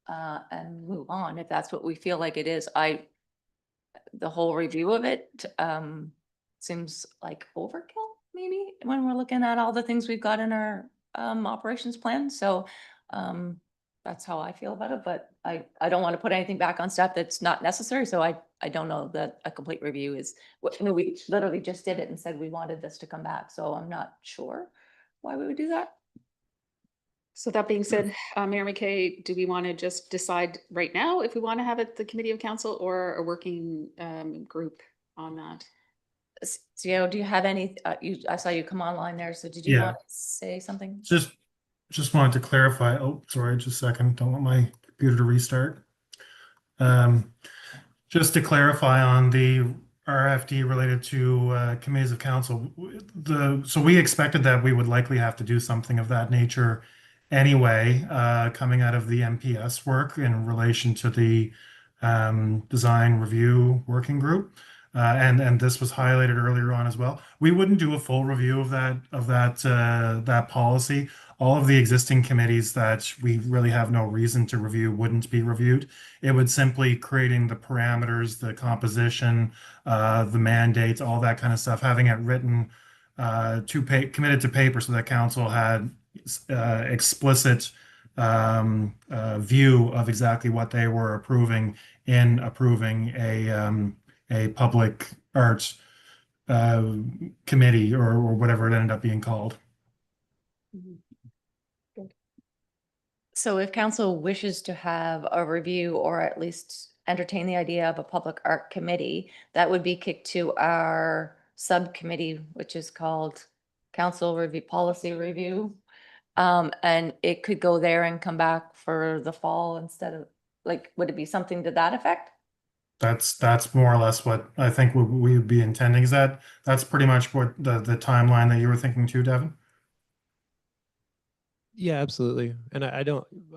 And move on if that's what we feel like it is. The whole review of it, seems like overkill maybe when we're looking at all the things we've got in our, operations plan. So, that's how I feel about it, but I don't want to put anything back on stuff that's not necessary. So I don't know that a complete review is, I mean, we literally just did it and said we wanted this to come back. So I'm not sure why we would do that. So that being said, Mayor McKay, do we want to just decide right now if we want to have it the committee of council or a working group on that? So, do you have any, I saw you come online there. So did you Yeah. want to say something? Just wanted to clarify. Oh, sorry, just a second. Don't want my computer to restart. Just to clarify on the RFD related to committees of council, so we expected that we would likely have to do something of that nature anyway, coming out of the MPS work in relation to the design review working group. And this was highlighted earlier on as well. We wouldn't do a full review of that policy. All of the existing committees that we really have no reason to review wouldn't be reviewed. It would simply creating the parameters, the composition, the mandates, all that kind of stuff, having it written committed to paper so that council had explicit view of exactly what they were approving in approving a public arts committee or whatever it ended up being called. So if council wishes to have a review or at least entertain the idea of a public art committee, that would be kicked to our subcommittee, which is called Council Review Policy Review. And it could go there and come back for the fall instead of, like, would it be something to that effect? That's more or less what I think we would be intending. That's pretty much what the timeline that you were thinking too, Devin? Yeah, absolutely. And I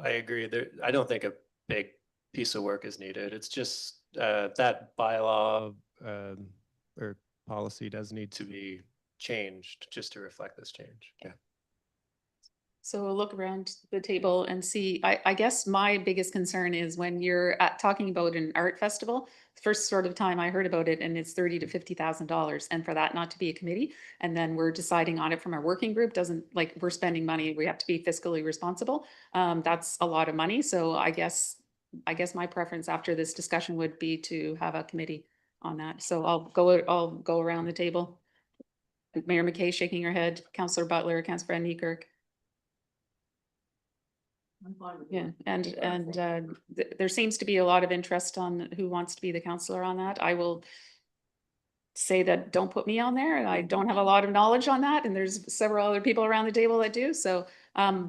agree there. I don't think a big piece of work is needed. It's just that bylaw or policy does need to be changed just to reflect this change. Yeah. So we'll look around the table and see, I guess my biggest concern is when you're talking about an art festival, first sort of time I heard about it and it's $30,000 to $50,000. And for that not to be a committee, and then we're deciding on it from our working group, doesn't, like, we're spending money, we have to be fiscally responsible. That's a lot of money. So I guess my preference after this discussion would be to have a committee on that. So I'll go around the table. Mayor McKay shaking her head, Councillor Butler, Councillor Van Niekerk. Yeah, and there seems to be a lot of interest on who wants to be the counselor on that. I will say that don't put me on there. I don't have a lot of knowledge on that, and there's several other people around the table that do. So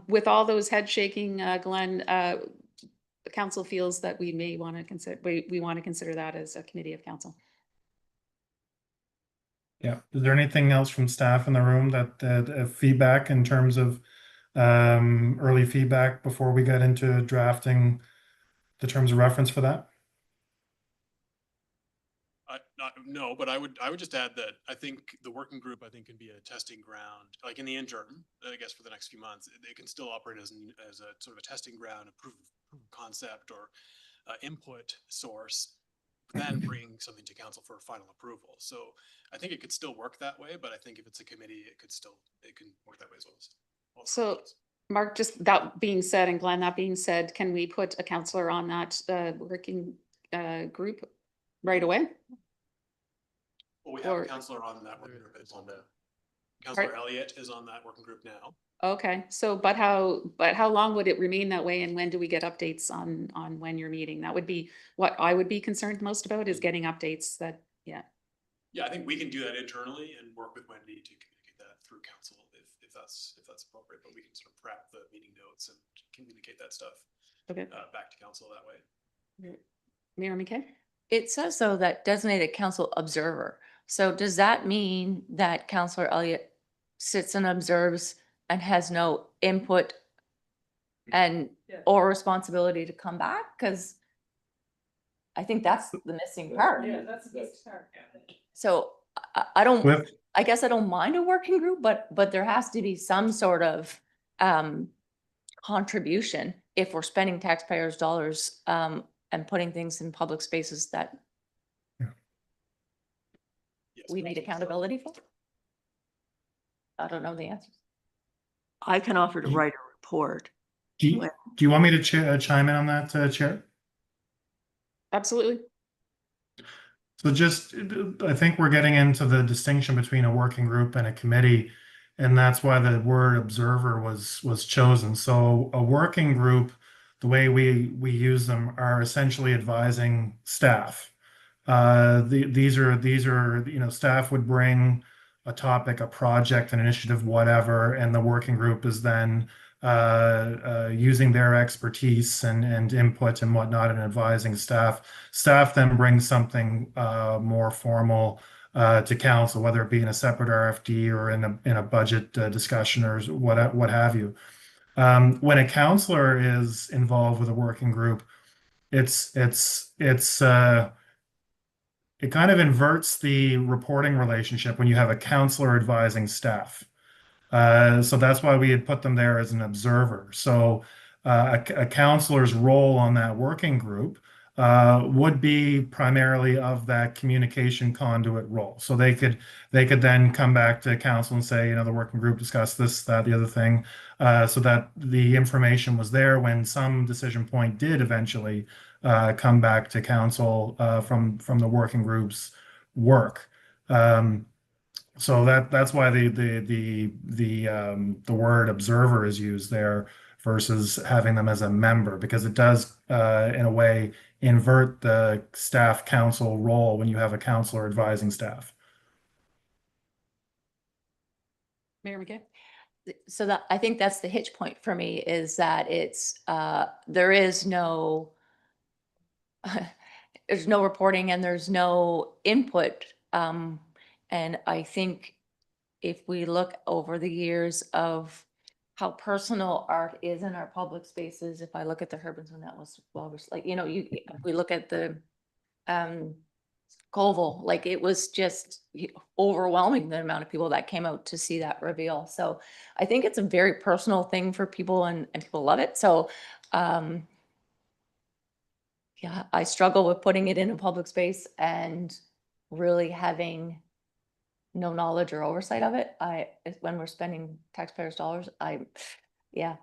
with all those head shaking, Glenn, the council feels that we may want to consider, we want to consider that as a committee of council. Yeah. Is there anything else from staff in the room that feedback in terms of early feedback before we get into drafting the terms of reference for that? No, but I would just add that I think the working group, I think, can be a testing ground, like in the interim, I guess for the next few months, they can still operate as a sort of a testing ground, a proof of concept or input source, then bring something to council for final approval. So I think it could still work that way, but I think if it's a committee, it can work that way as well. So Mark, just that being said, and Glenn, that being said, can we put a counselor on that working group right away? Well, we have a counselor on that working group. It's on the Councillor Elliott is on that working group now. Okay, so but how long would it remain that way, and when do we get updates on when you're meeting? That would be what I would be concerned most about, is getting updates that, yeah. Yeah, I think we can do that internally and work with Wendy to communicate that through council if that's appropriate, but we can sort of prep the meeting notes and communicate that stuff back to council that way. Mayor McKay? It says so that designated council observer. So does that mean that Councillor Elliott sits and observes and has no input and or responsibility to come back? Because I think that's the missing part. Yeah, that's the best part. So I don't, With, I guess I don't mind a working group, but there has to be some sort of contribution if we're spending taxpayers' dollars and putting things in public spaces that Yes, we need accountability for. I don't know the answers. I can offer to write a report. do you, do you want me to chime in on that, Chair? Absolutely. So just, I think we're getting into the distinction between a working group and a committee, and that's why the word observer was chosen. So a working group, the way we use them, are essentially advising staff. These are, you know, staff would bring a topic, a project, an initiative, whatever, and the working group is then using their expertise and input and whatnot and advising staff. Staff then brings something more formal to council, whether it be in a separate RFD or in a budget discussion or what have you. When a councillor is involved with a working group, it kind of inverts the reporting relationship when you have a councillor advising staff. So that's why we had put them there as an observer. So a counselor's role on that working group would be primarily of that communication conduit role. So they could then come back to council and say, you know, the working group discussed this, that, the other thing, so that the information was there when some decision point did eventually come back to council from the working group's work. So that's why the word observer is used there versus having them as a member, because it does in a way invert the staff council role when you have a counselor advising staff. Mayor McKay? So that, I think that's the hitch point for me, is that it's, there is no, there's no reporting and there's no input. And I think if we look over the years of how personal art is in our public spaces, if I look at the Herbertson, that was, well, like, you know, if we look at the Colville, like it was just overwhelming the amount of people that came out to see that reveal. So I think it's a very personal thing for people and people love it. So yeah, I struggle with putting it in a public space and really having no knowledge or oversight of it. When we're spending taxpayers' dollars, yeah.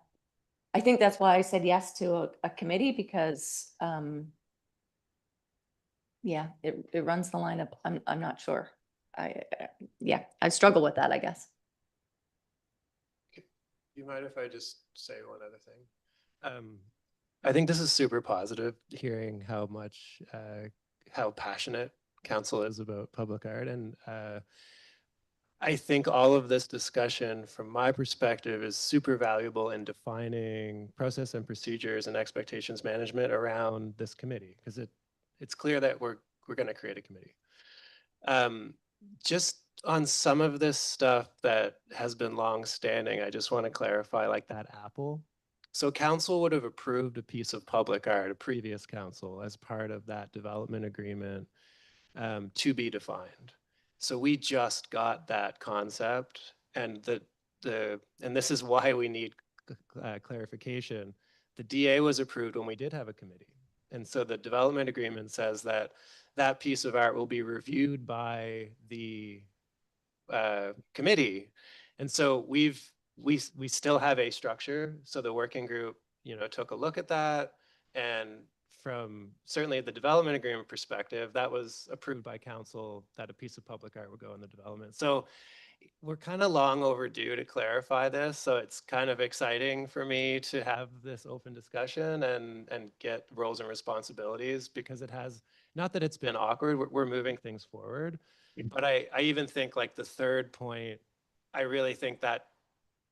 I think that's why I said yes to a committee, because yeah, it runs the lineup. I'm not sure. Yeah, I struggle with that, I guess. You mind if I just say one other thing? I think this is super positive, hearing how much, how passionate council is about public art. And I think all of this discussion, from my perspective, is super valuable in defining process and procedures and expectations management around this committee, because it's clear that we're going to create a committee. Just on some of this stuff that has been long standing, I just want to clarify, like that apple. So council would have approved a piece of public art, a previous council, as part of that development agreement to be defined. So we just got that concept, and and this is why we need clarification. The DA was approved when we did have a committee. And so the development agreement says that that piece of art will be reviewed by the committee. And so we still have a structure. So the working group, you know, took a look at that, and from certainly the development agreement perspective, that was approved by council, that a piece of public art would go in the development. So we're kind of long overdue to clarify this. So it's kind of exciting for me to have this open discussion and get roles and responsibilities, because it has, not that it's been awkward, we're moving things forward. But I even think, like, the third point, I really think that,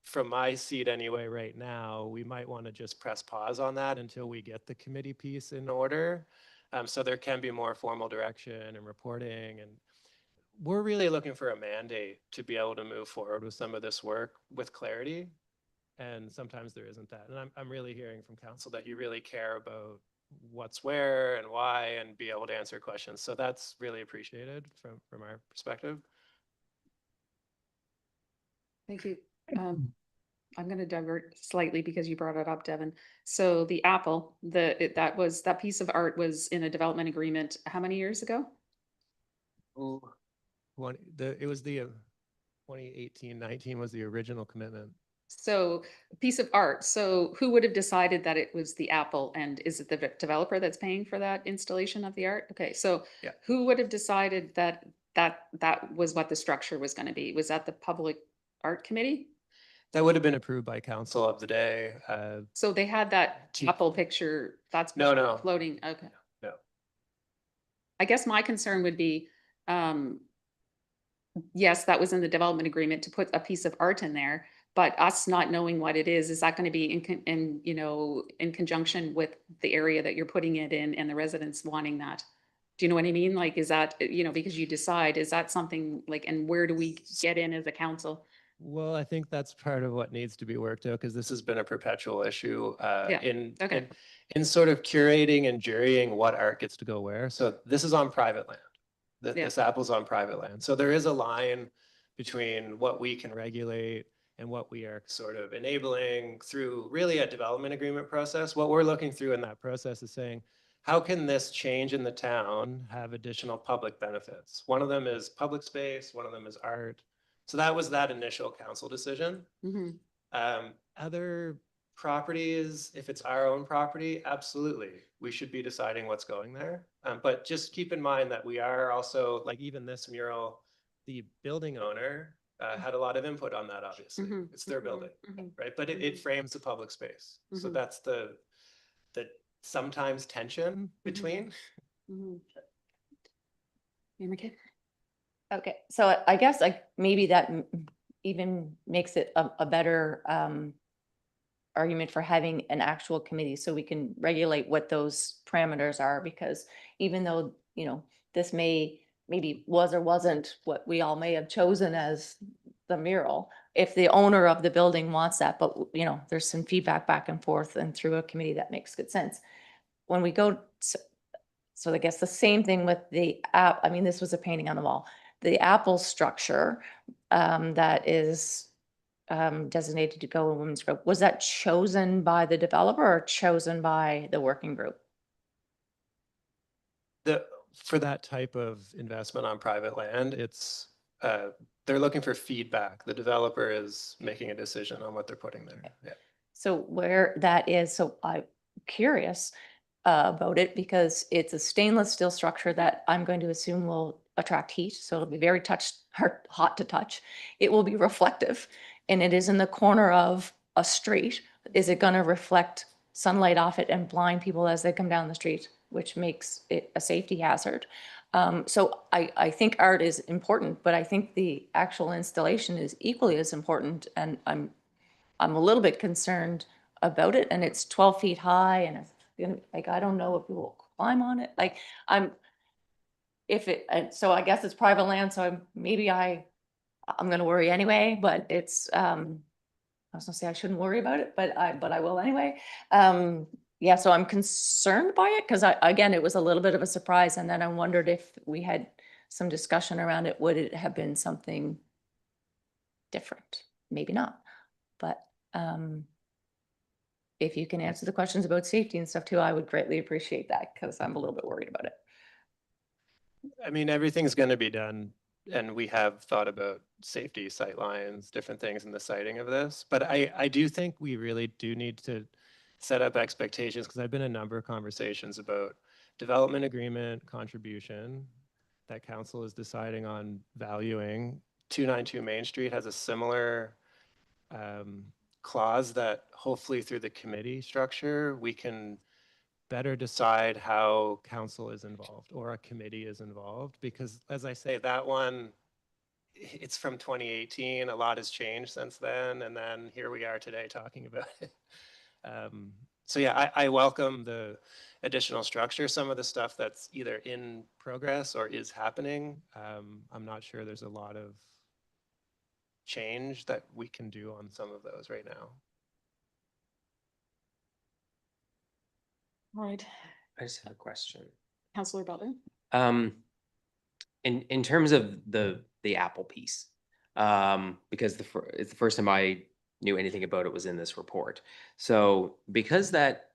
from my seat anyway right now, we might want to just press pause on that until we get the committee piece in order. So there can be more formal direction and reporting. And we're really looking for a mandate to be able to move forward with some of this work with clarity. And sometimes there isn't that. And I'm really hearing from council that you really care about what's where and why, and be able to answer questions. So that's really appreciated from our perspective. Thank you. I'm going to divert slightly because you brought it up, Devin. So the apple, that piece of art was in a development agreement how many years ago? It was the 2018-19 was the original commitment. So a piece of art. So who would have decided that it was the apple, and is it the developer that's paying for that installation of the art? Okay, so Yeah. who would have decided that that was what the structure was going to be? Was that the public art committee? That would have been approved by council of the day. So they had that Gee. apple picture, that's No. floating, okay. No. I guess my concern would be, yes, that was in the development agreement to put a piece of art in there, but us not knowing what it is that going to be in conjunction with the area that you're putting it in and the residents wanting that? Do you know what I mean? Like, is that, because you decide, is that something like, and where do we get in as a council? Well, I think that's part of what needs to be worked out because this has been a perpetual issue Yeah, in in sort of curating and jurying what art gets to go where. So this is on private land. Yeah. This apple's on private land. So there is a line between what we can regulate and what we are sort of enabling through really a development agreement process. What we're looking through in that process is saying, how can this change in the town have additional public benefits? One of them is public space, one of them is art. So that was that initial council decision. Mhm. Other properties, if it's our own property, absolutely, we should be deciding what's going there. But just keep in mind that we are also, like even this mural, the building owner had a lot of input on that, obviously. Mhm, It's their mhm, building, mhm. right? But it frames the public space. So Mhm. that's the sometimes tension between. Mhm. Yeah, McKay? Okay, so I guess like maybe that even makes it a better argument for having an actual committee so we can regulate what those parameters are, because even though, this maybe was or wasn't what we all may have chosen as the mural, if the owner of the building wants that, but there's some feedback back and forth and through a committee, that makes good sense. When we go, so I guess the same thing with the app, I mean, this was a painting on the wall. The apple structure that is designated to go in women's group, was that chosen by the developer or chosen by the working group? For that type of investment on private land, it's they're looking for feedback. The developer is making a decision on what they're putting there. Yeah. So where that is, so I'm curious about it because it's a stainless steel structure that I'm going to assume will attract heat. So it'll be very hot to touch. It will be reflective, and it is in the corner of a street. Is it going to reflect sunlight off it and blind people as they come down the street, which makes it a safety hazard? So I think art is important, but I think the actual installation is equally as important. And I'm a little bit concerned about it, and it's 12 feet high, and it's like, I don't know if we will climb on it. Like so I guess it's private land, so I'm gonna worry anyway, but it's, I was gonna say I shouldn't worry about it, but I will anyway. Yeah, so I'm concerned by it because again, it was a little bit of a surprise, and then I wondered if we had some discussion around it, would it have been something different? Maybe not, but if you can answer the questions about safety and stuff too, I would greatly appreciate that because I'm a little bit worried about it. I mean, everything's going to be done, and we have thought about safety sightlines, different things in the siting of this. But I do think we really do need to set up expectations, because I've been in a number of conversations about development agreement contribution that council is deciding on valuing. 292 Main Street has a similar clause that hopefully through the committee structure, we can better decide how council is involved or a committee is involved. Because as I say, that one, it's from 2018. A lot has changed since then. And then here we are today talking about it. So yeah, I welcome the additional structure. Some of the stuff that's either in progress or is happening, I'm not sure there's a lot of change that we can do on some of those right now. All right, I just have a question. Councillor Butler? In terms of the Apple piece, Because it's the first time I knew anything about it was in this report. So because that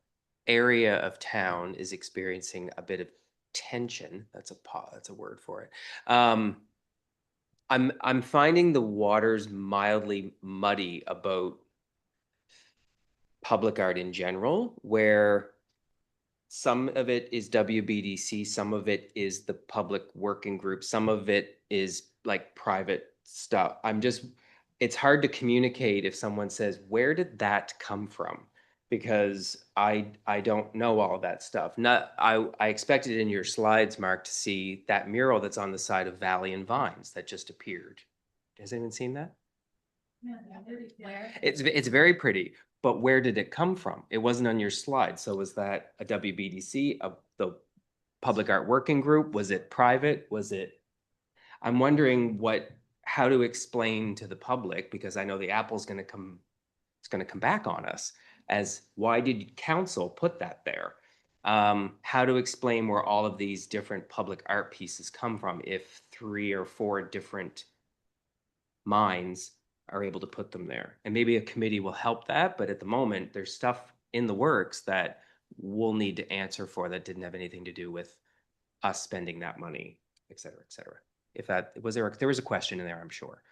area of town is experiencing a bit of tension, that's a word for it. I'm finding the waters mildly muddy about public art in general, where some of it is WBDC, some of it is the public working group, some of it is like private stuff. It's hard to communicate if someone says, where did that come from? Because I don't know all of that stuff. I expected in your slides, Mark, to see that mural that's on the side of Valley and Vines that just appeared. Has anyone seen that? It's very pretty, but where did it come from? It wasn't on your slide. So was that a WBDC, the Public Art Working Group? Was it private? I'm wondering how to explain to the public, because I know the Apple's going to come back on us, as why did council put that there? How to explain where all of these different public art pieces come from if 3 or 4 different minds are able to put them there. And maybe a committee will help that, but at the moment there's stuff in the works that we'll need to answer for that didn't have anything to do with us spending that money, et cetera, et cetera. There was a question in there, I'm sure.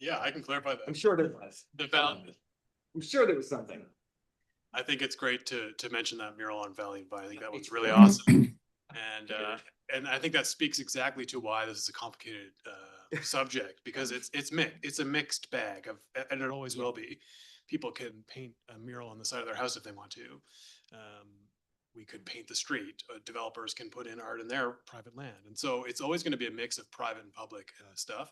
Yeah, I can clarify that. I'm sure there was. I'm sure there was something. I think it's great to mention that mural on Valley and Vine. I think that was really awesome. And I think that speaks exactly to why this is a complicated subject, because it's a mixed bag and it always will be. People can paint a mural on the side of their house if they want to. We could paint the street. Developers can put in art in their private land. And so it's always going to be a mix of private and public stuff.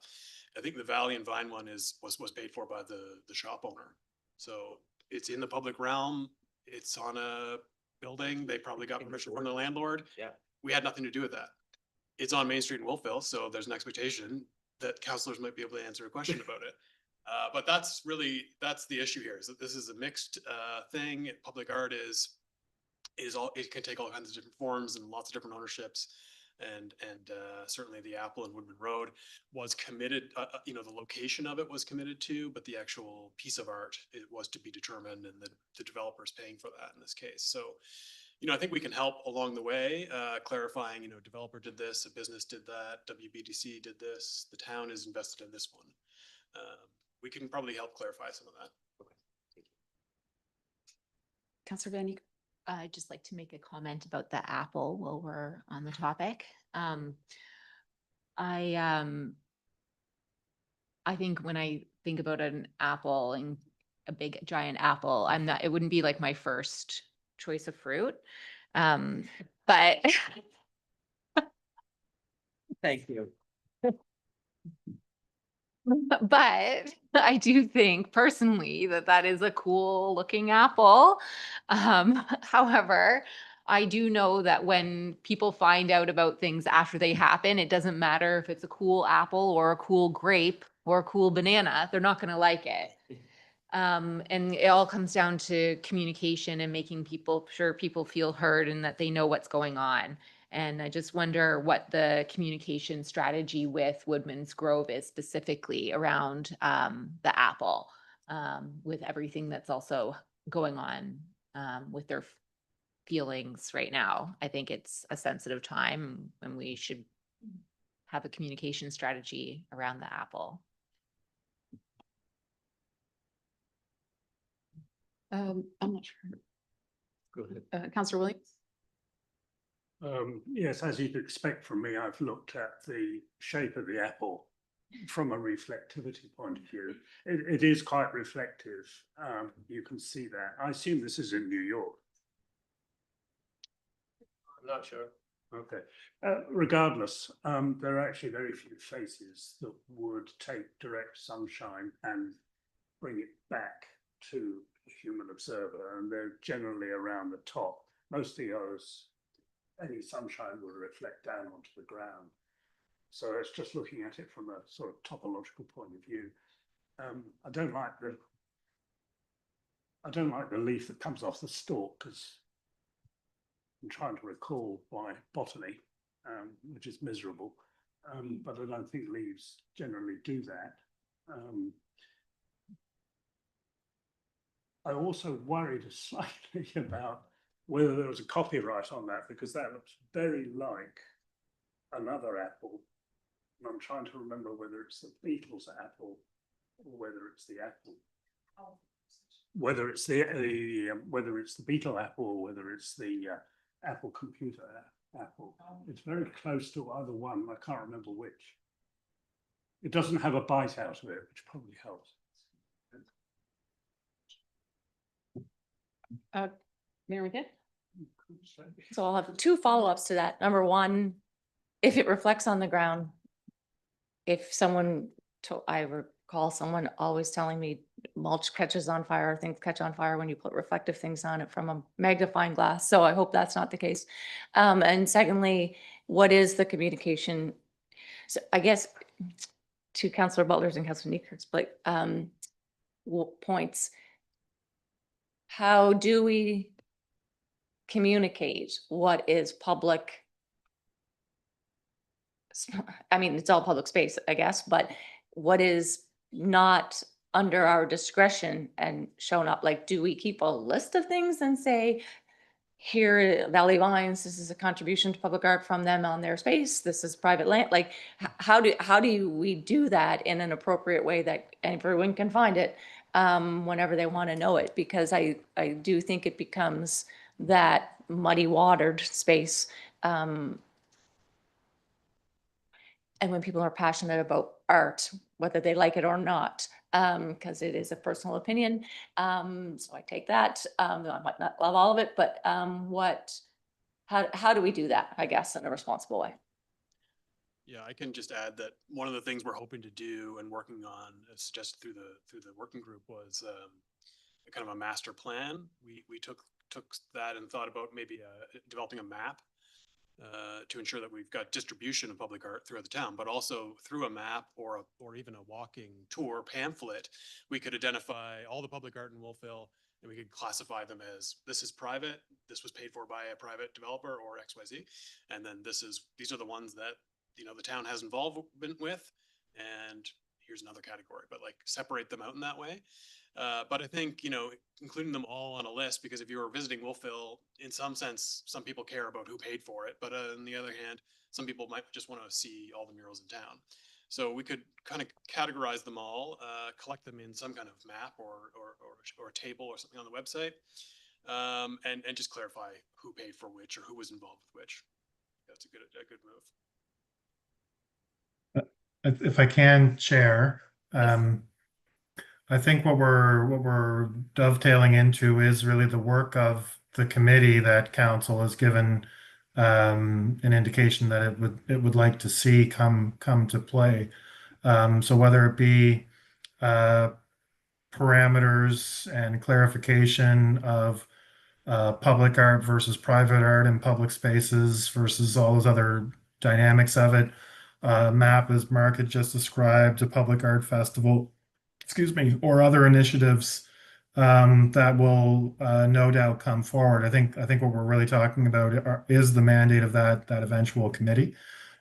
I think the Valley and Vine one was paid for by the shop owner. So it's in the public realm. It's on a building. They probably got permission from the landlord. Yeah. We had nothing to do with that. It's on Main Street in Wolfville, so there's an expectation that councilors might be able to answer a question about it. But that's the issue here, is that this is a mixed thing. Public art it can take all kinds of different forms and lots of different ownerships. And certainly the Apple and Woodman Road was committed, the location of it was committed to, but the actual piece of art, it was to be determined, and the developer's paying for that in this case. So, I think we can help along the way, clarifying, developer did this, a business did that, WBDC did this, the town is invested in this one. We can probably help clarify some of that. Councillor Van Eek. I'd just like to make a comment about the apple while we're on the topic. I think when I think about an apple and a big giant apple, it wouldn't be like my first choice of fruit. But Thank you. But I do think personally that is a cool looking apple. However, I do know that when people find out about things after they happen, it doesn't matter if it's a cool apple or a cool grape or a cool banana, they're not going to like it. And it all comes down to communication and making sure people feel heard and that they know what's going on. And I just wonder what the communication strategy with Woodman's Grove is specifically around the apple, with everything that's also going on with their feelings right now. I think it's a sensitive time and we should have a communication strategy around the apple. I'm not sure. Go ahead. Councillor Williams. Yes, as you'd expect from me, I've looked at the shape of the apple from a reflectivity point of view. It is quite reflective. You can see that. I assume this is in New York. I'm not sure. Okay. Regardless, there are actually very few faces that would take direct sunshine and bring it back to the human observer, and they're generally around the top. Most of those, any sunshine will reflect down onto the ground. So it's just looking at it from a sort of topological point of view. I don't like the leaf that comes off the stalk, because I'm trying to recall my botany, which is miserable. But I don't think leaves generally do that. I also worried slightly about whether there was a copyright on that, because that looks very like another apple. And I'm trying to remember whether it's the Beatles apple or whether it's the apple. Whether it's whether it's the Beetle apple or whether it's the Apple computer apple. It's very close to either one. I can't remember which. It doesn't have a bite out of it, which probably helps. Mayor McKitt? So I'll have two follow-ups to that. Number one, if it reflects on the ground, if someone, I recall someone always telling me mulch catches on fire, things catch on fire when you put reflective things on it from a magnifying glass. So I hope that's not the case. And secondly, what is the communication? So I guess to Councillor Butler's and Councillor Niekert's points, how do we communicate what is public? I mean, it's all public space, I guess, but what is not under our discretion and shown up? Like, do we keep a list of things and say, here, Valley Vines, this is a contribution to public art from them on their space, this is private land? Like, how do we do that in an appropriate way that everyone can find it whenever they want to know it? Because I do think it becomes that muddy watered space. And when people are passionate about art, whether they like it or not, because it is a personal opinion. So I take that. I might not love all of it, but how do we do that, I guess, in a responsible way? Yeah, I can just add that one of the things we're hoping to do and working on, as suggested through the working group, was a kind of a master plan. We took that and thought about maybe developing a map to ensure that we've got distribution of public art throughout the town, but also through a map or even a walking tour pamphlet, we could identify all the public art in Wolfville, and we could classify them as, this is private, this was paid for by a private developer or XYZ, and then these are the ones that the town has involvement with, and here's another category, but like separate them out in that way. But I think, including them all on a list, because if you were visiting Wolfville, in some sense, some people care about who paid for it. But on the other hand, some people might just want to see all the murals in town. So we could kind of categorize them all, collect them in some kind of map or a table or something on the website, and just clarify who paid for which or who was involved with which. That's a good move. If I can, Chair, I think what we're dovetailing into is really the work of the committee that council has given an indication that it would like to see come to play. So whether it be parameters and clarification of public art versus private art in public spaces versus all those other dynamics of it. Map, as Mark had just described, a public art festival, or other initiatives that will no doubt come forward. I think what we're really talking about is the mandate of that eventual committee.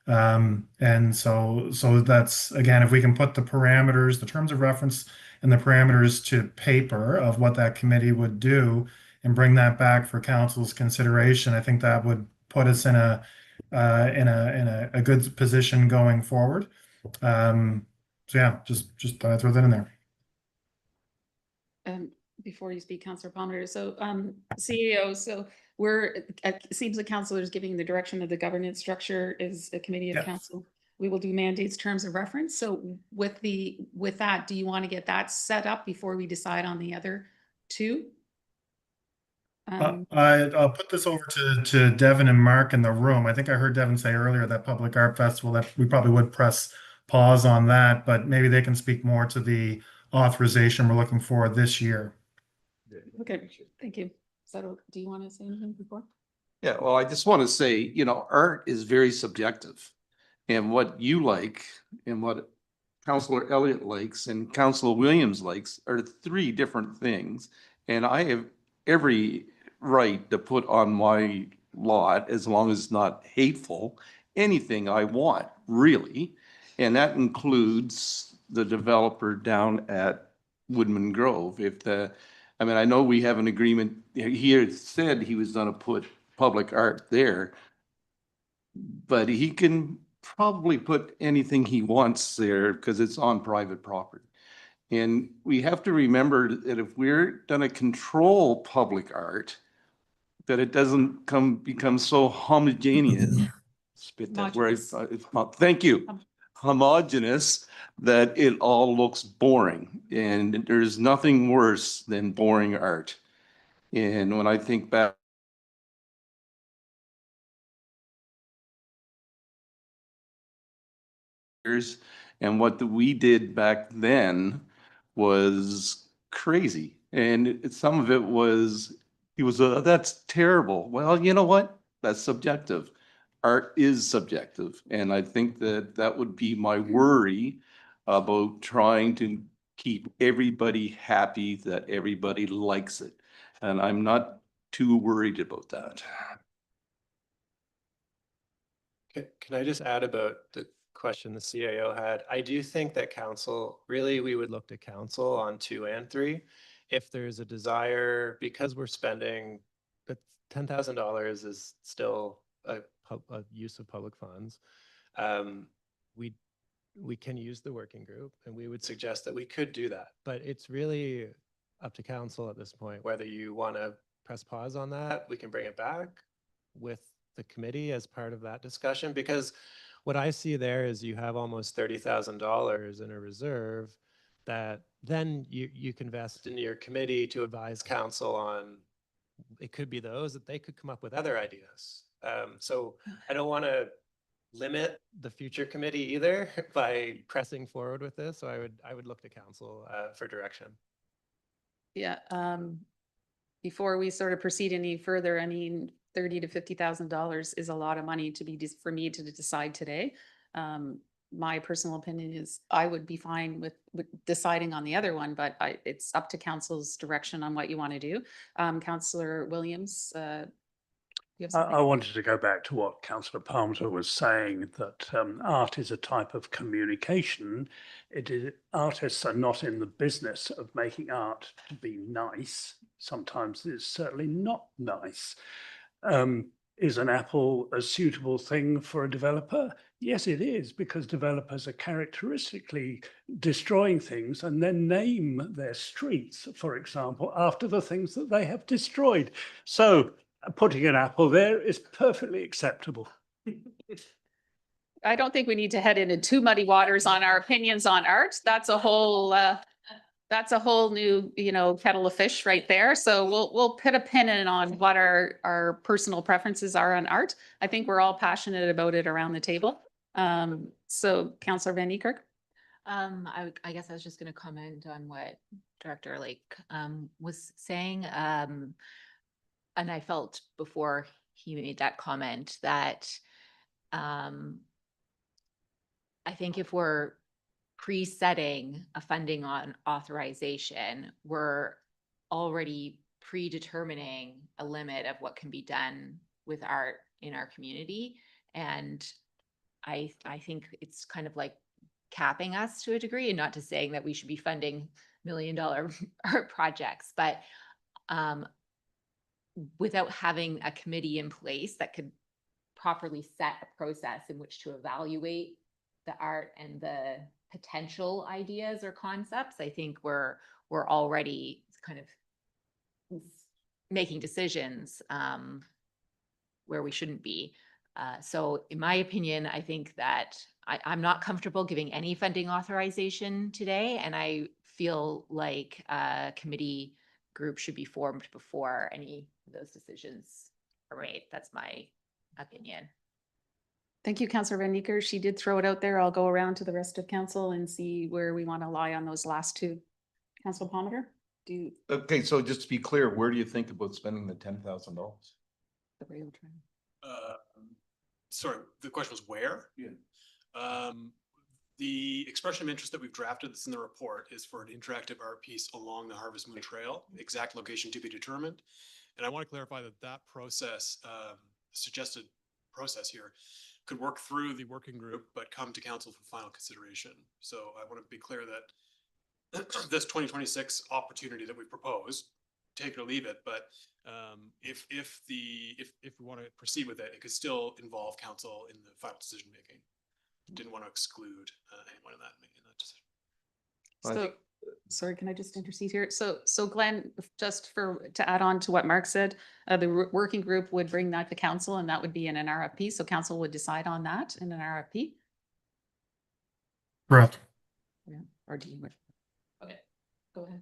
And so that's, again, if we can put the parameters, the terms of reference and the parameters to paper of what that committee would do and bring that back for council's consideration, I think that would put us in a good position going forward. So yeah, just thought I'd throw that in there. Before you speak, Councillor Palmer, so CEO, so it seems the council is giving the direction of the governance structure is a committee of council. We will do mandates, terms of reference. So with that, do you want to get that set up before we decide on the other two? I'll put this over to Devin and Mark in the room. I think I heard Devin say earlier that Public Art Festival, that we probably would press pause on that, but maybe they can speak more to the authorization we're looking for this year. Okay, thank you. So do you want to say anything before? Yeah, well, I just want to say, art is very subjective. And what you like and what Councillor Elliott likes and Councillor Williams likes are three different things. And I have every right to put on my lot, as long as it's not hateful, anything I want, really. And that includes the developer down at Woodman Grove. I mean, I know we have an agreement, he had said he was gonna put public art there, but he can probably put anything he wants there because it's on private property. And we have to remember that if we're gonna control public art, that it doesn't become so homogeneous. Spit that word. Thank you. Homogeneous, that it all looks boring. And there's nothing worse than boring art. And when I think back years, and what we did back then was crazy. And some of it was, that's terrible. Well, you know what? That's subjective. Art is subjective. And I think that that would be my worry about trying to keep everybody happy, that everybody likes it. And I'm not too worried about that. Can I just add about the question the CAO had? I do think that council, really, we would look to council on 2 and 3. If there's a desire, because we're spending, but $10,000 is still a use of public funds. We can use the working group, and we would suggest that we could do that. But it's really up to council at this point, whether you want to press pause on that. We can bring it back with the committee as part of that discussion, because what I see there is you have almost $30,000 in a reserve that then you can invest in your committee to advise council on. It could be those that they could come up with other ideas. So I don't want to limit the future committee either by pressing forward with this. So I would look to council for direction. Yeah, before we sort of proceed any further, I mean, $30,000 to $50,000 is a lot of money to be for me to decide today. My personal opinion is I would be fine with deciding on the other one, but it's up to council's direction on what you want to do. Councillor Williams, you have something? I wanted to go back to what Councillor Palmer was saying, that art is a type of communication. Artists are not in the business of making art to be nice. Sometimes it's certainly not nice. Is an apple a suitable thing for a developer? Yes, it is, because developers are characteristically destroying things and then name their streets, for example, after the things that they have destroyed. So putting an apple there is perfectly acceptable. I don't think we need to head into too muddy waters on our opinions on art. That's a whole new, kettle of fish right there. So we'll put a pin in on what our personal preferences are on art. I think we're all passionate about it around the table. So Councillor Van Niekerk. I guess I was just going to comment on what Director Lake was saying. And I felt before he made that comment that I think if we're pre-setting a funding on authorization, we're already predetermining a limit of what can be done with art in our community. And I think it's kind of like capping us to a degree, and not to saying that we should be funding $1 million art projects, but without having a committee in place that could properly set a process in which to evaluate the art and the potential ideas or concepts, I think we're already kind of making decisions where we shouldn't be. So in my opinion, I think that I'm not comfortable giving any funding authorization today, and I feel like a committee group should be formed before any of those decisions are made. That's my opinion. Thank you, Councillor Van Niekerk. She did throw it out there. I'll go around to the rest of council and see where we want to lie on those last two. Councillor Palmer, Okay, so just to be clear, where do you think about spending the $10,000? the rail trail. Sorry, the question was where? Yeah. The expression of interest that we've drafted that's in the report is for an interactive art piece along the Harvest Moon Trail, exact location to be determined. And I want to clarify that process, suggested process here, could work through the working group, but come to council for final consideration. So I want to be clear that this 2026 opportunity that we propose, take it or leave it, but if we want to proceed with it, it could still involve council in the final decision making. Didn't want to exclude anyone in that decision. I So, think- sorry, can I just intercede here? So Glenn, just to add on to what Mark said, the working group would bring that to council and that would be in an RFP. So council would decide on that in an RFP? Correct. Yeah, or do you? Okay, go ahead.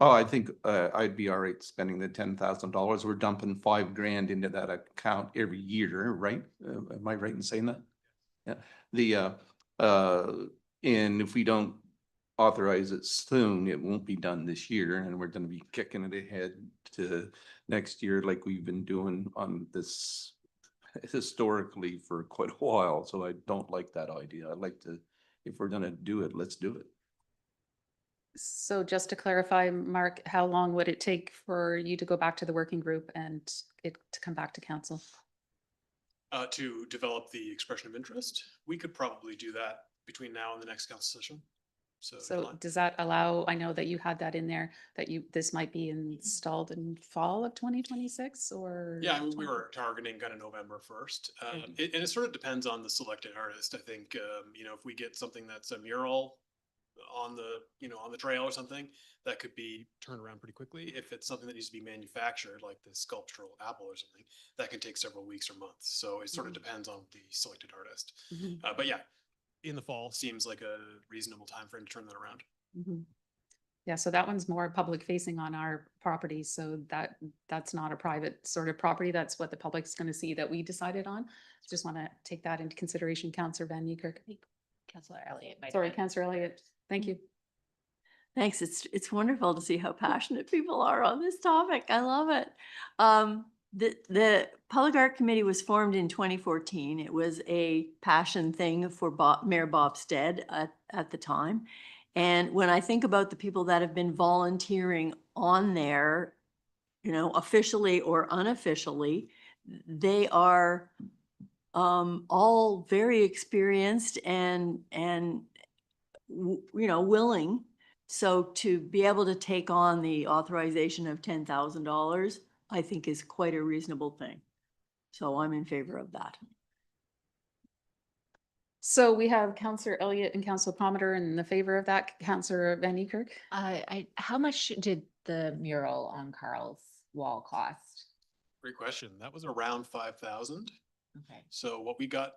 Oh, I think I'd be all right spending the $10,000. We're dumping $5,000 into that account every year, right? Am I right in saying that? Yeah. And if we don't authorize it soon, it won't be done this year, and we're gonna be kicking it ahead to next year like we've been doing on this historically for quite a while. So I don't like that idea. I'd like to, if we're gonna do it, let's do it. So just to clarify, Mark, how long would it take for you to go back to the working group and it to come back to council? To develop the expression of interest, we could probably do that between now and the next council session. So So does that allow, I know that you had that in there, that this might be installed in fall of 2026 or? yeah, I mean, we were targeting kind of November 1st. And it sort of depends on the selected artist. I think, if we get something that's a mural on the trail or something, that could be turned around pretty quickly. If it's something that needs to be manufactured, like the sculptural apple or something, that can take several weeks or months. So it sort of depends on the selected artist. But yeah, in the fall seems like a reasonable time frame to turn that around. Yeah, so that one's more public facing on our property. So that's not a private sort of property. That's what the public's going to see that we decided on. Just want to take that into consideration, Councillor Van Niekerk. Councillor Elliott. might Sorry, have- Councillor Elliott. Thank you. Thanks. It's wonderful to see how passionate people are on this topic. I love it. The Public Art Committee was formed in 2014. It was a passion thing for Mayor Bob Stead at the time. And when I think about the people that have been volunteering on there, officially or unofficially, they are all very experienced and willing. So to be able to take on the authorization of $10,000, I think is quite a reasonable thing. So I'm in favor of that. So we have Councillor Elliott and Councillor Palmer in the favor of that. Councillor Van Niekerk? How much did the mural on Carl's wall cost? Great question. That was around 5,000. Okay. So what we got,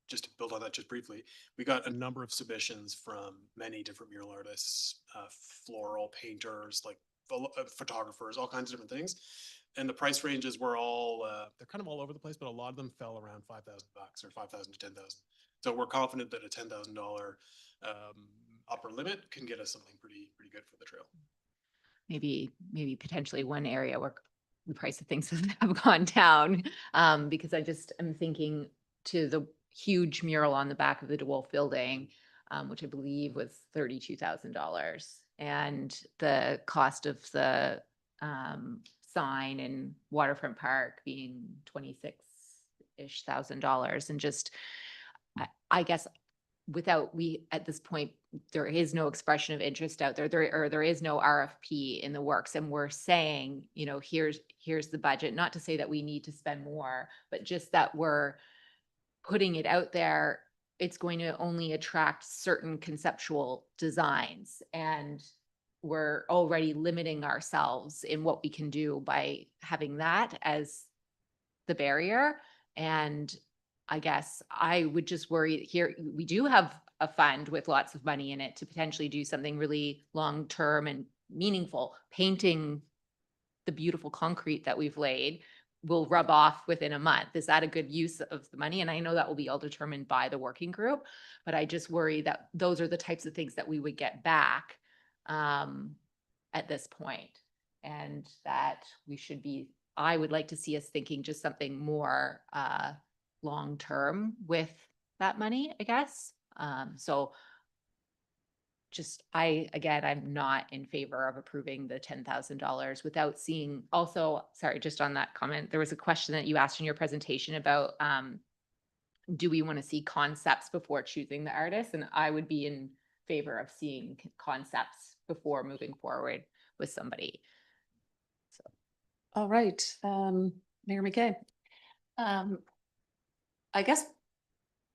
just to build on that just briefly, we got a number of submissions from many different mural artists, floral painters, like photographers, all kinds of different things. And the price ranges were all, they're kind of all over the place, but a lot of them fell around $5,000 or 5,000 to 10,000. So we're confident that a $10,000 upper limit can get us something pretty good for the trail. Maybe potentially one area where the price of things have gone down, because I'm thinking to the huge mural on the back of the DeWolf building, which I believe was $32,000, and the cost of the sign in Waterfront Park being $26,000, and just I guess at this point, there is no expression of interest out there, there is no RFP in the works, and we're saying, here's the budget, not to say that we need to spend more, but just that we're putting it out there. It's going to only attract certain conceptual designs, and we're already limiting ourselves in what we can do by having that as the barrier. And I guess I would just worry here, we do have a fund with lots of money in it to potentially do something really long-term and meaningful. Painting the beautiful concrete that we've laid will rub off within a month. Is that a good use of the money? And I know that will be all determined by the working group, but I just worry that those are the types of things that we would get back at this point, and that I would like to see us thinking just something more long-term with that money, I guess. So just, I'm not in favor of approving the $10,000 without seeing also, sorry, just on that comment, there was a question that you asked in your presentation about do we want to see concepts before choosing the artist? And I would be in favor of seeing concepts before moving forward with somebody. So, All right, Mayor McKay. I guess,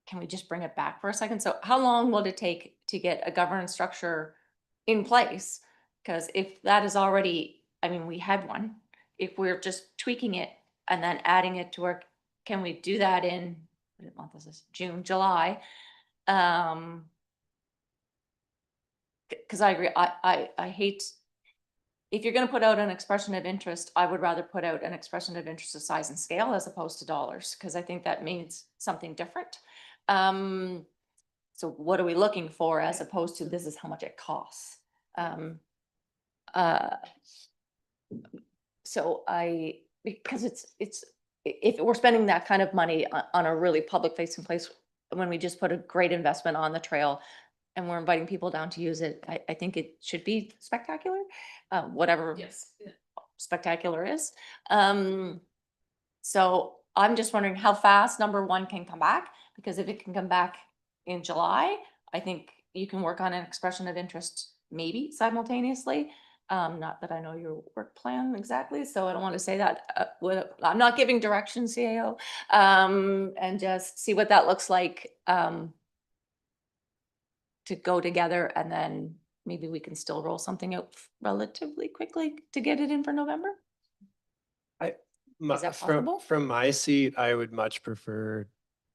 can we just bring it back for a second? So how long will it take to get a governance structure in place? Because if that is already, I mean, we had one, if we're just tweaking it and then adding it to our, can we do that in, what month is this? June, July? Because I agree, I hate, if you're gonna put out an expression of interest, I would rather put out an expression of interest of size and scale as opposed to dollars, because I think that means something different. So what are we looking for as opposed to this is how much it costs? So because it's, if we're spending that kind of money on a really public facing place, when we just put a great investment on the trail and we're inviting people down to use it, I think it should be spectacular, whatever spectacular is. So I'm just wondering how fast number one can come back, because if it can come back in July, I think you can work on an expression of interest maybe simultaneously. Not that I know your work plan exactly, so I don't want to say that. I'm not giving direction, CAO, and just see what that looks like to go together, and then maybe we can still roll something out relatively quickly to get it in for November. Is that possible? From my seat, I would much prefer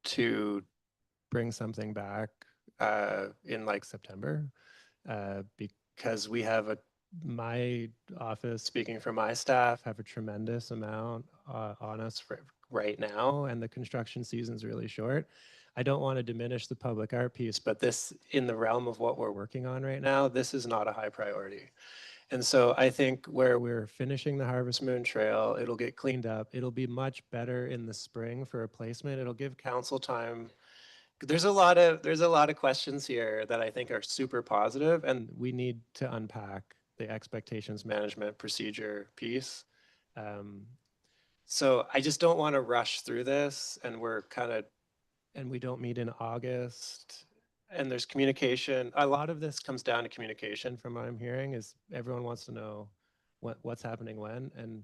to bring something back in like September, because we have my office, speaking for my staff, have a tremendous amount on us right now, and the construction season's really short. I don't want to diminish the public art piece, but this, in the realm of what we're working on right now, this is not a high priority. And so I think where we're finishing the Harvest Moon Trail, it'll get cleaned up. It'll be much better in the spring for a placement. It'll give council time. There's a lot of questions here that I think are super positive, and we need to unpack the expectations management procedure piece. So I just don't want to rush through this, and we don't meet in August, and there's communication. A lot of this comes down to communication from what I'm hearing, is everyone wants to know what's happening when, and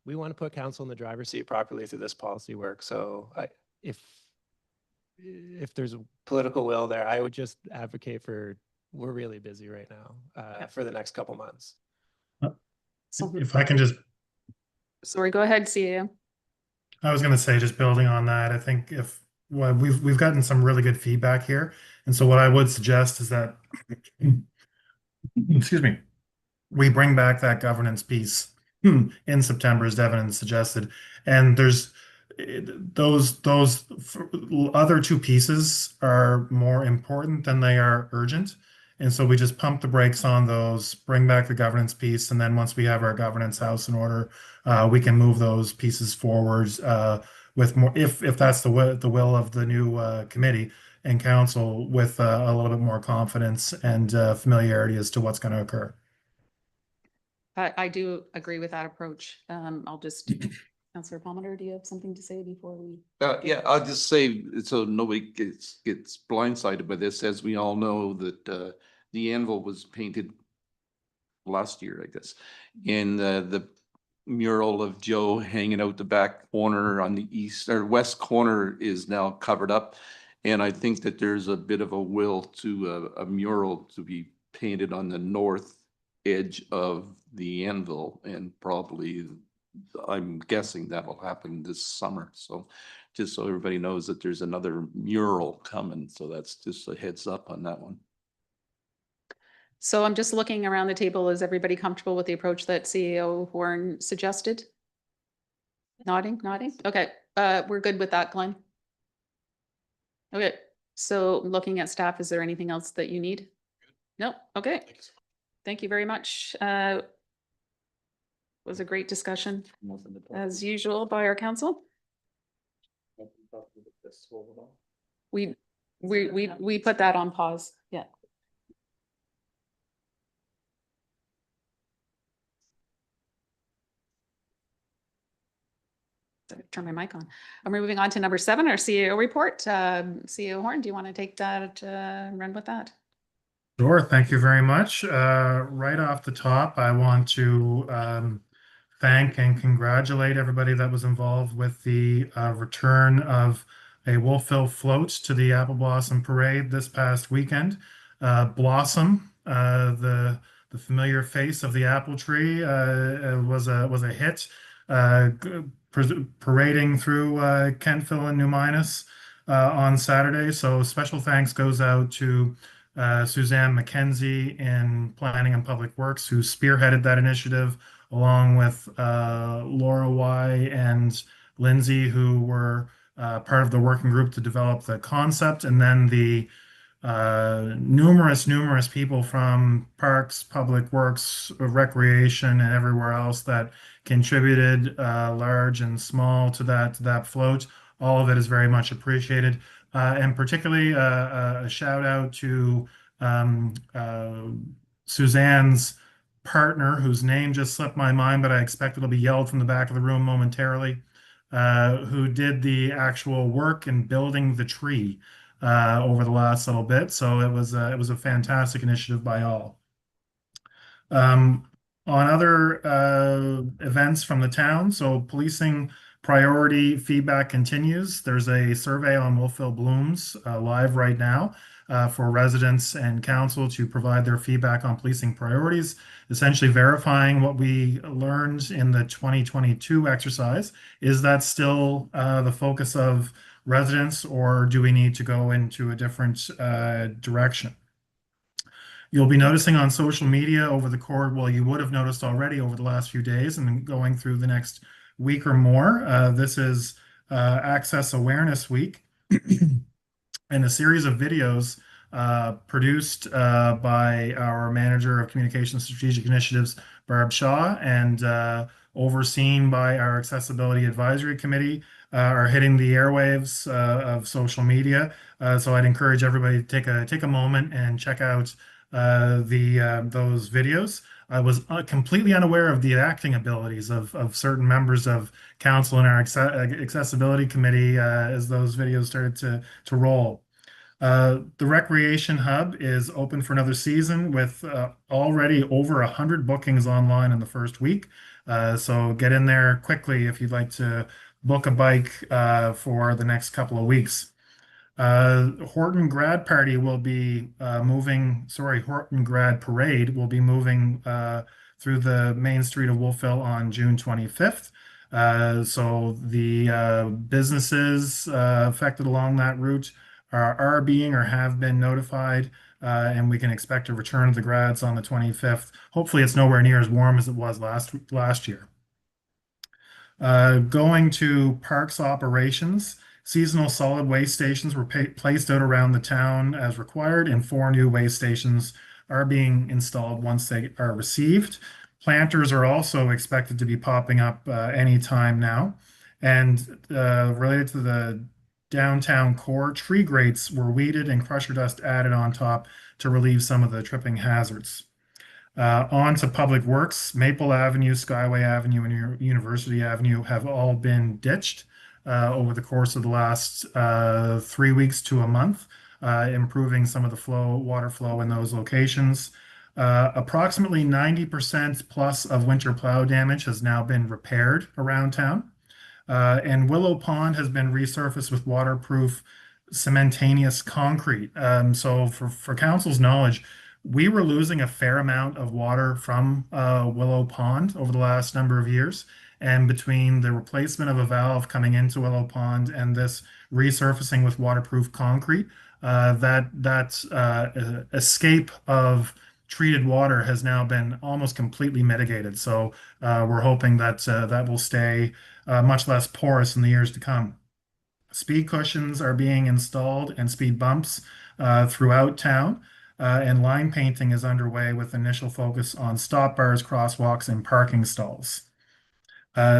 we want to put council in the driver's seat properly through this policy work. So if there's a political will there, I would just advocate for, we're really busy right now for the next couple months. If I can just, Sorry, go ahead, CAO. I was going to say, just building on that, I think well, we've gotten some really good feedback here, and so what I would suggest is that, excuse me, we bring back that governance piece in September, as Devin suggested, and there's those other two pieces are more important than they are urgent. And so we just pump the brakes on those, bring back the governance piece, and then once we have our governance house in order, we can move those pieces forwards with more, if that's the will of the new committee and council, with a little bit more confidence and familiarity as to what's going to occur. I do agree with that approach. I'll just, Councillor Palmer, do you have something to say before we? Yeah, I'll just say, so nobody gets blindsided by this, as we all know that the anvil was painted last year, I guess, and the mural of Joe hanging out the back corner on the east or west corner is now covered up. And I think that there's a bit of a will to a mural to be painted on the north edge of the anvil, and probably, I'm guessing that will happen this summer. So just so everybody knows that there's another mural coming. So that's just a heads up on that one. So I'm just looking around the table. Is everybody comfortable with the approach that CAO Warren suggested? Nodding. Okay, we're good with that, Glenn. Okay, so looking at staff, is there anything else that you need? No, okay. Thank you very much. Was a great discussion, as usual, by our council. We put that on pause, yeah. Turn my mic on. I'm moving on to number 7, our CEO report. CEO Horn, do you want to take that, run with that? Sure, thank you very much. Right off the top, I want to thank and congratulate everybody that was involved with the return of a Wolfville float to the Apple Blossom Parade this past weekend. Blossom, the familiar face of the apple tree, was a hit, parading through Kentville and New Minas on Saturday. So special thanks goes out to Suzanne McKenzie in Planning and Public Works, who spearheaded that initiative, along with Laura Y. and Lindsay, who were part of the working group to develop the concept, and then the numerous people from Parks, Public Works, Recreation, and everywhere else that contributed, large and small, to that float. All of it is very much appreciated. And particularly a shout out to Suzanne's partner, whose name just slipped my mind, but I expect it'll be yelled from the back of the room momentarily, who did the actual work in building the tree over the last little bit. So it was a fantastic initiative by all. On other events from the town, so policing priority feedback continues. There's a survey on Wolfville Blooms live right now for residents and council to provide their feedback on policing priorities, essentially verifying what we learned in the 2022 exercise. Is that still the focus of residents, or do we need to go into a different direction? You'll be noticing on social media over the course, well, you would have noticed already over the last few days and going through the next week or more. This is Access Awareness Week, and a series of videos produced by our Manager of Communication Strategic Initiatives, Barb Shaw, and overseen by our Accessibility Advisory Committee, are hitting the airwaves of social media. So I'd encourage everybody to take a moment and check out those videos. I was completely unaware of the acting abilities of certain members of council in our accessibility committee as those videos started to roll. The Recreation Hub is open for another season with already over 100 bookings online in the first week. So get in there quickly if you'd like to book a bike for the next couple of weeks. Horton Grad Party will be Horton Grad Parade will be moving through the main street of Wolfville on June 25th. So the businesses affected along that route are being or have been notified, and we can expect a return of the grads on the 25th. Hopefully it's nowhere near as warm as it was last year. Going to parks operations, seasonal solid waste stations were placed out around the town as required, and 4 new waste stations are being installed once they are received. Planters are also expected to be popping up anytime now. And related to the downtown core, tree grates were weeded and crusher dust added on top to relieve some of the tripping hazards. On to Public Works, Maple Avenue, Skyway Avenue, and University Avenue have all been ditched over the course of the last 3 weeks to a month, improving some of the water flow in those locations. Approximately 90% plus of winter plow damage has now been repaired around town. And Willow Pond has been resurfaced with waterproof cementanious concrete. So for council's knowledge, we were losing a fair amount of water from Willow Pond over the last number of years. And between the replacement of a valve coming into Willow Pond and this resurfacing with waterproof concrete, that escape of treated water has now been almost completely mitigated. So we're hoping that that will stay much less porous in the years to come. Speed cushions are being installed and speed bumps throughout town. And line painting is underway with initial focus on stop bars, crosswalks, and parking stalls.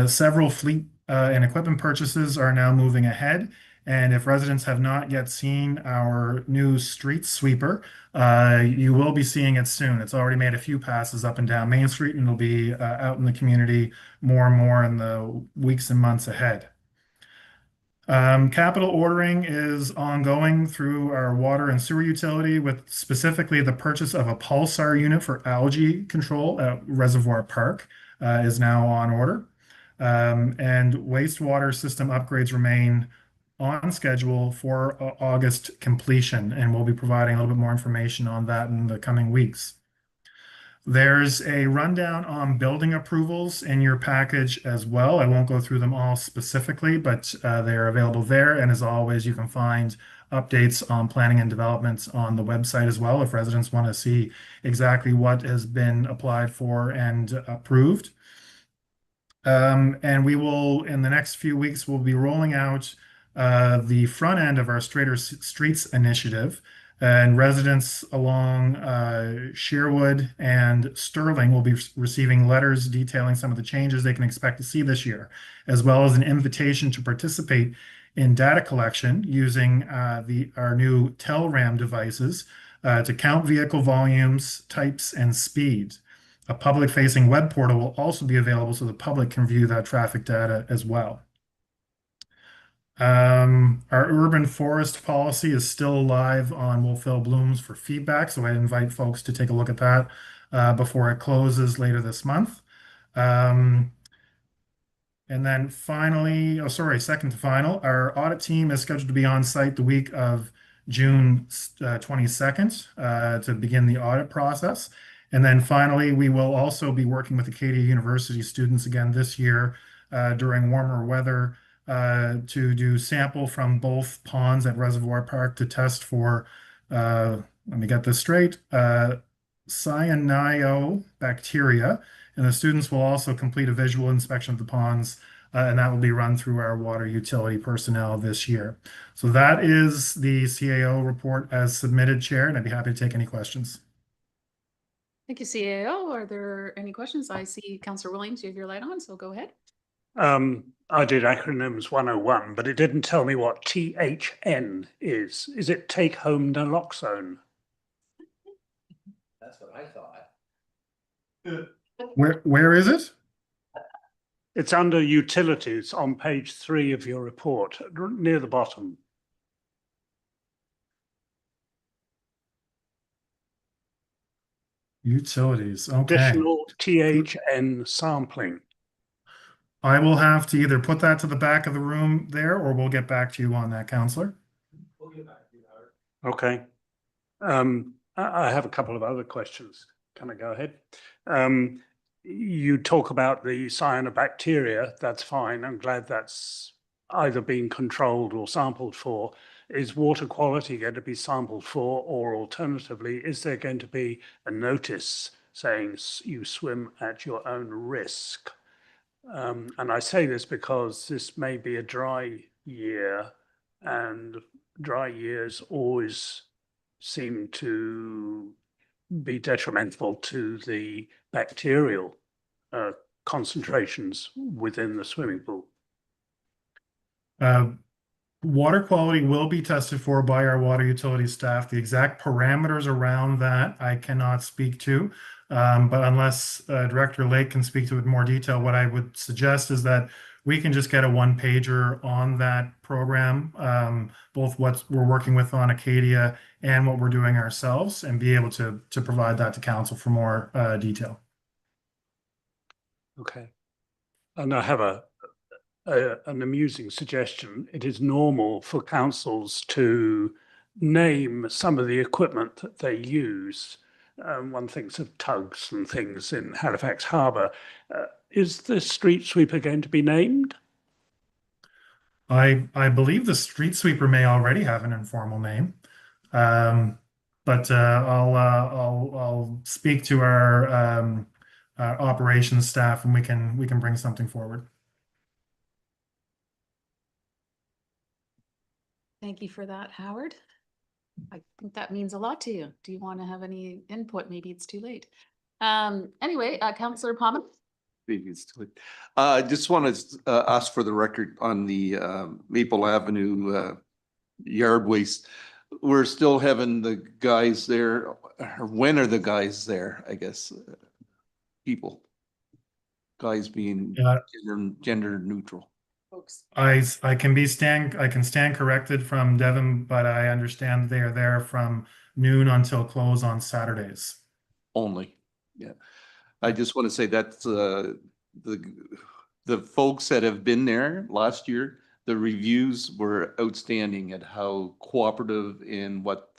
Several fleet and equipment purchases are now moving ahead. And if residents have not yet seen our new street sweeper, you will be seeing it soon. It's already made a few passes up and down Main Street, and it'll be out in the community more and more in the weeks and months ahead. Capital ordering is ongoing through our water and sewer utility with specifically the purchase of a pulsar unit for algae control at Reservoir Park is now on order. And wastewater system upgrades remain on schedule for August completion, and we'll be providing a little bit more information on that in the coming weeks. There's a rundown on building approvals in your package as well. I won't go through them all specifically, but they're available there. And as always, you can find updates on planning and developments on the website as well if residents want to see exactly what has been applied for and approved. And we will, in the next few weeks, we'll be rolling out the front end of our Straighter Streets initiative. And residents along Sherwood and Sterling will be receiving letters detailing some of the changes they can expect to see this year, as well as an invitation to participate in data collection using our new TELRAM devices to count vehicle volumes, types, and speeds. A public-facing web portal will also be available so the public can view that traffic data as well. Our urban forest policy is still live on Wolfville Blooms for feedback, so I invite folks to take a look at that before it closes later this month. And then finally, second to final, our audit team is scheduled to be on site the week of June 22nd to begin the audit process. And then finally, we will also be working with Acadia University students again this year during warmer weather to do sample from both ponds at Reservoir Park to test for, let me get this straight, cyanobacteria. And the students will also complete a visual inspection of the ponds, and that will be run through our water utility personnel this year. So that is the CAO report as submitted, Chair, and I'd be happy to take any questions. Thank you, CAO. Are there any questions? I see Councillor Williams, you have your light on, so go ahead. I did acronyms 101, but it didn't tell me what THN is. Is it take home naloxone? That's what I thought. Where is it? It's under utilities on page 3 of your report, near the bottom. Utilities, okay. Additional THN sampling. I will have to either put that to the back of the room there, or we'll get back to you on that, Councillor. We'll get back to you, Howard. Okay. I have a couple of other questions. Can I go ahead? You talk about the cyanobacteria. That's fine. I'm glad that's either being controlled or sampled for. Is water quality going to be sampled for, or alternatively, is there going to be a notice saying you swim at your own risk? And I say this because this may be a dry year, and dry years always seem to be detrimental to the bacterial concentrations within the swimming pool. Water quality will be tested for by our water utility staff. The exact parameters around that I cannot speak to. But unless Director Lake can speak to it in more detail, what I would suggest is that we can just get a one-pager on that program, both what we're working with on Acadia and what we're doing ourselves, and be able to provide that to council for more detail. Okay. And I have an amusing suggestion. It is normal for councils to name some of the equipment that they use. One thinks of tugs and things in Halifax Harbour. Is the street sweeper going to be named? I believe the street sweeper may already have an informal name, but I'll speak to our operations staff, and we can bring something forward. Thank you for that, Howard. I think that means a lot to you. Do you want to have any input? Maybe it's too late. Anyway, Councillor Palmer. Maybe it's too late. I just want to ask for the record on the Maple Avenue yard waste. We're still having the guys there. When are the guys there? I guess people, guys being gender neutral. folks. I can stand corrected from Devon, but I understand they are there from noon until close on Saturdays. Only, yeah. I just want to say that's the folks that have been there last year, the reviews were outstanding at how cooperative in what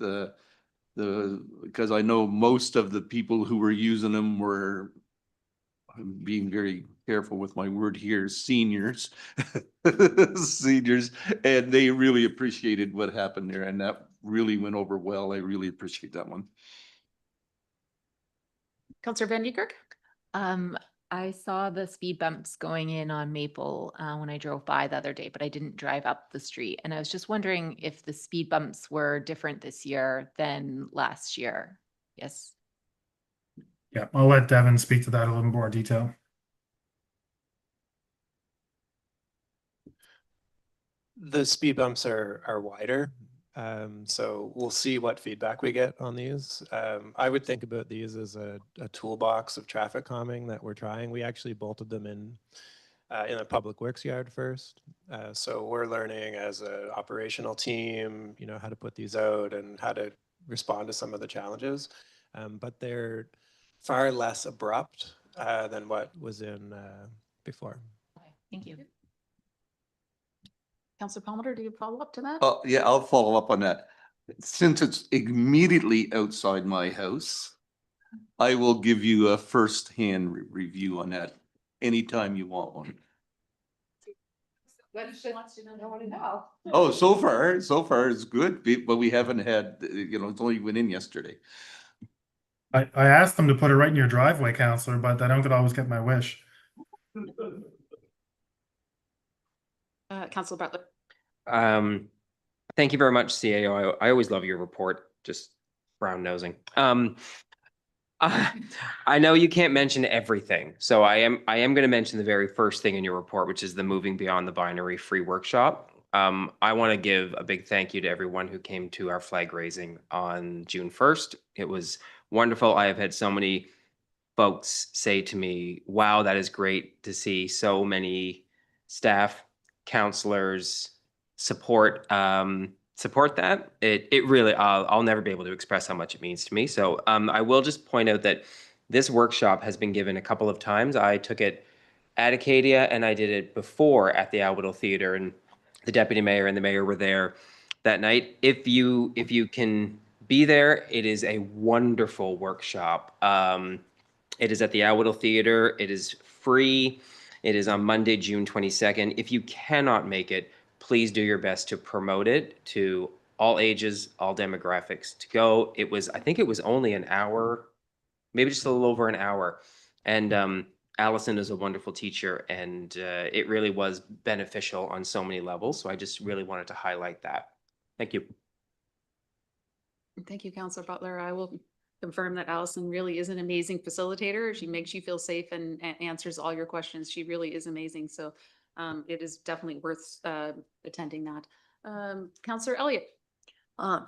because I know most of the people who were using them were, I'm being very careful with my word here, seniors. Seniors, and they really appreciated what happened there, and that really went over well. I really appreciate that one. Counselor Van Niekerk? I saw the speed bumps going in on Maple when I drove by the other day, but I didn't drive up the street. And I was just wondering if the speed bumps were different this year than last year. Yes. Yeah, I'll let Devon speak to that in a little more detail. The speed bumps are wider. So we'll see what feedback we get on these. I would think about these as a toolbox of traffic calming that we're trying. We actually bolted them in a public works yard first. So we're learning as an operational team, you know, how to put these out and how to respond to some of the challenges. But they're far less abrupt than what was in before. Okay, thank you. Counselor Palmer, do you follow up to that? Oh, yeah, I'll follow up on that. Since it's immediately outside my house, I will give you a first-hand review on that anytime you want one. Oh, so far it's good, but we haven't had, it's only went in yesterday. I asked them to put it right in your driveway, Counselor, but I don't always get my wish. Counselor Butler? Thank you very much, CAO. I always love your report, just brown nosing. I know you can't mention everything, so I am going to mention the very first thing in your report, which is the Moving Beyond the Binary free workshop. I want to give a big thank you to everyone who came to our flag raising on June 1st. It was wonderful. I have had so many folks say to me, wow, that is great to see so many staff, counselors support that. It really, I'll never be able to express how much it means to me. So I will just point out that this workshop has been given a couple of times. I took it at Acadia and I did it before at the Alwoodle Theater, and the deputy mayor and the mayor were there that night. If you can be there, it is a wonderful workshop. It is at the Alwoodle Theater. It is free. It is on Monday, June 22nd. If you cannot make it, please do your best to promote it to all ages, all demographics to go. I think it was only an hour, maybe just a little over an hour. And Allison is a wonderful teacher, and it really was beneficial on so many levels. So I just really wanted to highlight that. Thank you. Thank you, Counselor Butler. I will confirm that Allison really is an amazing facilitator. She makes you feel safe and answers all your questions. She really is amazing. So it is definitely worth attending that. Counselor Elliott.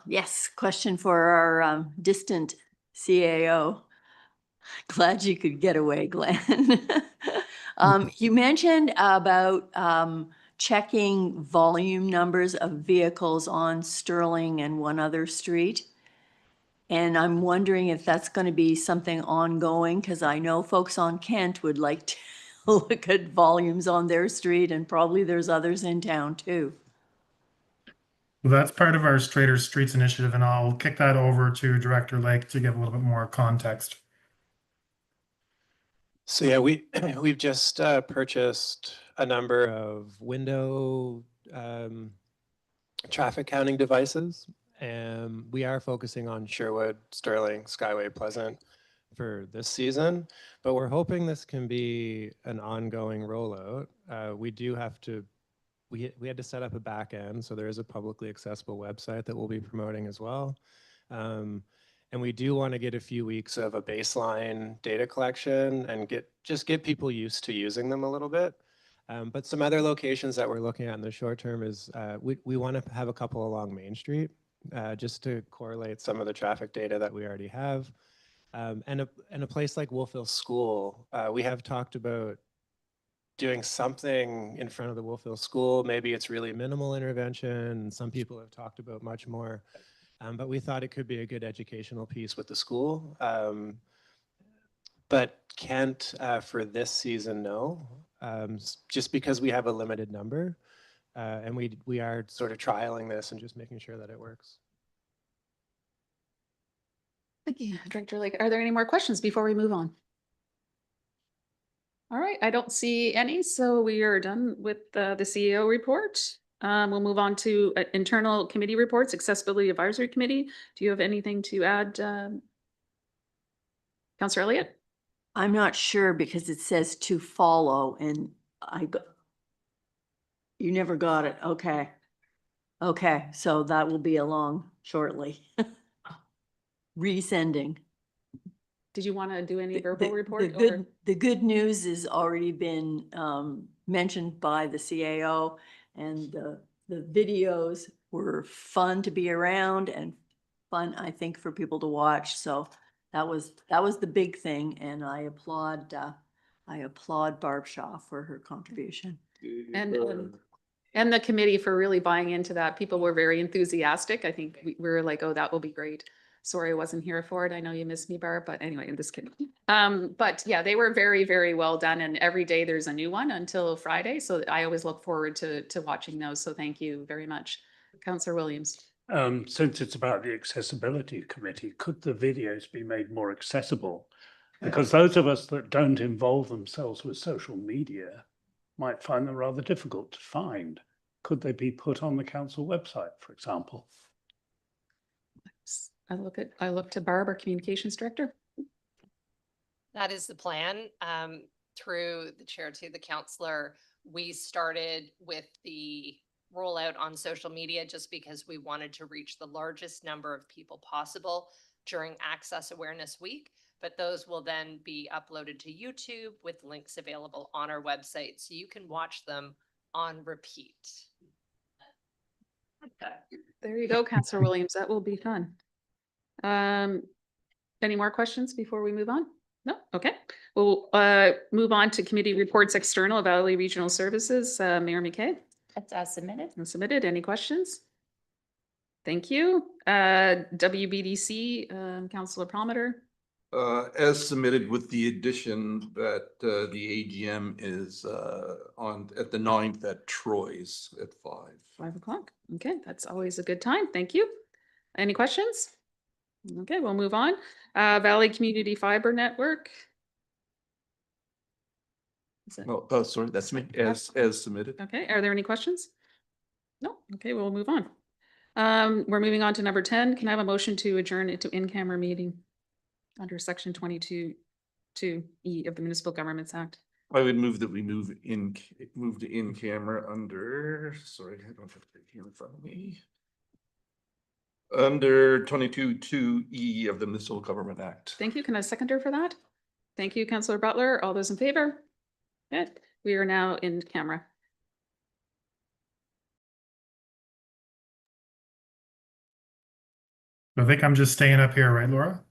Yes, question for our distant CAO. Glad you could get away, Glenn. You mentioned about checking volume numbers of vehicles on Sterling and one other street. And I'm wondering if that's going to be something ongoing, because I know folks on Kent would like to look at volumes on their street, and probably there's others in town too. Well, that's part of our Straighter Streets initiative, and I'll kick that over to Director Lake to give a little bit more context. So yeah, we've just purchased a number of window traffic counting devices, and we are focusing on Sherwood, Sterling, Skyway, Pleasant for this season, but we're hoping this can be an ongoing rollout. We had to set up a back end, so there is a publicly accessible website that we'll be promoting as well. And we do want to get a few weeks of a baseline data collection and get people used to using them a little bit. But some other locations that we're looking at in the short term is we want to have a couple along Main Street just to correlate some of the traffic data that we already have. And a place like Wolfville School, we have talked about doing something in front of the Wolfville School. Maybe it's really minimal intervention, and some people have talked about much more. But we thought it could be a good educational piece with the school. But can't for this season, no, just because we have a limited number. And we are sort of trialing this and just making sure that it works. Thank you, Director Lake. Are there any more questions before we move on? All right, I don't see any, so we are done with the CEO report. We'll move on to internal committee reports, Accessibility Advisory Committee. Do you have anything to add, Councillor Elliott? I'm not sure because it says to follow and you never got it. Okay. Okay, so that will be along shortly. Resending. Did you want to do any The- verbal the- report? The good news has already been mentioned by the CAO, and the videos were fun to be around and fun, I think, for people to watch. So that was the big thing, and I applaud Barb Shaw for her contribution. And the committee for really buying into that. People were very enthusiastic. I think we were like, oh, that will be great. Sorry, I wasn't here for it. I know you missed me, Barb, but anyway, I'm just kidding. But yeah, they were very, very well done. And every day there's a new one until Friday. So I always look forward to watching those. So thank you very much. Councillor Williams. Since it's about the accessibility committee, could the videos be made more accessible? Because those of us that don't involve themselves with social media might find them rather difficult to find. Could they be put on the council website, for example? I look to Barb, our communications director. That is the plan. Through the chair to the councillor, we started with the rollout on social media just because we wanted to reach the largest number of people possible during Access Awareness Week. But those will then be uploaded to YouTube with links available on our website, so you can watch them on repeat. There you go, Councillor Williams. That will be fun. Any more questions before we move on? No? Okay. We'll move on to committee reports external, Valley Regional Services. Mayor McKay. That's as submitted. Submitted. Any questions? Thank you. WBDC, Councillor Prometer. As submitted with the addition that the AGM is at the 9th at Troy's at 5. 5 o'clock. Okay, that's always a good time. Thank you. Any questions? Okay, we'll move on. Valley Community Fiber Network. Oh, sorry, that's me, as submitted. Okay, are there any questions? No, okay, we'll move on. We're moving on to number 10. Can I have a motion to adjourn into in-camera meeting under section 22(2)(e) of the Municipal Governments Act? I would move that we move to in camera under, sorry, I don't have it here in front of me. Under 22(2)(e) of the Municipal Government Act. Thank you. Can I seconder for that? Thank you, Councillor Butler. All those in favor? Good. We are now in camera. I think I'm just staying up here, right, Laura?